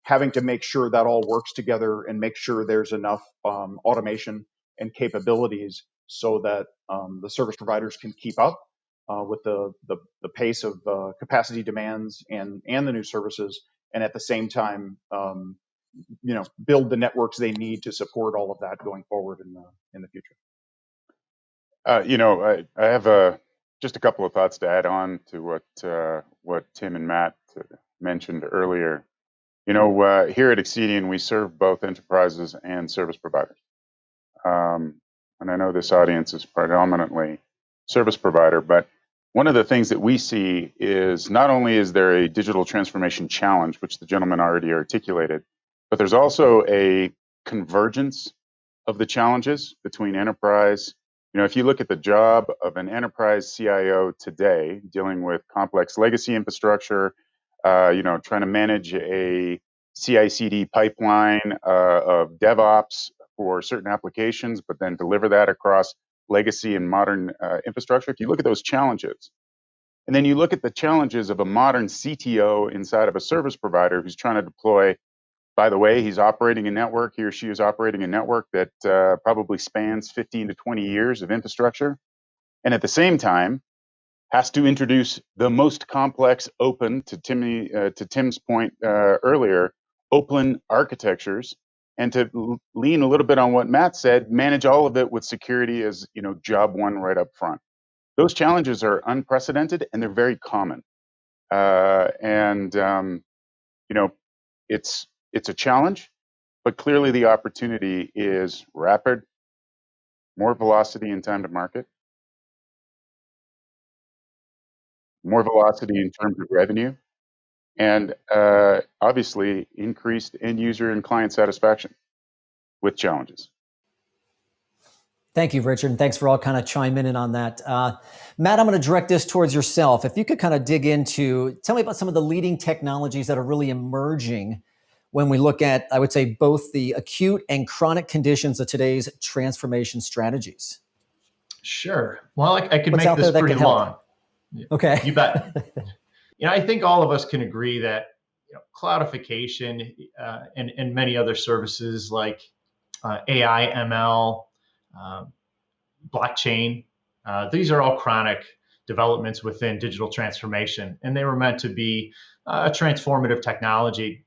having to make sure that all works together and make sure there's enough automation and capabilities so that the service providers can keep up with the pace of capacity demands and the new services, and at the same time build the networks they need to support all of that going forward in the future. I have just a couple of thoughts to add on to what Tim and Matt mentioned earlier. Here at Exedian, we serve both enterprises and service providers. And I know this audience is predominantly service provider, but one of the things that we see is not only is there a digital transformation challenge, which the gentleman already articulated, but there's also a convergence of the challenges between enterprise. If you look at the job of an enterprise CIO today, dealing with complex legacy infrastructure, trying to manage a CI/CD pipeline of DevOps for certain applications, but then deliver that across legacy and modern infrastructure. If you look at those challenges, and then you look at the challenges of a modern CTO inside of a service provider who's trying to deploy, by the way, he's operating a network, he or she is operating a network that probably spans 15 to 20 years of infrastructure, and at the same time has to introduce the most complex open, to Tim's point earlier, open architectures, and to lean a little bit on what Matt said, manage all of it with security as job one right up front. Those challenges are unprecedented and they're very common. It's a challenge, but clearly the opportunity is rapid, more velocity in time to market, more velocity in terms of revenue, and obviously increased end user and client satisfaction with challenges. Thank you, Richard, and thanks for all kind of chiming in on that. Matt, I'm going to direct this towards yourself. If you could kind of dig into, tell me about some of the leading technologies that are really emerging when we look at, I would say, both the acute and chronic conditions of today's transformation strategies. Sure. Well, I could make this pretty long. Okay. You bet. I think all of us can agree that cloudification and many other services like AI, ML, blockchain, these are all chronic developments within digital transformation, and they were meant to be a transformative technology.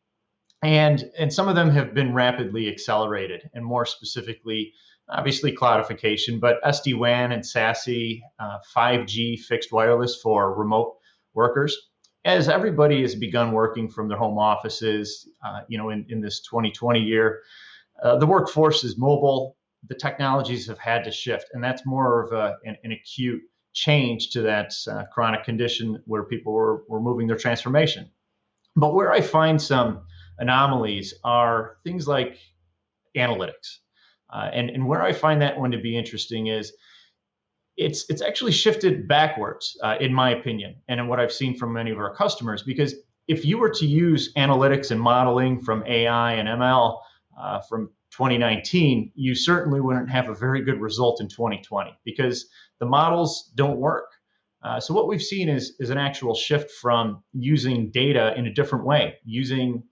And some of them have been rapidly accelerated, and more specifically, obviously cloudification, but SD-WAN and SASE, 5G fixed wireless for remote workers. As everybody has begun working from their home offices, in this 2020 year, the workforce is mobile. The technologies have had to shift, and that's more of an acute change to that chronic condition where people were moving their transformation. But where I find some anomalies are things like analytics. And where I find that one to be interesting is it's actually shifted backwards, in my opinion, and in what I've seen from many of our customers. Because if you were to use analytics and modeling from AI and ML from 2019, you certainly wouldn't have a very good result in 2020 because the models don't work. So what we've seen is an actual shift from using data in a different way, using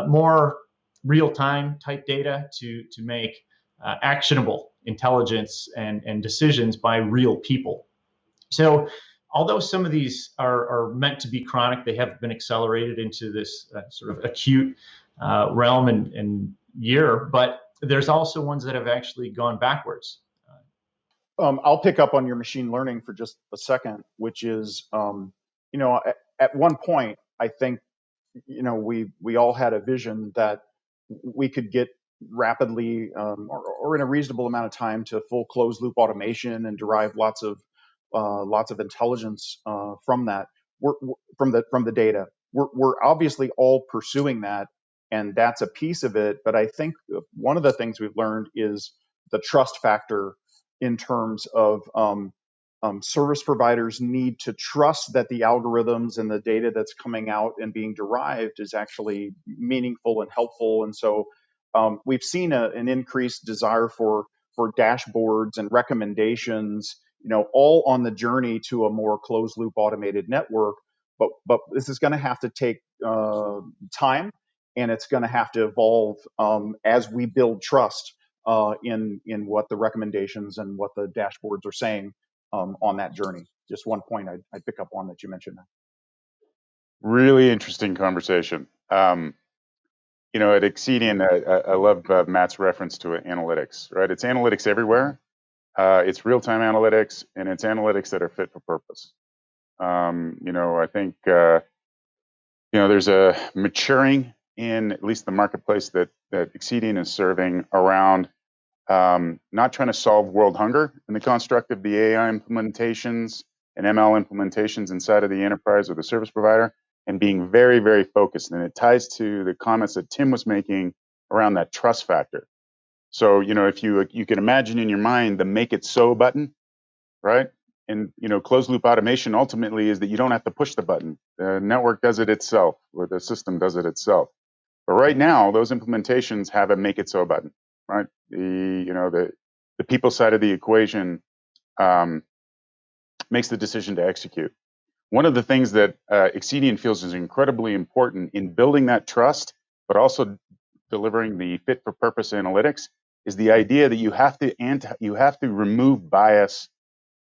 more real-time type data to make actionable intelligence and decisions by real people. So although some of these are meant to be chronic, they have been accelerated into this sort of acute realm and year, but there's also ones that have actually gone backwards. I'll pick up on your machine learning for just a second, which is, at one point, I think, we all had a vision that we could get rapidly or in a reasonable amount of time to full closed loop automation and derive lots of intelligence from that. From the data. We're obviously all pursuing that, and that's a piece of it. But I think one of the things we've learned is the trust factor in terms of service providers need to trust that the algorithms and the data that's coming out and being derived is actually meaningful and helpful. And so we've seen an increased desire for dashboards and recommendations, all on the journey to a more closed loop automated network. But this is going to have to take time, and it's going to have to evolve as we build trust in what the recommendations and what the dashboards are saying on that journey. Just one point I'd pick up on that you mentioned. Really interesting conversation. At Exedian, I love Matt's reference to analytics, right? It's analytics everywhere. It's real-time analytics, and it's analytics that are fit for purpose. I think, there's a maturing in at least the marketplace that Exedian is serving around not trying to solve world hunger in the construct of the AI implementations and ML implementations inside of the enterprise or the service provider, and being very, very focused. And it ties to the comments that Tim was making around that trust factor. So, if you can imagine in your mind the make it so button, right? And, closed loop automation ultimately is that you don't have to push the button. The network does it itself, or the system does it itself. But right now, those implementations have a make it so button, right? The people side of the equation makes the decision to execute. One of the things that Exedian feels is incredibly important in building that trust, but also delivering the fit for purpose analytics, is the idea that you have to remove bias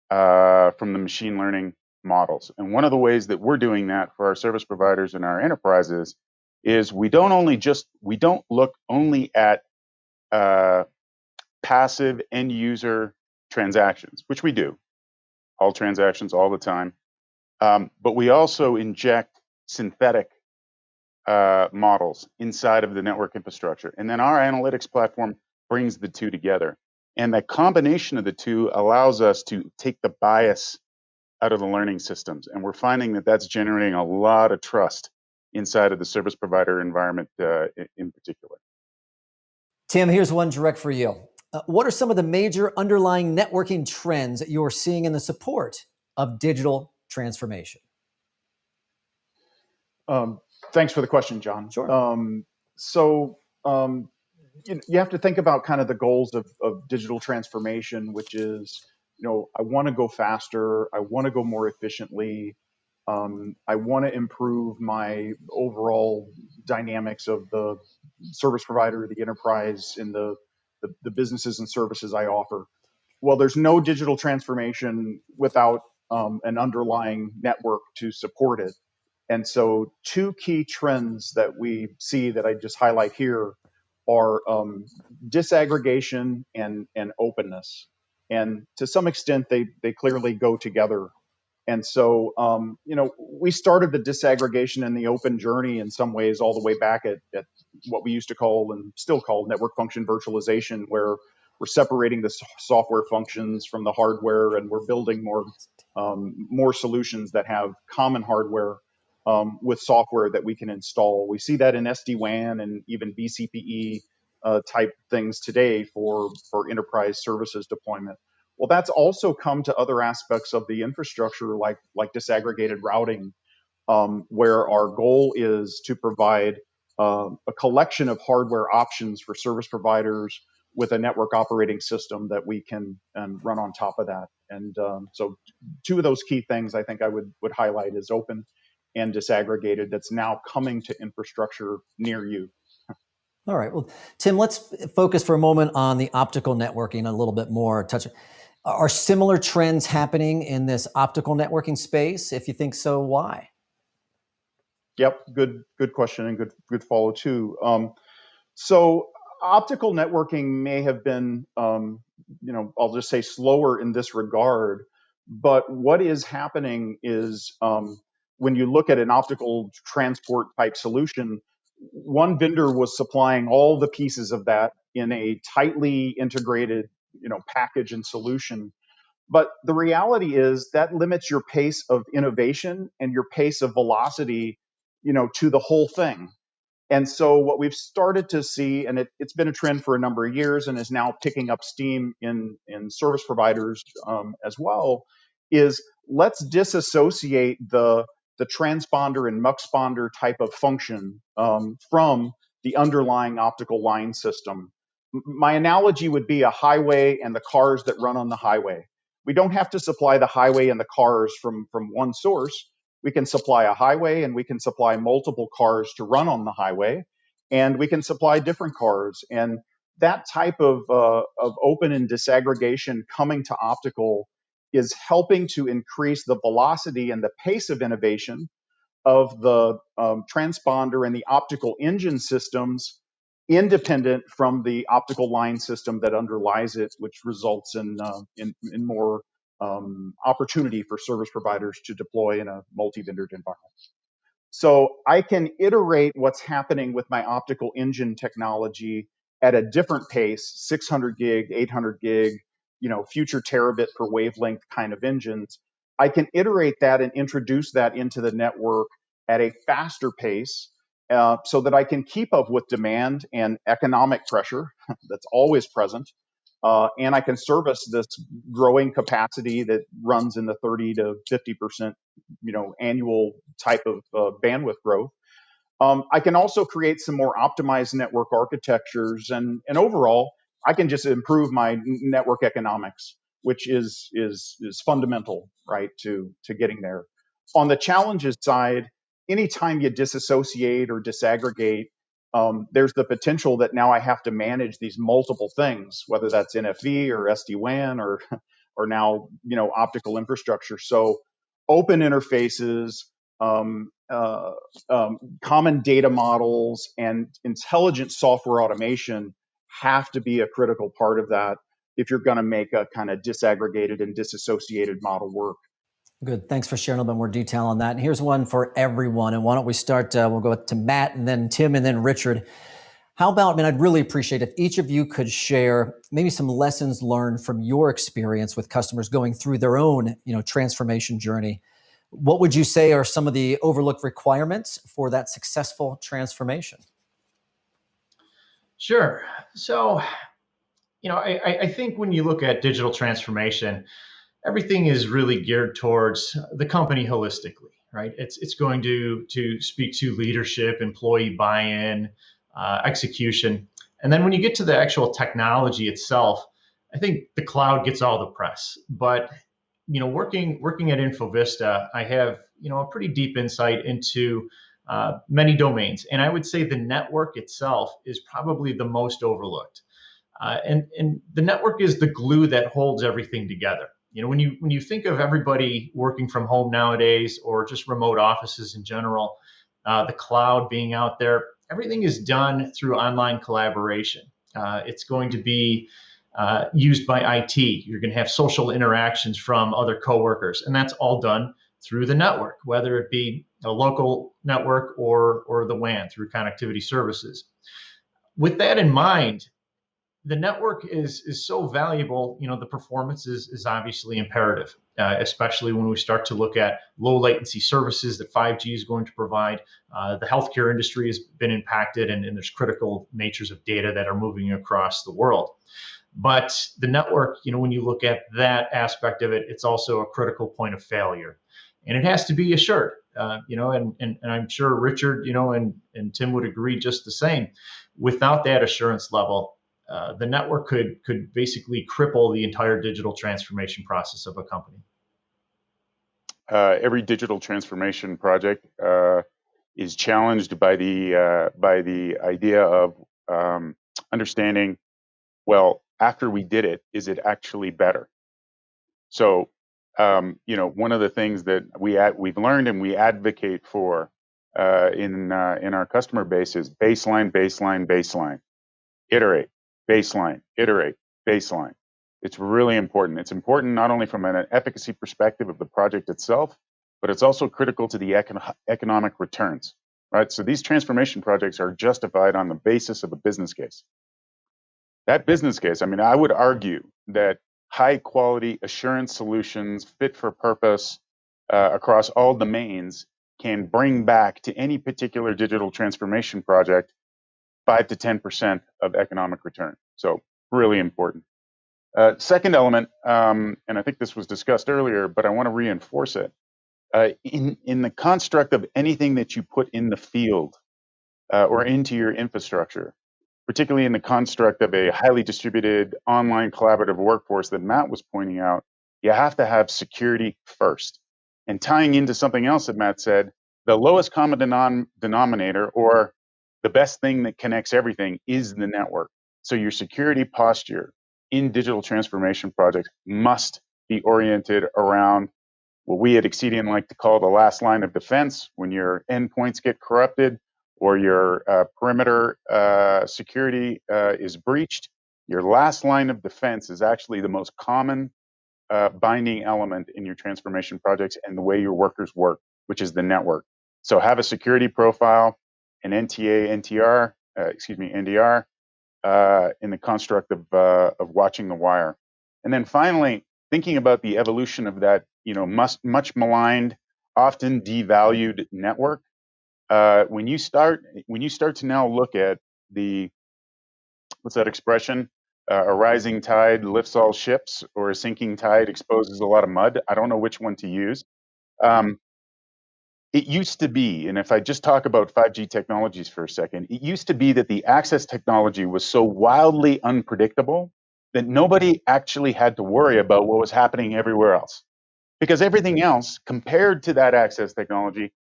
from the machine learning models. And one of the ways that we're doing that for our service providers and our enterprises is we don't look only at passive end user transactions, which we do, all transactions all the time. But we also inject synthetic models inside of the network infrastructure. And then our analytics platform brings the two together. And the combination of the two allows us to take the bias out of the learning systems. And we're finding that that's generating a lot of trust inside of the service provider environment in particular. Tim, here's one direct for you. What are some of the major underlying networking trends that you're seeing in the support of digital transformation? Thanks for the question, John. Sure. You have to think about kind of the goals of digital transformation, which is, I want to go faster. I want to go more efficiently. I want to improve my overall dynamics of the service provider, the enterprise, and the businesses and services I offer. Well, there's no digital transformation without an underlying network to support it. And so two key trends that we see that I just highlight here are disaggregation and openness. And to some extent, they clearly go together. And so, we started the disaggregation and the open journey in some ways all the way back at what we used to call and still call network function virtualization, where we're separating the software functions from the hardware, and we're building more solutions that have common hardware with software that we can install. We see that in SD-WAN and even BCPE type things today for enterprise services deployment. Well, that's also come to other aspects of the infrastructure, like disaggregated routing, where our goal is to provide a collection of hardware options for service providers with a network operating system that we can run on top of that. And so two of those key things I think I would highlight is open and disaggregated that's now coming to infrastructure near you. All right. Well, Tim, let's focus for a moment on the optical networking a little bit more. Are similar trends happening in this optical networking space? If you think so, why? Yep, good question and good follow too. So optical networking may have been, I'll just say slower in this regard, but what is happening is when you look at an optical transport type solution, one vendor was supplying all the pieces of that in a tightly integrated, package and solution. But the reality is that limits your pace of innovation and your pace of velocity, to the whole thing. And so what we've started to see, and it's been a trend for a number of years and is now picking up steam in service providers as well, is let's disassociate the transponder and muxponder type of function from the underlying optical line system. My analogy would be a highway and the cars that run on the highway. We don't have to supply the highway and the cars from one source. We can supply a highway and we can supply multiple cars to run on the highway, and we can supply different cars. And that type of open and disaggregation coming to optical is helping to increase the velocity and the pace of innovation of the transponder and the optical engine systems, independent from the optical line system that underlies it, which results in more opportunity for service providers to deploy in a multi-vendor environment. So I can iterate what's happening with my optical engine technology at a different pace, 600 gig, 800 gig, future terabit per wavelength kind of engines. I can iterate that and introduce that into the network at a faster pace so that I can keep up with demand and economic pressure that's always present. And I can service this growing capacity that runs in the 30 to 50%, annual type of bandwidth growth. I can also create some more optimized network architectures, and overall, I can just improve my network economics, which is fundamental, right, to getting there. On the challenges side, anytime you disassociate or disaggregate, there's the potential that now I have to manage these multiple things, whether that's NFV or SD-WAN or now optical infrastructure. So open interfaces, common data models, and intelligent software automation have to be a critical part of that if you're going to make a kind of disaggregated and disassociated model work. Good. Thanks for sharing a little bit more detail on that. And here's one for everyone. And why don't we start? We'll go to Matt and then Tim and then Richard. How about, I'd really appreciate if each of you could share maybe some lessons learned from your experience with customers going through their own, transformation journey. What would you say are some of the overlooked requirements for that successful transformation? Sure. So, I think when you look at digital transformation, everything is really geared towards the company holistically, right? It's going to speak to leadership, employee buy-in, execution. And then when you get to the actual technology itself, I think the cloud gets all the press. But working at Infovista, I have a pretty deep insight into many domains, and I would say the network itself is probably the most overlooked. And the network is the glue that holds everything together. When you think of everybody working from home nowadays, or just remote offices in general, the cloud being out there, everything is done through online collaboration. It's going to be used by IT. You're going to have social interactions from other coworkers, and that's all done through the network, whether it be a local network or the WAN through connectivity services. With that in mind, the network is so valuable. The performance is obviously imperative, especially when we start to look at low latency services that 5G is going to provide. The healthcare industry has been impacted, and there's critical natures of data that are moving across the world. But the network, when you look at that aspect of it, it's also a critical point of failure, and it has to be assured. And I'm sure Richard, and Tim would agree just the same. Without that assurance level, the network could basically cripple the entire digital transformation process of a company. Every digital transformation project is challenged by the idea of understanding, well, after we did it, is it actually better? So, one of the things that we've learned and we advocate for in our customer base is baseline, baseline, baseline, iterate, baseline, iterate, baseline. It's really important. It's important not only from an efficacy perspective of the project itself, but it's also critical to the economic returns, right? So these transformation projects are justified on the basis of a business case. That business case, I mean, I would argue that high quality assurance solutions fit for purpose across all domains can bring back to any particular digital transformation project 5 to 10% of economic return. So really important. Second element, and I think this was discussed earlier, but I want to reinforce it. In the construct of anything that you put in the field or into your infrastructure, particularly in the construct of a highly distributed online collaborative workforce that Matt was pointing out, you have to have security first. And tying into something else that Matt said, the lowest common denominator or the best thing that connects everything is the network. So your security posture in digital transformation projects must be oriented around what we at Exedian like to call the last line of defense. When your endpoints get corrupted or your perimeter security is breached, your last line of defense is actually the most common binding element in your transformation projects and the way your workers work, which is the network. So have a security profile, an NDR, in the construct of watching the wire. And then finally, thinking about the evolution of that, much maligned, often devalued network. When you start to now look at what's that expression? A rising tide lifts all ships, or a sinking tide exposes a lot of mud. I don't know which one to use. It used to be, and if I just talk about 5G technologies for a second, it used to be that the access technology was so wildly unpredictable that nobody actually had to worry about what was happening everywhere else. Because everything else, compared to that access technology,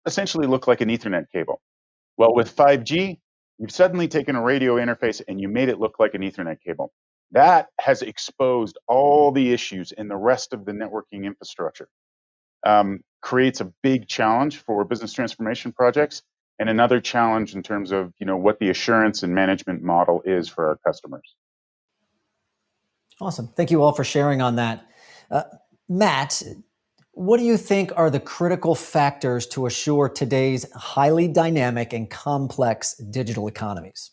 essentially looked like an Ethernet cable. Well, with 5G, you've suddenly taken a radio interface and you made it look like an Ethernet cable. That has exposed all the issues in the rest of the networking infrastructure. Creates a big challenge for business transformation projects, and another challenge in terms of what the assurance and management model is for our customers. Awesome. Thank you all for sharing on that. Matt, what do you think are the critical factors to assure today's highly dynamic and complex digital economies?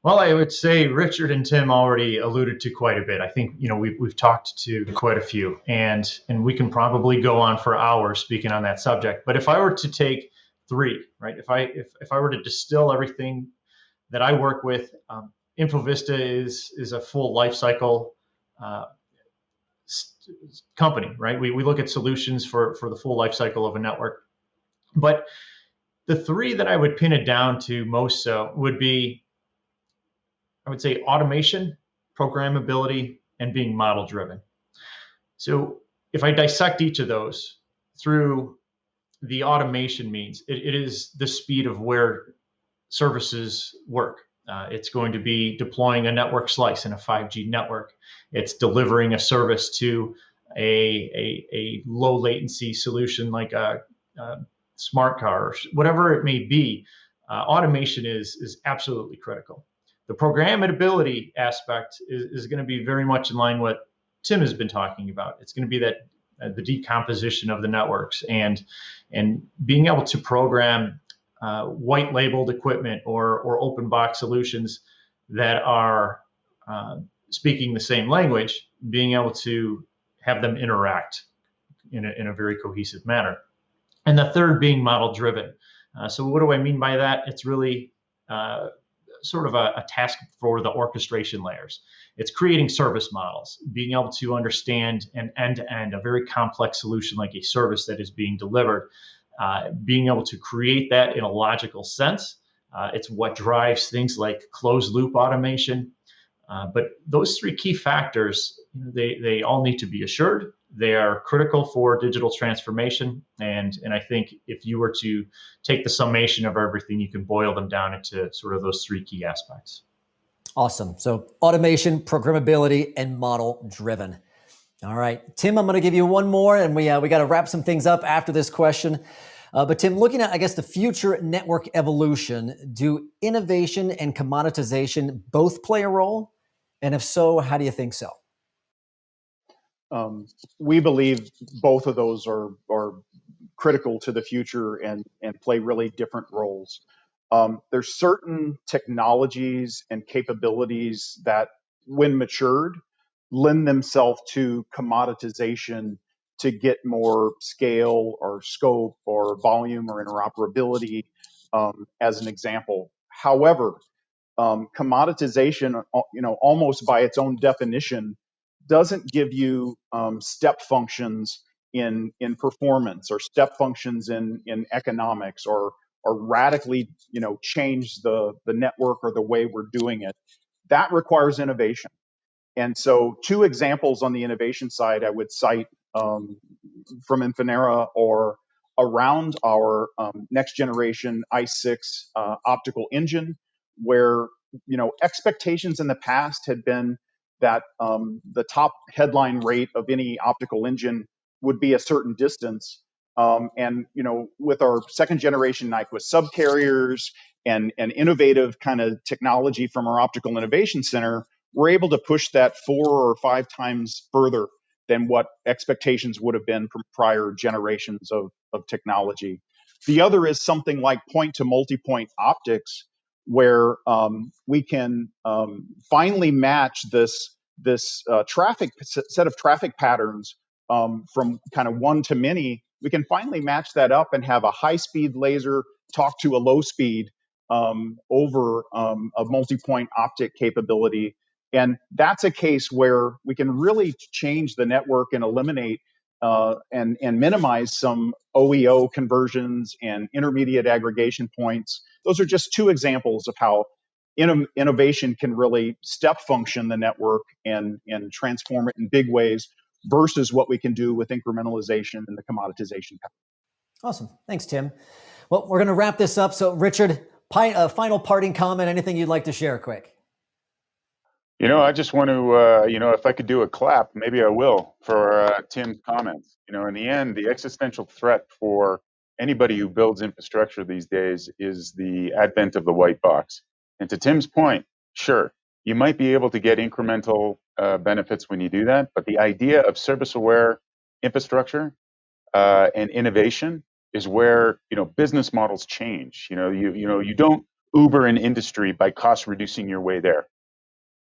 Well, I would say Richard and Tim already alluded to quite a bit. I think we've talked to quite a few, and we can probably go on for hours speaking on that subject. But if I were to take three, right? If I were to distill everything that I work with, InfoVista is a full life cycle company, right? We look at solutions for the full life cycle of a network. But the three that I would pin it down to most so would be, I would say, automation, programmability, and being model driven. So if I dissect each of those through the automation means, it is the speed of where services work. It's going to be deploying a network slice in a 5G network. It's delivering a service to a low latency solution like a smart car, or whatever it may be. Automation is absolutely critical. The programmability aspect is going to be very much in line with what Tim has been talking about. It's going to be that the decomposition of the networks and being able to program white labeled equipment or open box solutions that are speaking the same language, being able to have them interact in a very cohesive manner. And the third being model driven. So what do I mean by that? It's really sort of a task for the orchestration layers. It's creating service models, being able to understand an end-to-end, a very complex solution like a service that is being delivered, being able to create that in a logical sense. It's what drives things like closed loop automation. But those three key factors, they all need to be assured. They are critical for digital transformation. And I think if you were to take the summation of everything, you can boil them down into sort of those three key aspects. Awesome. So automation, programmability, and model driven. All right, Tim, I'm going to give you one more, and we got to wrap some things up after this question. But Tim, looking at, I guess, the future network evolution, do innovation and commoditization both play a role? And if so, how do you think so? We believe both of those are critical to the future and play really different roles. There's certain technologies and capabilities that, when matured, lend themselves to commoditization to get more scale or scope or volume or interoperability, as an example. However, commoditization, almost by its own definition, doesn't give you step functions in performance or step functions in economics or radically change the network or the way we're doing it. That requires innovation. And so, two examples on the innovation side I would cite from Infinera or around our next generation i6 optical engine, where expectations in the past had been that the top headline rate of any optical engine would be a certain distance. And with our second generation Nyquist subcarriers and innovative kind of technology from our optical innovation center, we're able to push that 4 or 5 times further than what expectations would have been from prior generations of technology. The other is something like point to multipoint optics, where we can finally match this traffic set of traffic patterns from kind of one to many. We can finally match that up and have a high-speed laser talk to a low-speed over a multi-point optic capability. And that's a case where we can really change the network and eliminate and minimize some OEO conversions and intermediate aggregation points. Those are just two examples of how innovation can really step function the network and transform it in big ways versus what we can do with incrementalization and the commoditization. Awesome. Thanks, Tim. Well, we're going to wrap this up. So, Richard, final parting comment, anything you'd like to share quick? I just want to, if I could do a clap, maybe I will, for Tim's comments. In the end, the existential threat for anybody who builds infrastructure these days is the advent of the white box. And to Tim's point, sure, you might be able to get incremental benefits when you do that, but the idea of service-aware infrastructure and innovation is where business models change. You don't Uber an industry by cost reducing your way there.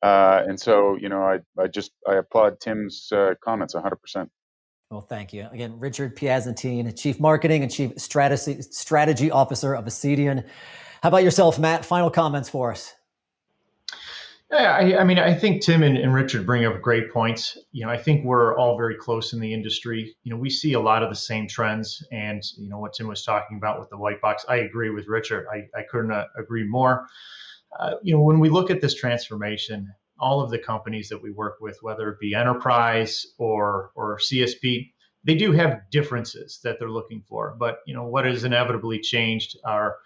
And so, I applaud Tim's comments 100%. Well, thank you. Again, Richard Piezentine, Chief Marketing and Chief Strategy Officer of Accedian. How about yourself, Matt? Final comments for us. Yeah, I think Tim and Richard bring up great points. I think we're all very close in the industry. We see a lot of the same trends, and what Tim was talking about with the white box, I agree with Richard. I couldn't agree more. When we look at this transformation, all of the companies that we work with, whether it be enterprise or CSP, they do have differences that they're looking for. But what has inevitably changed are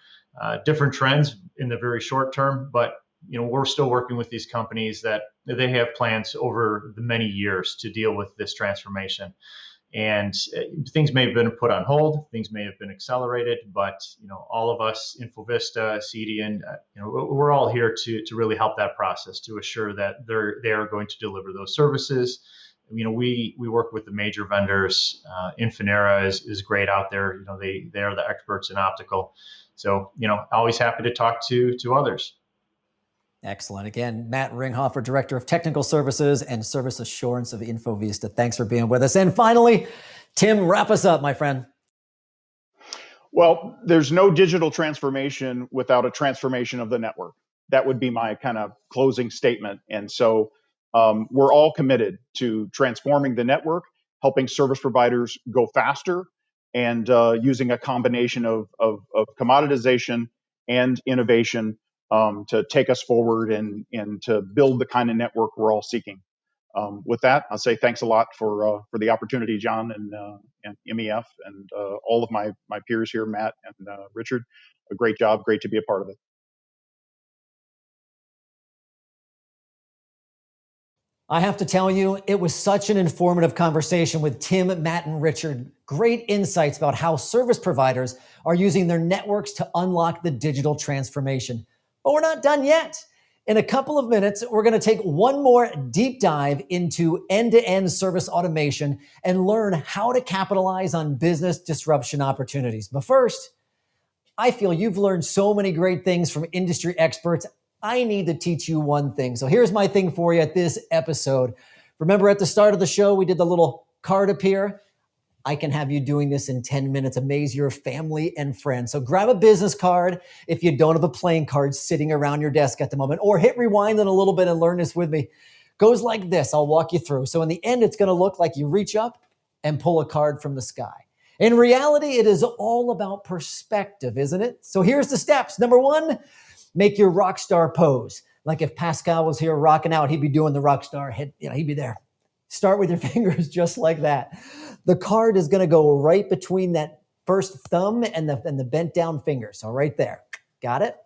different trends in the very short term. But we're still working with these companies that they have plans over the many years to deal with this transformation. And things may have been put on hold, things may have been accelerated, but all of us, Infovista, Accedian, we're all here to really help that process, to assure that they are going to deliver those services. We work with the major vendors. Infinera is great out there. They are the experts in optical. So always happy to talk to others. Excellent. Again, Matt Ringhofer, Director of Technical Services and Service Assurance of Infovista. Thanks for being with us. And finally, Tim, wrap us up, my friend. Well, there's no digital transformation without a transformation of the network. That would be my kind of closing statement. And so we're all committed to transforming the network, helping service providers go faster, and using a combination of commoditization and innovation to take us forward and to build the kind of network we're all seeking. With that, I'll say thanks a lot for the opportunity, John and MEF and all of my peers here, Matt and Richard. A great job, great to be a part of it. I have to tell you, it was such an informative conversation with Tim, Matt, and Richard. Great insights about how service providers are using their networks to unlock the digital transformation. But we're not done yet. In a couple of minutes, we're going to take one more deep dive into end-to-end service automation and learn how to capitalize on business disruption opportunities. But first, I feel you've learned so many great things from industry experts. I need to teach you one thing. So here's my thing for you at this episode. Remember at the start of the show, we did the little card appear? I can have you doing this in 10 minutes, amaze your family and friends. So grab a business card if you don't have a playing card sitting around your desk at the moment, or hit rewind in a little bit and learn this with me. Goes like this. I'll walk you through. So in the end, it's going to look like you reach up and pull a card from the sky. In reality, it is all about perspective, isn't it? So here's the steps. Number one, make your rock star pose. Like if Pascal was here rocking out, he'd be doing the rock star head, he'd be there. Start with your fingers just like that. The card is going to go right between that first thumb and the bent down finger. So right there. Got it?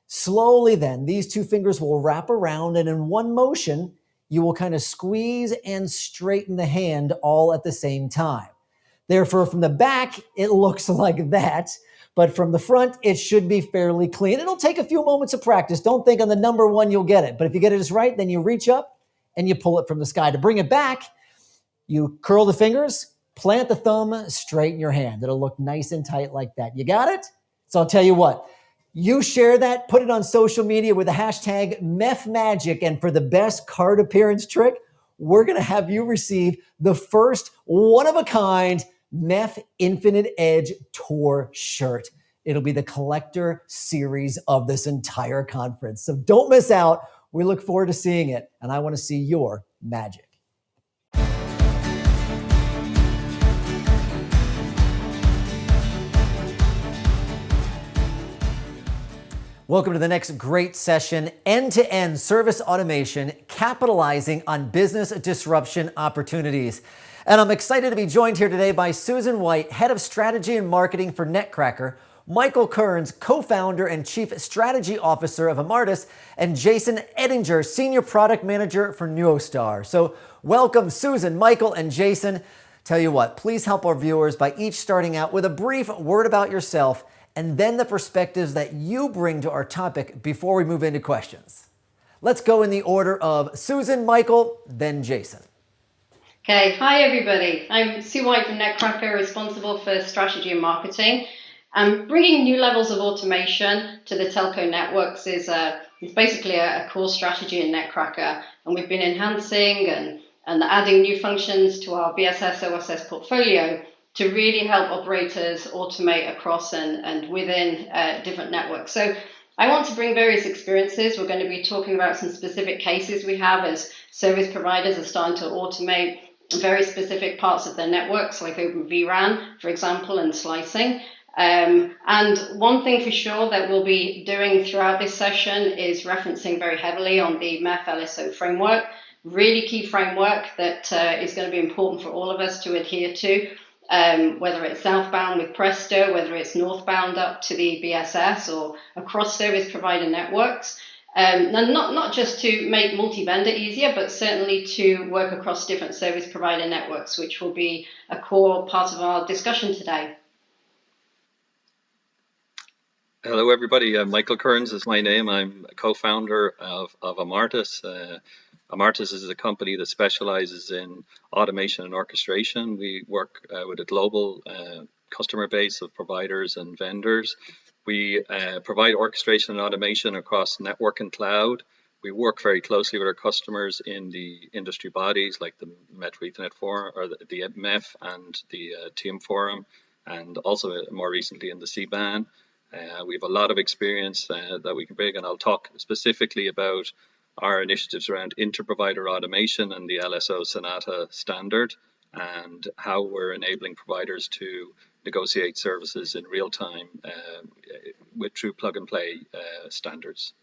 Slowly then, these two fingers will wrap around, and in one motion, you will kind of squeeze and straighten the hand all at the same time. Therefore, from the back, it looks like that. But from the front, it should be fairly clean. It'll take a few moments of practice. Don't think on the number one you'll get it. But if you get it just right, then you reach up and you pull it from the sky. To bring it back, you curl the fingers, plant the thumb, straighten your hand. It'll look nice and tight like that. You got it? So I'll tell you what, you share that, put it on social media with the hashtag MEF-Magic, and for the best card appearance trick, we're going to have you receive the first one-of-a-kind MEF Infinite Edge Tour shirt. It'll be the collector series of this entire conference. So don't miss out. We look forward to seeing it, and I want to see your magic. Welcome to the next great session, end-to-end service automation, capitalizing on business disruption opportunities. And I'm excited to be joined here today by Susan White, Head of Strategy and Marketing for Netcracker, Michael Kearns, co-founder and Chief Strategy Officer of Amartis, and Jason Edinger, Senior Product Manager for Neostar. So welcome, Susan, Michael, and Jason. Tell you what, please help our viewers by each starting out with a brief word about yourself and then the perspectives that you bring to our topic before we move into questions. Let's go in the order of Susan, Michael, then Jason. Okay, hi everybody. I'm Sue White from Netcracker, responsible for strategy and marketing. Bringing new levels of automation to the telco networks is basically a core strategy in Netcracker, and we've been enhancing and adding new functions to our BSS OSS portfolio to really help operators automate across and within different networks. So I want to bring various experiences. We're going to be talking about some specific cases we have as service providers are starting to automate very specific parts of their networks, like Open vRAN, for example, and slicing. And one thing for sure that we'll be doing throughout this session is referencing very heavily on the MEF-LSO framework, really key framework that is going to be important for all of us to adhere to. Whether it's southbound with Presto, whether it's northbound up to the BSS or across service provider networks. And not just to make multi-vendor easier, but certainly to work across different service provider networks, which will be a core part of our discussion today. Hello, everybody. Michael Kearns is my name. I'm a co-founder of Amartis. Amartis is a company that specializes in automation and orchestration. We work with a global customer base of providers and vendors. We provide orchestration and automation across network and cloud. We work very closely with our customers in the industry bodies like the Metro Ethernet Forum, or the MEF and the TEAM Forum, and also more recently in the C-band. We have a lot of experience that we can bring, and I'll talk specifically about our initiatives around inter-provider automation and the LSO Sonata standard, and how we're enabling providers to negotiate services in real time with true plug-and-play standards.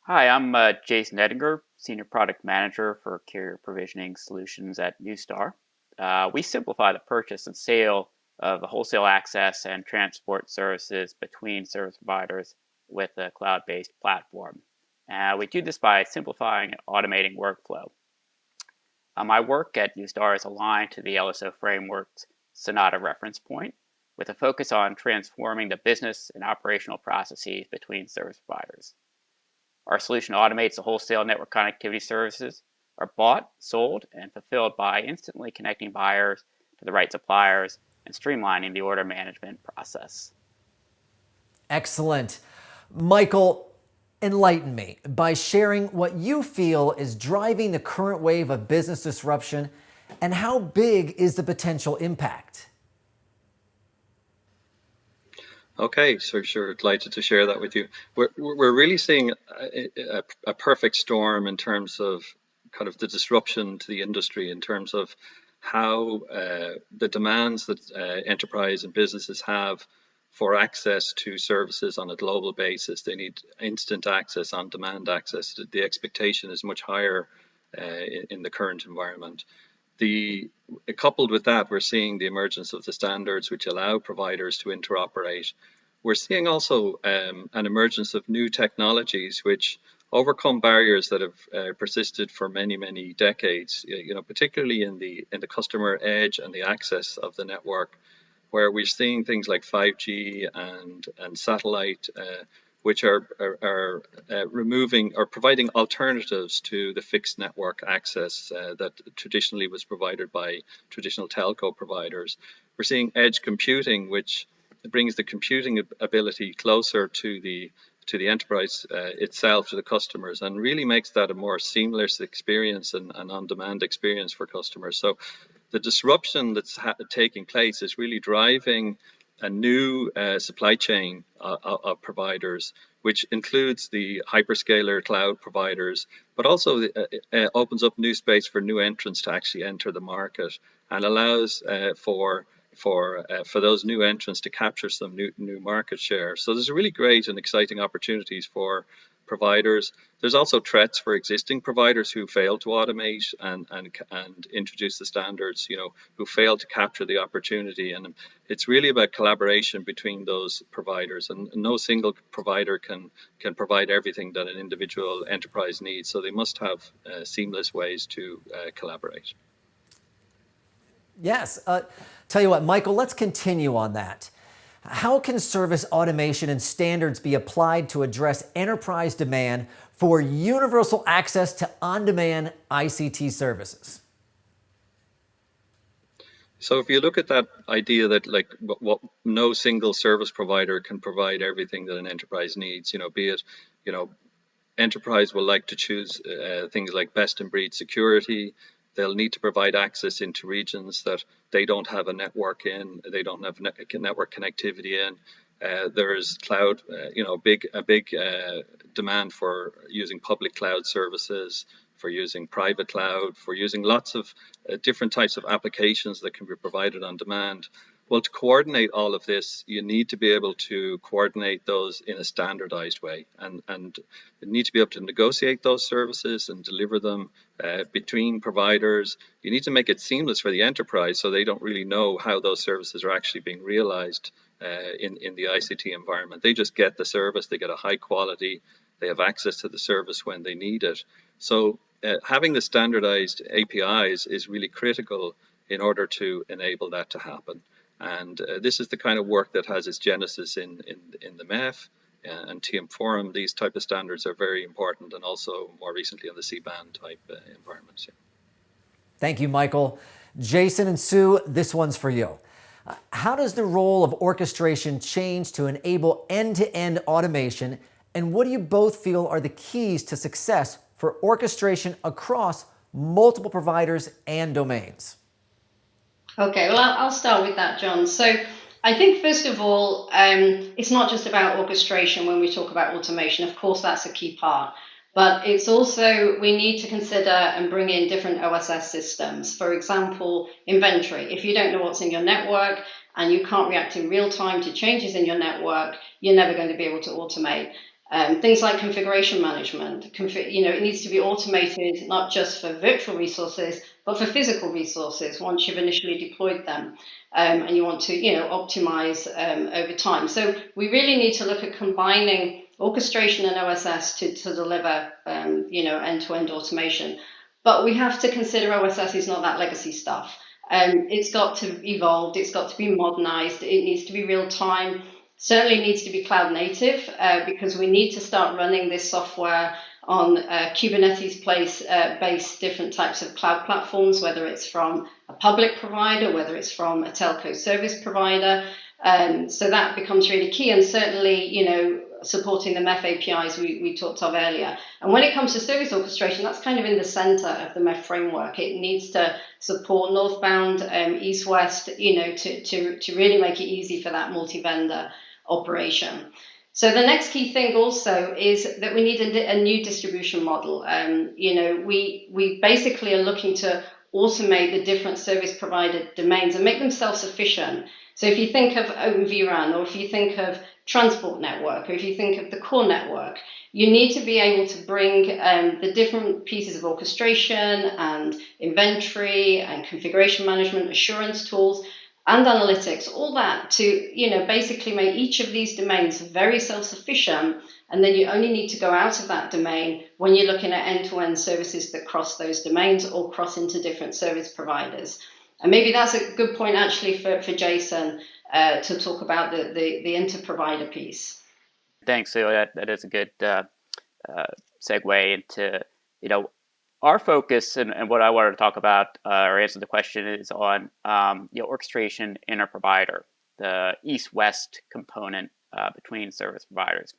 Hi, I'm Jason Edinger, Senior Product Manager for Carrier Provisioning Solutions at Neostar. We simplify the purchase and sale of the wholesale access and transport services between service providers with a cloud-based platform. We do this by simplifying and automating workflow. My work at Neostar is aligned to the LSO framework's Sonata reference point, with a focus on transforming the business and operational processes between service providers. Our solution automates the wholesale network connectivity services are bought, sold, and fulfilled by instantly connecting buyers to the right suppliers and streamlining the order management process. Excellent. Michael, enlighten me by sharing what you feel is driving the current wave of business disruption and how big is the potential impact? Okay, so sure, delighted to share that with you. We're really seeing a perfect storm in terms of kind of the disruption to the industry, in terms of how the demands that enterprise and businesses have for access to services on a global basis. They need instant access, on-demand access. The expectation is much higher in the current environment. Coupled with that, we're seeing the emergence of the standards which allow providers to interoperate. We're seeing also an emergence of new technologies which overcome barriers that have persisted for many, many decades. Particularly in the customer edge and the access of the network, where we're seeing things like 5G and satellite, which are removing or providing alternatives to the fixed network access that traditionally was provided by traditional telco providers. We're seeing edge computing, which brings the computing ability closer to the enterprise itself, to the customers, and really makes that a more seamless experience and on-demand experience for customers. So the disruption that's taking place is really driving a new supply chain of providers, which includes the hyperscaler cloud providers, but also opens up new space for new entrants to actually enter the market, and allows for those new entrants to capture some new market share. So there's really great and exciting opportunities for providers. There's also threats for existing providers who fail to automate and introduce the standards, who fail to capture the opportunity. And it's really about collaboration between those providers, and no single provider can provide everything that an individual enterprise needs. So they must have seamless ways to collaborate. Yes. Tell you what, Michael, let's continue on that. How can service automation and standards be applied to address enterprise demand for universal access to on-demand ICT services? So if you look at that idea that what no single service provider can provide everything that an enterprise needs, be it, enterprise will like to choose things like best in breed security. They'll need to provide access into regions that they don't have a network in, they don't have network connectivity in. There's cloud, a big demand for using public cloud services, for using private cloud, for using lots of different types of applications that can be provided on demand. Well, to coordinate all of this, you need to be able to coordinate those in a standardized way, and you need to be able to negotiate those services and deliver them between providers. You need to make it seamless for the enterprise, so they don't really know how those services are actually being realized in the ICT environment. They just get the service, they get a high quality, they have access to the service when they need it. So having the standardized APIs is really critical in order to enable that to happen. And this is the kind of work that has its genesis in the MEF and TM Forum. These type of standards are very important, and also more recently on the C-band type environments. Yeah. Thank you, Michael. Jason and Sue, this one's for you. How does the role of orchestration change to enable end-to-end automation? And what do you both feel are the keys to success for orchestration across multiple providers and domains? Okay, well, I'll start with that, John. So I think, first of all, it's not just about orchestration when we talk about automation. Of course, that's a key part. But it's also, we need to consider and bring in different OSS systems. For example, inventory. If you don't know what's in your network and you can't react in real time to changes in your network, you're never going to be able to automate. Things like configuration management, it needs to be automated not just for virtual resources, but for physical resources once you've initially deployed them, and you want to, optimize over time. So we really need to look at combining orchestration and OSS to deliver, end-to-end automation. But we have to consider OSS is not that legacy stuff. It's got to evolve. It's got to be modernized. It needs to be real time. certainly needs to be cloud native because we need to start running this software on Kubernetes based different types of cloud platforms, whether it's from a public provider, whether it's from a telco service provider. So that becomes really key, and certainly, supporting the MEF APIs we talked of earlier. And when it comes to service orchestration, that's kind of in the center of the MEF framework. It needs to support northbound, east-west, to really make it easy for that multi-vendor operation. So the next key thing also is that we need a new distribution model. We basically are looking to automate the different service provider domains and make them self-sufficient. So if you think of Open vRAN, or if you think of transport network, or if you think of the core network, you need to be able to bring the different pieces of orchestration and inventory and configuration management, assurance tools, and analytics, all that to basically make each of these domains very self-sufficient, and then you only need to go out of that domain when you're looking at end-to-end services that cross those domains or cross into different service providers. And maybe that's a good point actually for Jason to talk about the inter-provider piece. Thanks, Celia. That is a good segue into our focus, and what I wanted to talk about or answer the question is on orchestration inter-provider, the east-west component between service providers.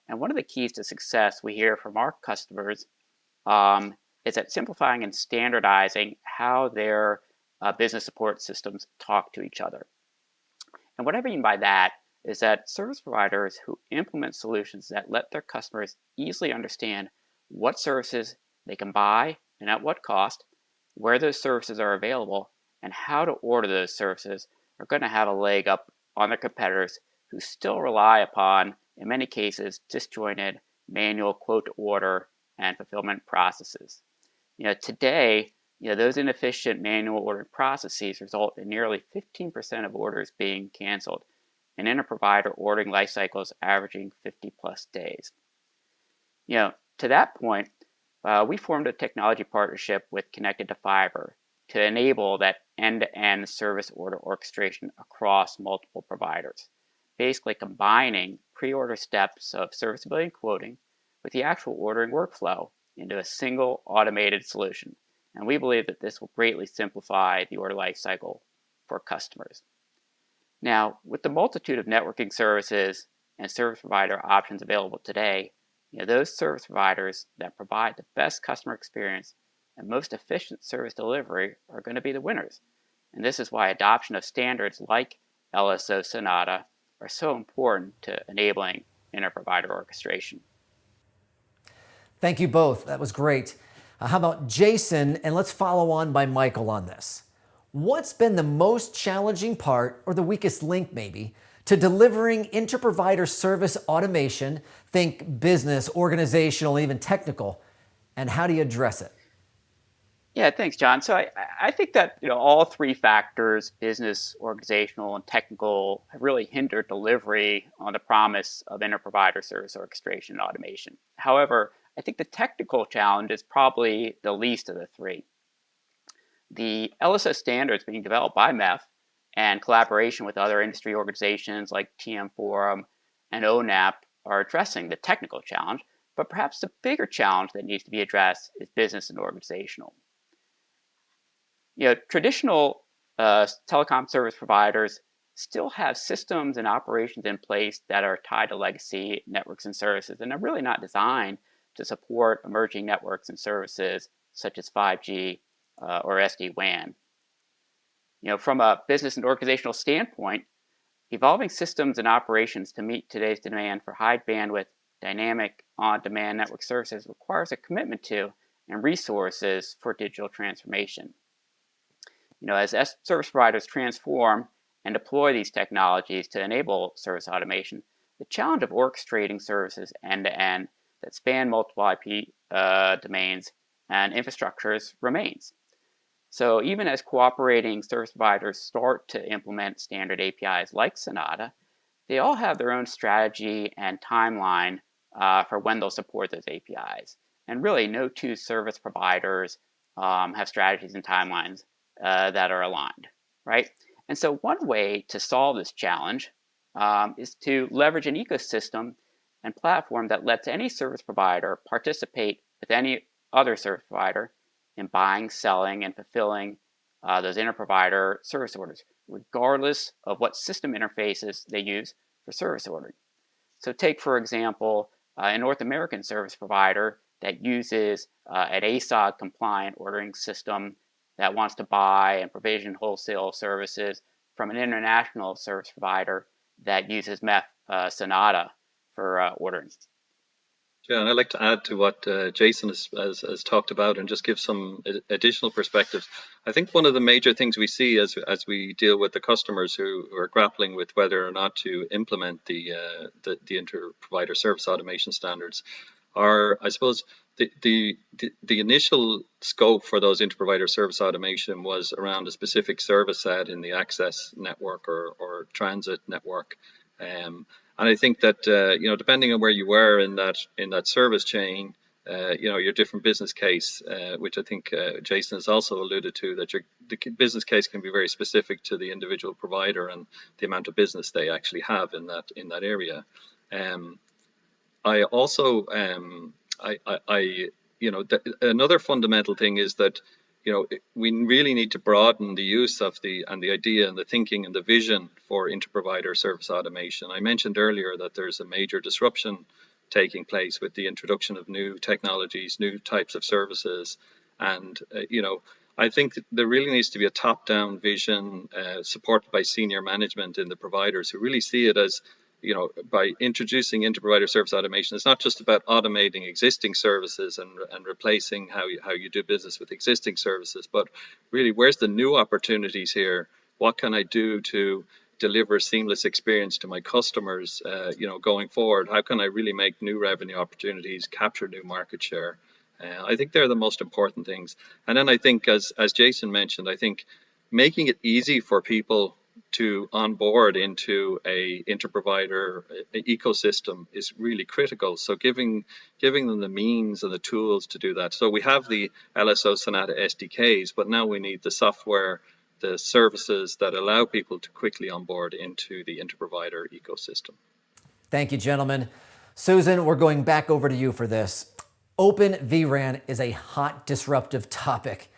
And one of the keys to success we hear from our customers is that simplifying and standardizing how their business support systems talk to each other. And what I mean by that is that service providers who implement solutions that let their customers easily understand what services they can buy and at what cost, where those services are available, and how to order those services are going to have a leg up on their competitors who still rely upon, in many cases, disjointed manual quote to order and fulfillment processes. Today, those inefficient manual ordering processes result in nearly 15% of orders being canceled, and inter-provider ordering life cycles averaging 50 plus days. To that point, we formed a technology partnership with Connected to Fiber to enable that end-to-end service order orchestration across multiple providers, basically combining pre-order steps of serviceability and quoting with the actual ordering workflow into a single automated solution. And we believe that this will greatly simplify the order life cycle for customers. Now, with the multitude of networking services and service provider options available today, those service providers that provide the best customer experience and most efficient service delivery are going to be the winners. And this is why adoption of standards like LSO Sonata are so important to enabling inter-provider orchestration. Thank you both. That was great. How about Jason? And let's follow on by Michael on this. What's been the most challenging part, or the weakest link maybe, to delivering inter-provider service automation? Think business, organizational, even technical. And how do you address it? Yeah, thanks, John. So I think that all three factors, business, organizational, and technical, have really hindered delivery on the promise of inter-provider service orchestration and automation. However, I think the technical challenge is probably the least of the three. The LSO standards being developed by MEF and collaboration with other industry organizations like TM Forum and ONAP are addressing the technical challenge, but perhaps the bigger challenge that needs to be addressed is business and organizational. Traditional telecom service providers still have systems and operations in place that are tied to legacy networks and services, and are really not designed to support emerging networks and services such as 5G or SD-WAN. From a business and organizational standpoint, evolving systems and operations to meet today's demand for high bandwidth, dynamic, on-demand network services requires a commitment to and resources for digital transformation. As service providers transform and deploy these technologies to enable service automation, the challenge of orchestrating services end-to-end that span multiple IP domains and infrastructures remains. So even as cooperating service providers start to implement standard APIs like Sonata, they all have their own strategy and timeline for when they'll support those APIs. And really, no two service providers have strategies and timelines that are aligned, right? And so one way to solve this challenge is to leverage an ecosystem and platform that lets any service provider participate with any other service provider in buying, selling, and fulfilling those inter-provider service orders, regardless of what system interfaces they use for service ordering. So take, for example, a North American service provider that uses an ASOG compliant ordering system that wants to buy and provision wholesale services from an international service provider that uses MEF-CECP for ordering. Yeah, and I'd like to add to what Jason has talked about and just give some additional perspectives. I think one of the major things we see as we deal with the customers who are grappling with whether or not to implement the inter-provider service automation standards are, I suppose, the initial scope for those inter-provider service automation was around a specific service set in the access network or transit network. And I think that depending on where you were in that service chain, your different business case, which I think Jason has also alluded to, that the business case can be very specific to the individual provider and the amount of business they actually have in that area. I also another fundamental thing is that we really need to broaden the use of the idea and the thinking and the vision for inter-provider service automation. I mentioned earlier that there's a major disruption taking place with the introduction of new technologies, new types of services, and I think there really needs to be a top-down vision supported by senior management in the providers who really see it as, by introducing inter-provider service automation, it's not just about automating existing services and replacing how you do business with existing services, but really, where's the new opportunities here? What can I do to deliver a seamless experience to my customers, going forward? How can I really make new revenue opportunities, capture new market share? I think they're the most important things. And then I think, as Jason mentioned, I think making it easy for people to onboard into a inter-provider ecosystem is really critical. So giving them the means and the tools to do that. So we have the LSO Sonata SDKs, but now we need the software, the services that allow people to quickly onboard into the inter-provider ecosystem. Thank you, gentlemen. Susan, we're going back over to you for this. Open vRAN is a hot, disruptive topic,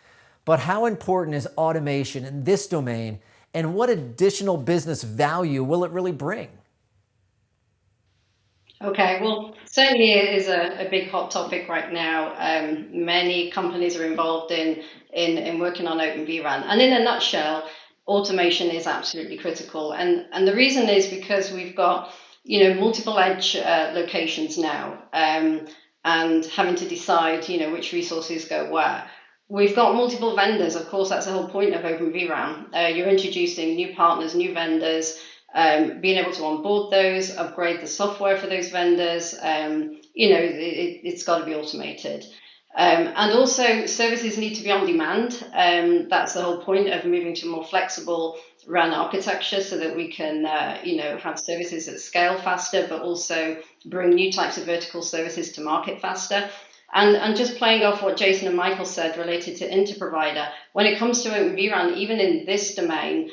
but how important is automation in this domain, and what additional business value will it really bring? Okay, well, certainly it is a big hot topic right now. Many companies are involved in working on Open vRAN. And in a nutshell, automation is absolutely critical. And the reason is because we've got, multiple edge locations now, and having to decide, which resources go where. We've got multiple vendors. Of course, that's the whole point of Open vRAN. You're introducing new partners, new vendors, being able to onboard those, upgrade the software for those vendors. It's got to be automated. And also, services need to be on demand. That's the whole point of moving to a more flexible RAN architecture so that we can, have services that scale faster, but also bring new types of vertical services to market faster. And just playing off what Jason and Michael said related to inter-provider, when it comes to Open vRAN, even in this domain,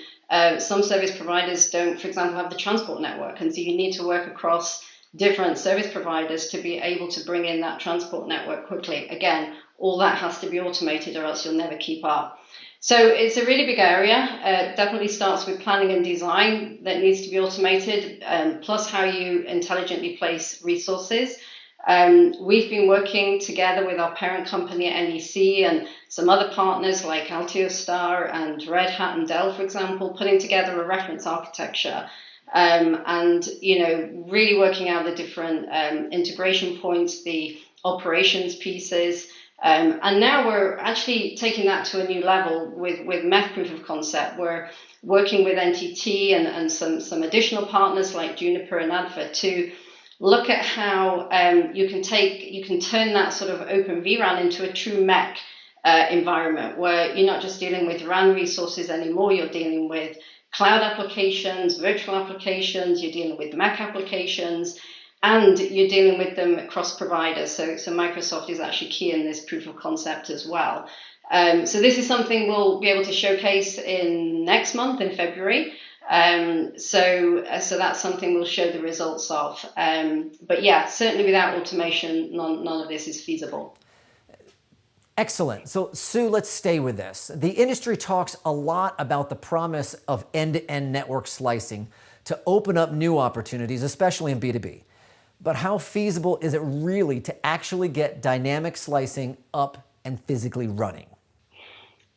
some service providers don't, for example, have the transport network. And so you need to work across different service providers to be able to bring in that transport network quickly. Again, all that has to be automated or else you'll never keep up. So it's a really big area. Definitely starts with planning and design that needs to be automated, plus how you intelligently place resources. We've been working together with our parent company at NEC and some other partners like Altiostar and Red Hat and Dell, for example, putting together a reference architecture and really working out the different integration points, the operations pieces. And now we're actually taking that to a new level with MEF proof of concept. We're working with NTT and some additional partners like Juniper and Adva to look at how you can turn that sort of Open vRAN into a true MEC environment where you're not just dealing with RAN resources anymore, you're dealing with cloud applications, virtual applications, you're dealing with MEC applications, and you're dealing with them across providers. So Microsoft is actually key in this proof of concept as well. So this is something we'll be able to showcase in next month in February. So that's something we'll show the results of. But yeah, certainly without automation, none of this is feasible. Excellent. So Sue, let's stay with this. The industry talks a lot about the promise of end-to-end network slicing to open up new opportunities, especially in B2B. But how feasible is it really to actually get dynamic slicing up and physically running?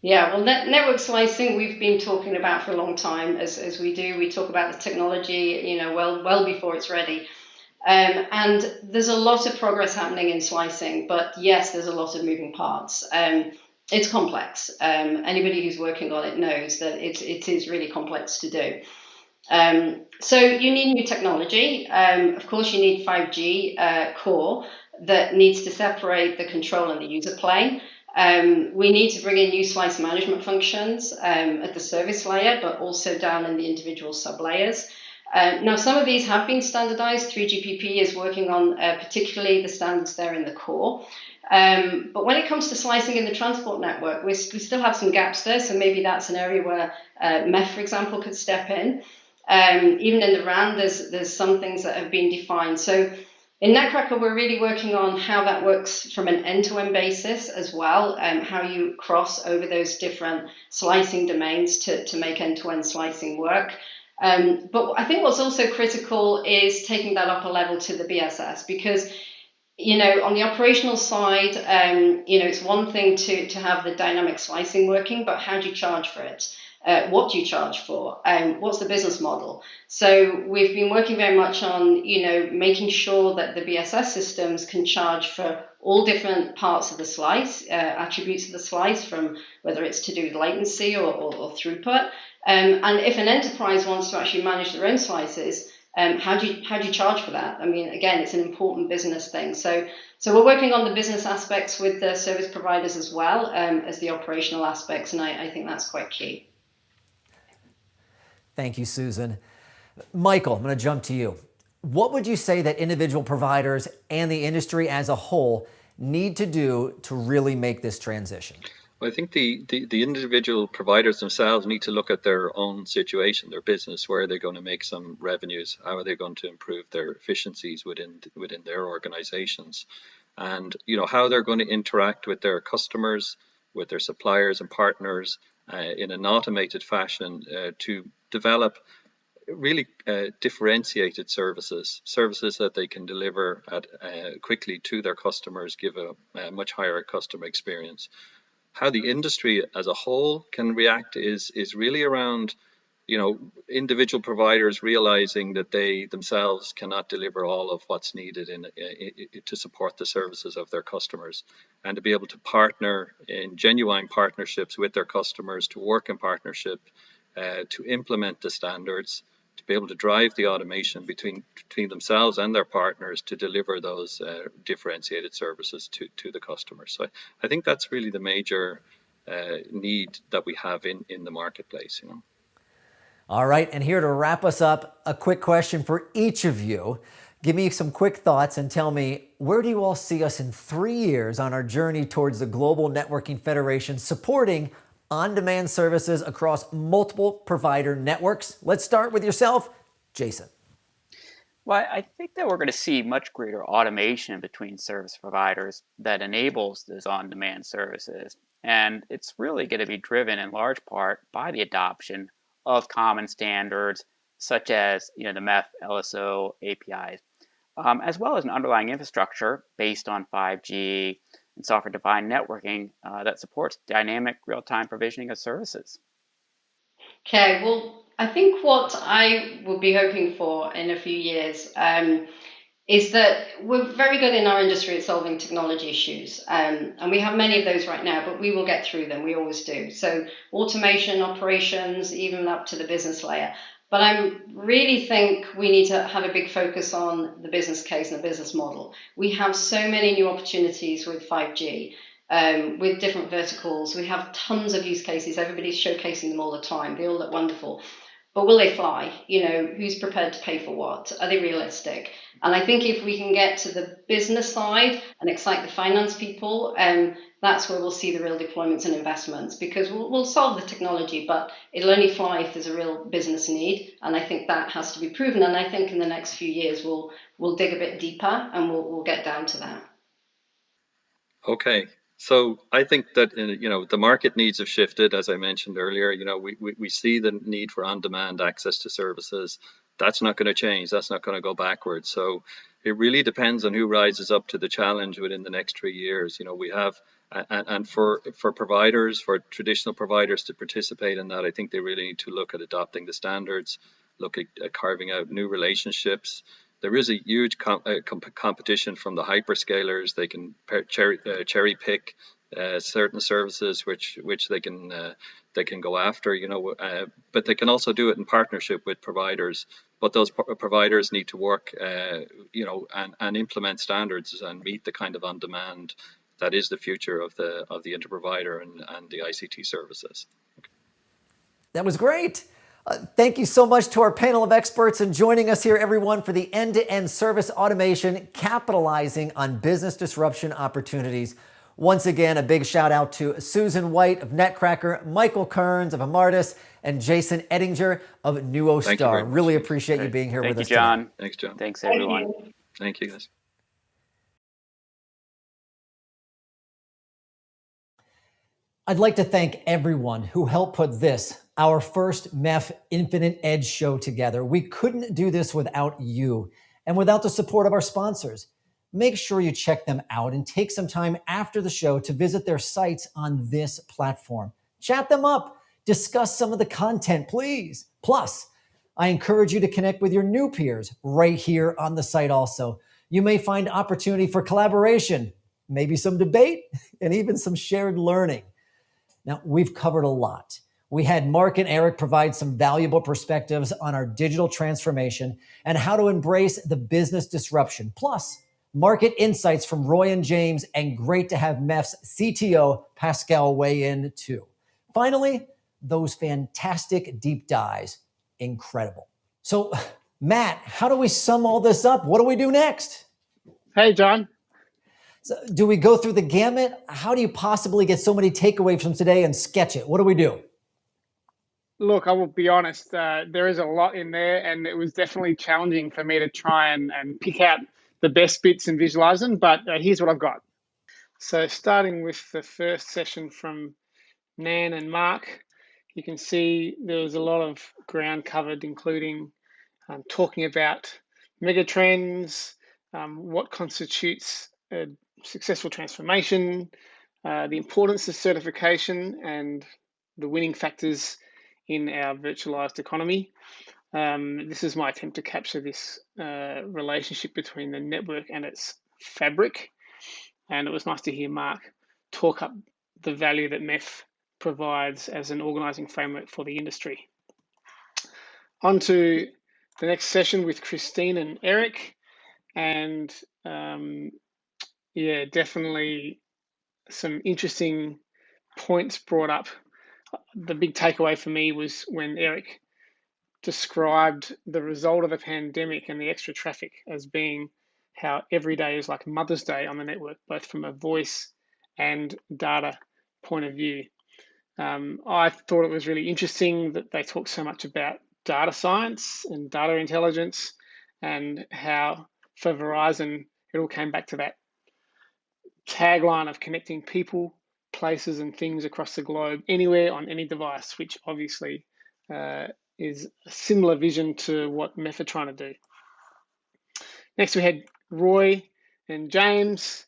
Yeah, well, network slicing we've been talking about for a long time. As we talk about the technology, well before it's ready. And there's a lot of progress happening in slicing, but yes, there's a lot of moving parts. It's complex. Anybody who's working on it knows that it is really complex to do. So you need new technology. Of course, you need 5G core that needs to separate the control and the user plane. We need to bring in new slice management functions at the service layer, but also down in the individual sub-layers. Now, some of these have been standardized. 3GPP is working on particularly the standards there in the core. But when it comes to slicing in the transport network, we still have some gaps there. So maybe that's an area where MEF, for example, could step in. Even in the RAN, there's some things that have been defined. So in Netcracker, we're really working on how that works from an end-to-end basis as well, how you cross over those different slicing domains to make end-to-end slicing work. But I think what's also critical is taking that up a level to the BSS, because on the operational side, it's one thing to have the dynamic slicing working, but how do you charge for it? What do you charge for? What's the business model? So we've been working very much on, making sure that the BSS systems can charge for all different parts of the slice, attributes of the slice, from whether it's to do with latency or throughput. And if an enterprise wants to actually manage their own slices, how do you charge for that? I mean, again, it's an important business thing. So we're working on the business aspects with the service providers as well as the operational aspects, and I think that's quite key. Thank you, Susan. Michael, I'm going to jump to you. What would you say that individual providers and the industry as a whole need to do to really make this transition? Well, I think the individual providers themselves need to look at their own situation, their business. Where are they going to make some revenues? How are they going to improve their efficiencies within their organizations? And how they're going to interact with their customers, with their suppliers and partners in an automated fashion to develop really differentiated services that they can deliver quickly to their customers, give a much higher customer experience. How the industry as a whole can react is really around individual providers realizing that they themselves cannot deliver all of what's needed to support the services of their customers, and to be able to partner in genuine partnerships with their customers, to work in partnership, to implement the standards, to be able to drive the automation between themselves and their partners to deliver those differentiated services to the customers. So I think that's really the major need that we have in the marketplace. All right, and here to wrap us up, a quick question for each of you. Give me some quick thoughts and tell me, where do you all see us in 3 years on our journey towards the Global Networking Federation supporting on-demand services across multiple provider networks? Let's start with yourself, Jason. Well, I think that we're going to see much greater automation between service providers that enables those on-demand services. And it's really going to be driven in large part by the adoption of common standards such as the MEF, LSO, APIs, as well as an underlying infrastructure based on 5G and software-defined networking that supports dynamic real-time provisioning of services. Okay, well, I think what I would be hoping for in a few years is that we're very good in our industry at solving technology issues. And we have many of those right now, but we will get through them. We always do. So automation, operations, even up to the business layer. But I really think we need to have a big focus on the business case and the business model. We have so many new opportunities with 5G. With different verticals. We have tons of use cases. Everybody's showcasing them all the time. They all look wonderful. but will they fly? Who's prepared to pay for what? Are they realistic? And I think if we can get to the business side and excite the finance people, that's where we'll see the real deployments and investments, because we'll solve the technology, but it'll only fly if there's a real business need. And I think that has to be proven. And I think in the next few years, we'll dig a bit deeper and we'll get down to that. Okay, so I think that the market needs have shifted, as I mentioned earlier. We see the need for on-demand access to services. That's not going to change. That's not going to go backwards. So it really depends on who rises up to the challenge within the next 3 years. We have, and for providers, for traditional providers to participate in that, I think they really need to look at adopting the standards, look at carving out new relationships. There is a huge competition from the hyperscalers. They can cherry pick certain services which they can go after, but they can also do it in partnership with providers. But those providers need to work, and implement standards and meet the kind of on-demand that is the future of the interprovider and the ICT services. That was great. Thank you so much to our panel of experts and joining us here, everyone, for the end-to-end service automation, capitalizing on business disruption opportunities. Once again, a big shout out to Susan White of Netcracker, Michael Kearns of Amartis, and Jason Ettinger of Nuostar. Really appreciate you being here with us today. Thank you, John. Thanks, John. Thanks, everyone. Thank you, guys. I'd like to thank everyone who helped put this, our first MEF Infinite Edge show together. We couldn't do this without you and without the support of our sponsors. Make sure you check them out and take some time after the show to visit their sites on this platform. Chat them up, discuss some of the content, please. Plus, I encourage you to connect with your new peers right here on the site also. You may find opportunity for collaboration, maybe some debate, and even some shared learning. Now, we've covered a lot. We had Mark and Eric provide some valuable perspectives on our digital transformation and how to embrace the business disruption. Plus, market insights from Roy and James, and great to have MEF's CTO, Pascal, weigh in too. Finally, those fantastic deep dives. Incredible. So, Matt, how do we sum all this up? What do we do next? Hey, John. So do we go through the gamut? How do you possibly get so many takeaways from today and sketch it? What do we do? Look, I will be honest, there is a lot in there, and it was definitely challenging for me to try and pick out the best bits and visualize them, but here's what I've got. So starting with the first session from Nan and Mark, you can see there was a lot of ground covered, including talking about megatrends, what constitutes a successful transformation, the importance of certification, and the winning factors in our virtualized economy. This is my attempt to capture this relationship between the network and its fabric. And it was nice to hear Mark talk up the value that MEF provides as an organizing framework for the industry. On to the next session with Christine and Eric. And yeah, definitely some interesting points brought up. The big takeaway for me was when Eric described the result of the pandemic and the extra traffic as being how every day is like Mother's Day on the network, both from a voice and data point of view. I thought it was really interesting that they talk so much about data science and data intelligence, and how for Verizon, it all came back to that tagline of connecting people, places, and things across the globe, anywhere on any device, which obviously is a similar vision to what MEF are trying to do. Next, we had Roy and James,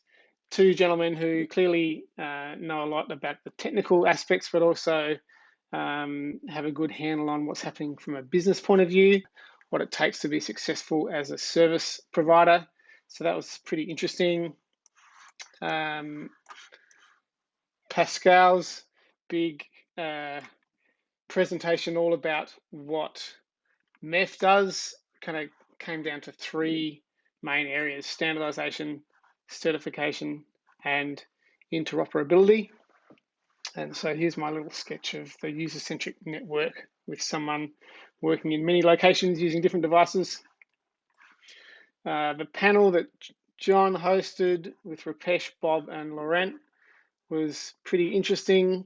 two gentlemen who clearly know a lot about the technical aspects, but also have a good handle on what's happening from a business point of view, what it takes to be successful as a service provider. So that was pretty interesting. Pascal's big presentation all about what MEF does kind of came down to three main areas: standardization, certification, and interoperability. And so here's my little sketch of the user-centric network with someone working in many locations using different devices. The panel that John hosted with Rupesh, Bob, and Laurent was pretty interesting.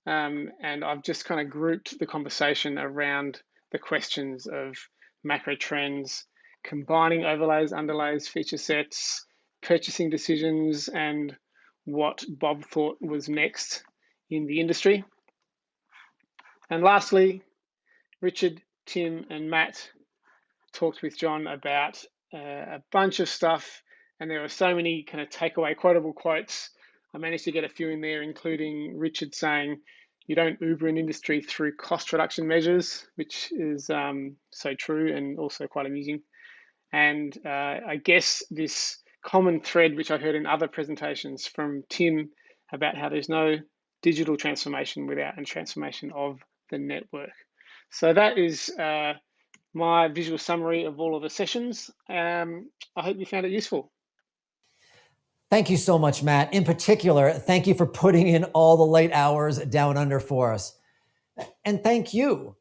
And I've just kind of grouped the conversation around the questions of macro trends, combining overlays, underlays, feature sets, purchasing decisions, and what Bob thought was next in the industry. And lastly, Richard, Tim, and Matt talked with John about a bunch of stuff, and there are so many kind of takeaway quotable quotes. I managed to get a few in there, including Richard saying, "You don't Uber an industry through cost reduction measures," which is so true and also quite amusing. And I guess this common thread, which I heard in other presentations from Tim, about how there's no digital transformation without a transformation of the network. So that is my visual summary of all of the sessions. I hope you found it useful. Thank you so much, Matt. In particular, thank you for putting in all the late hours down under for us. And thank you.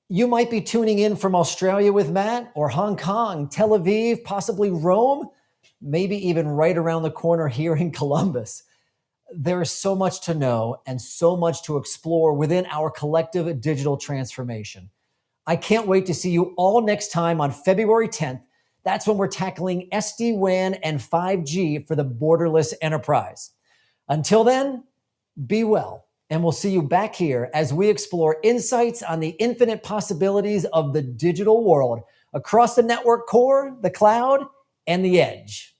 You might be tuning in from Australia with Matt, or Hong Kong, Tel Aviv, possibly Rome, maybe even right around the corner here in Columbus. There is so much to know and so much to explore within our collective digital transformation. I can't wait to see you all next time on February 10th. That's when we're tackling SD-WAN and 5G for the borderless enterprise. Until then, be well, and we'll see you back here as we explore insights on the infinite possibilities of the digital world across the network core, the cloud, and the edge.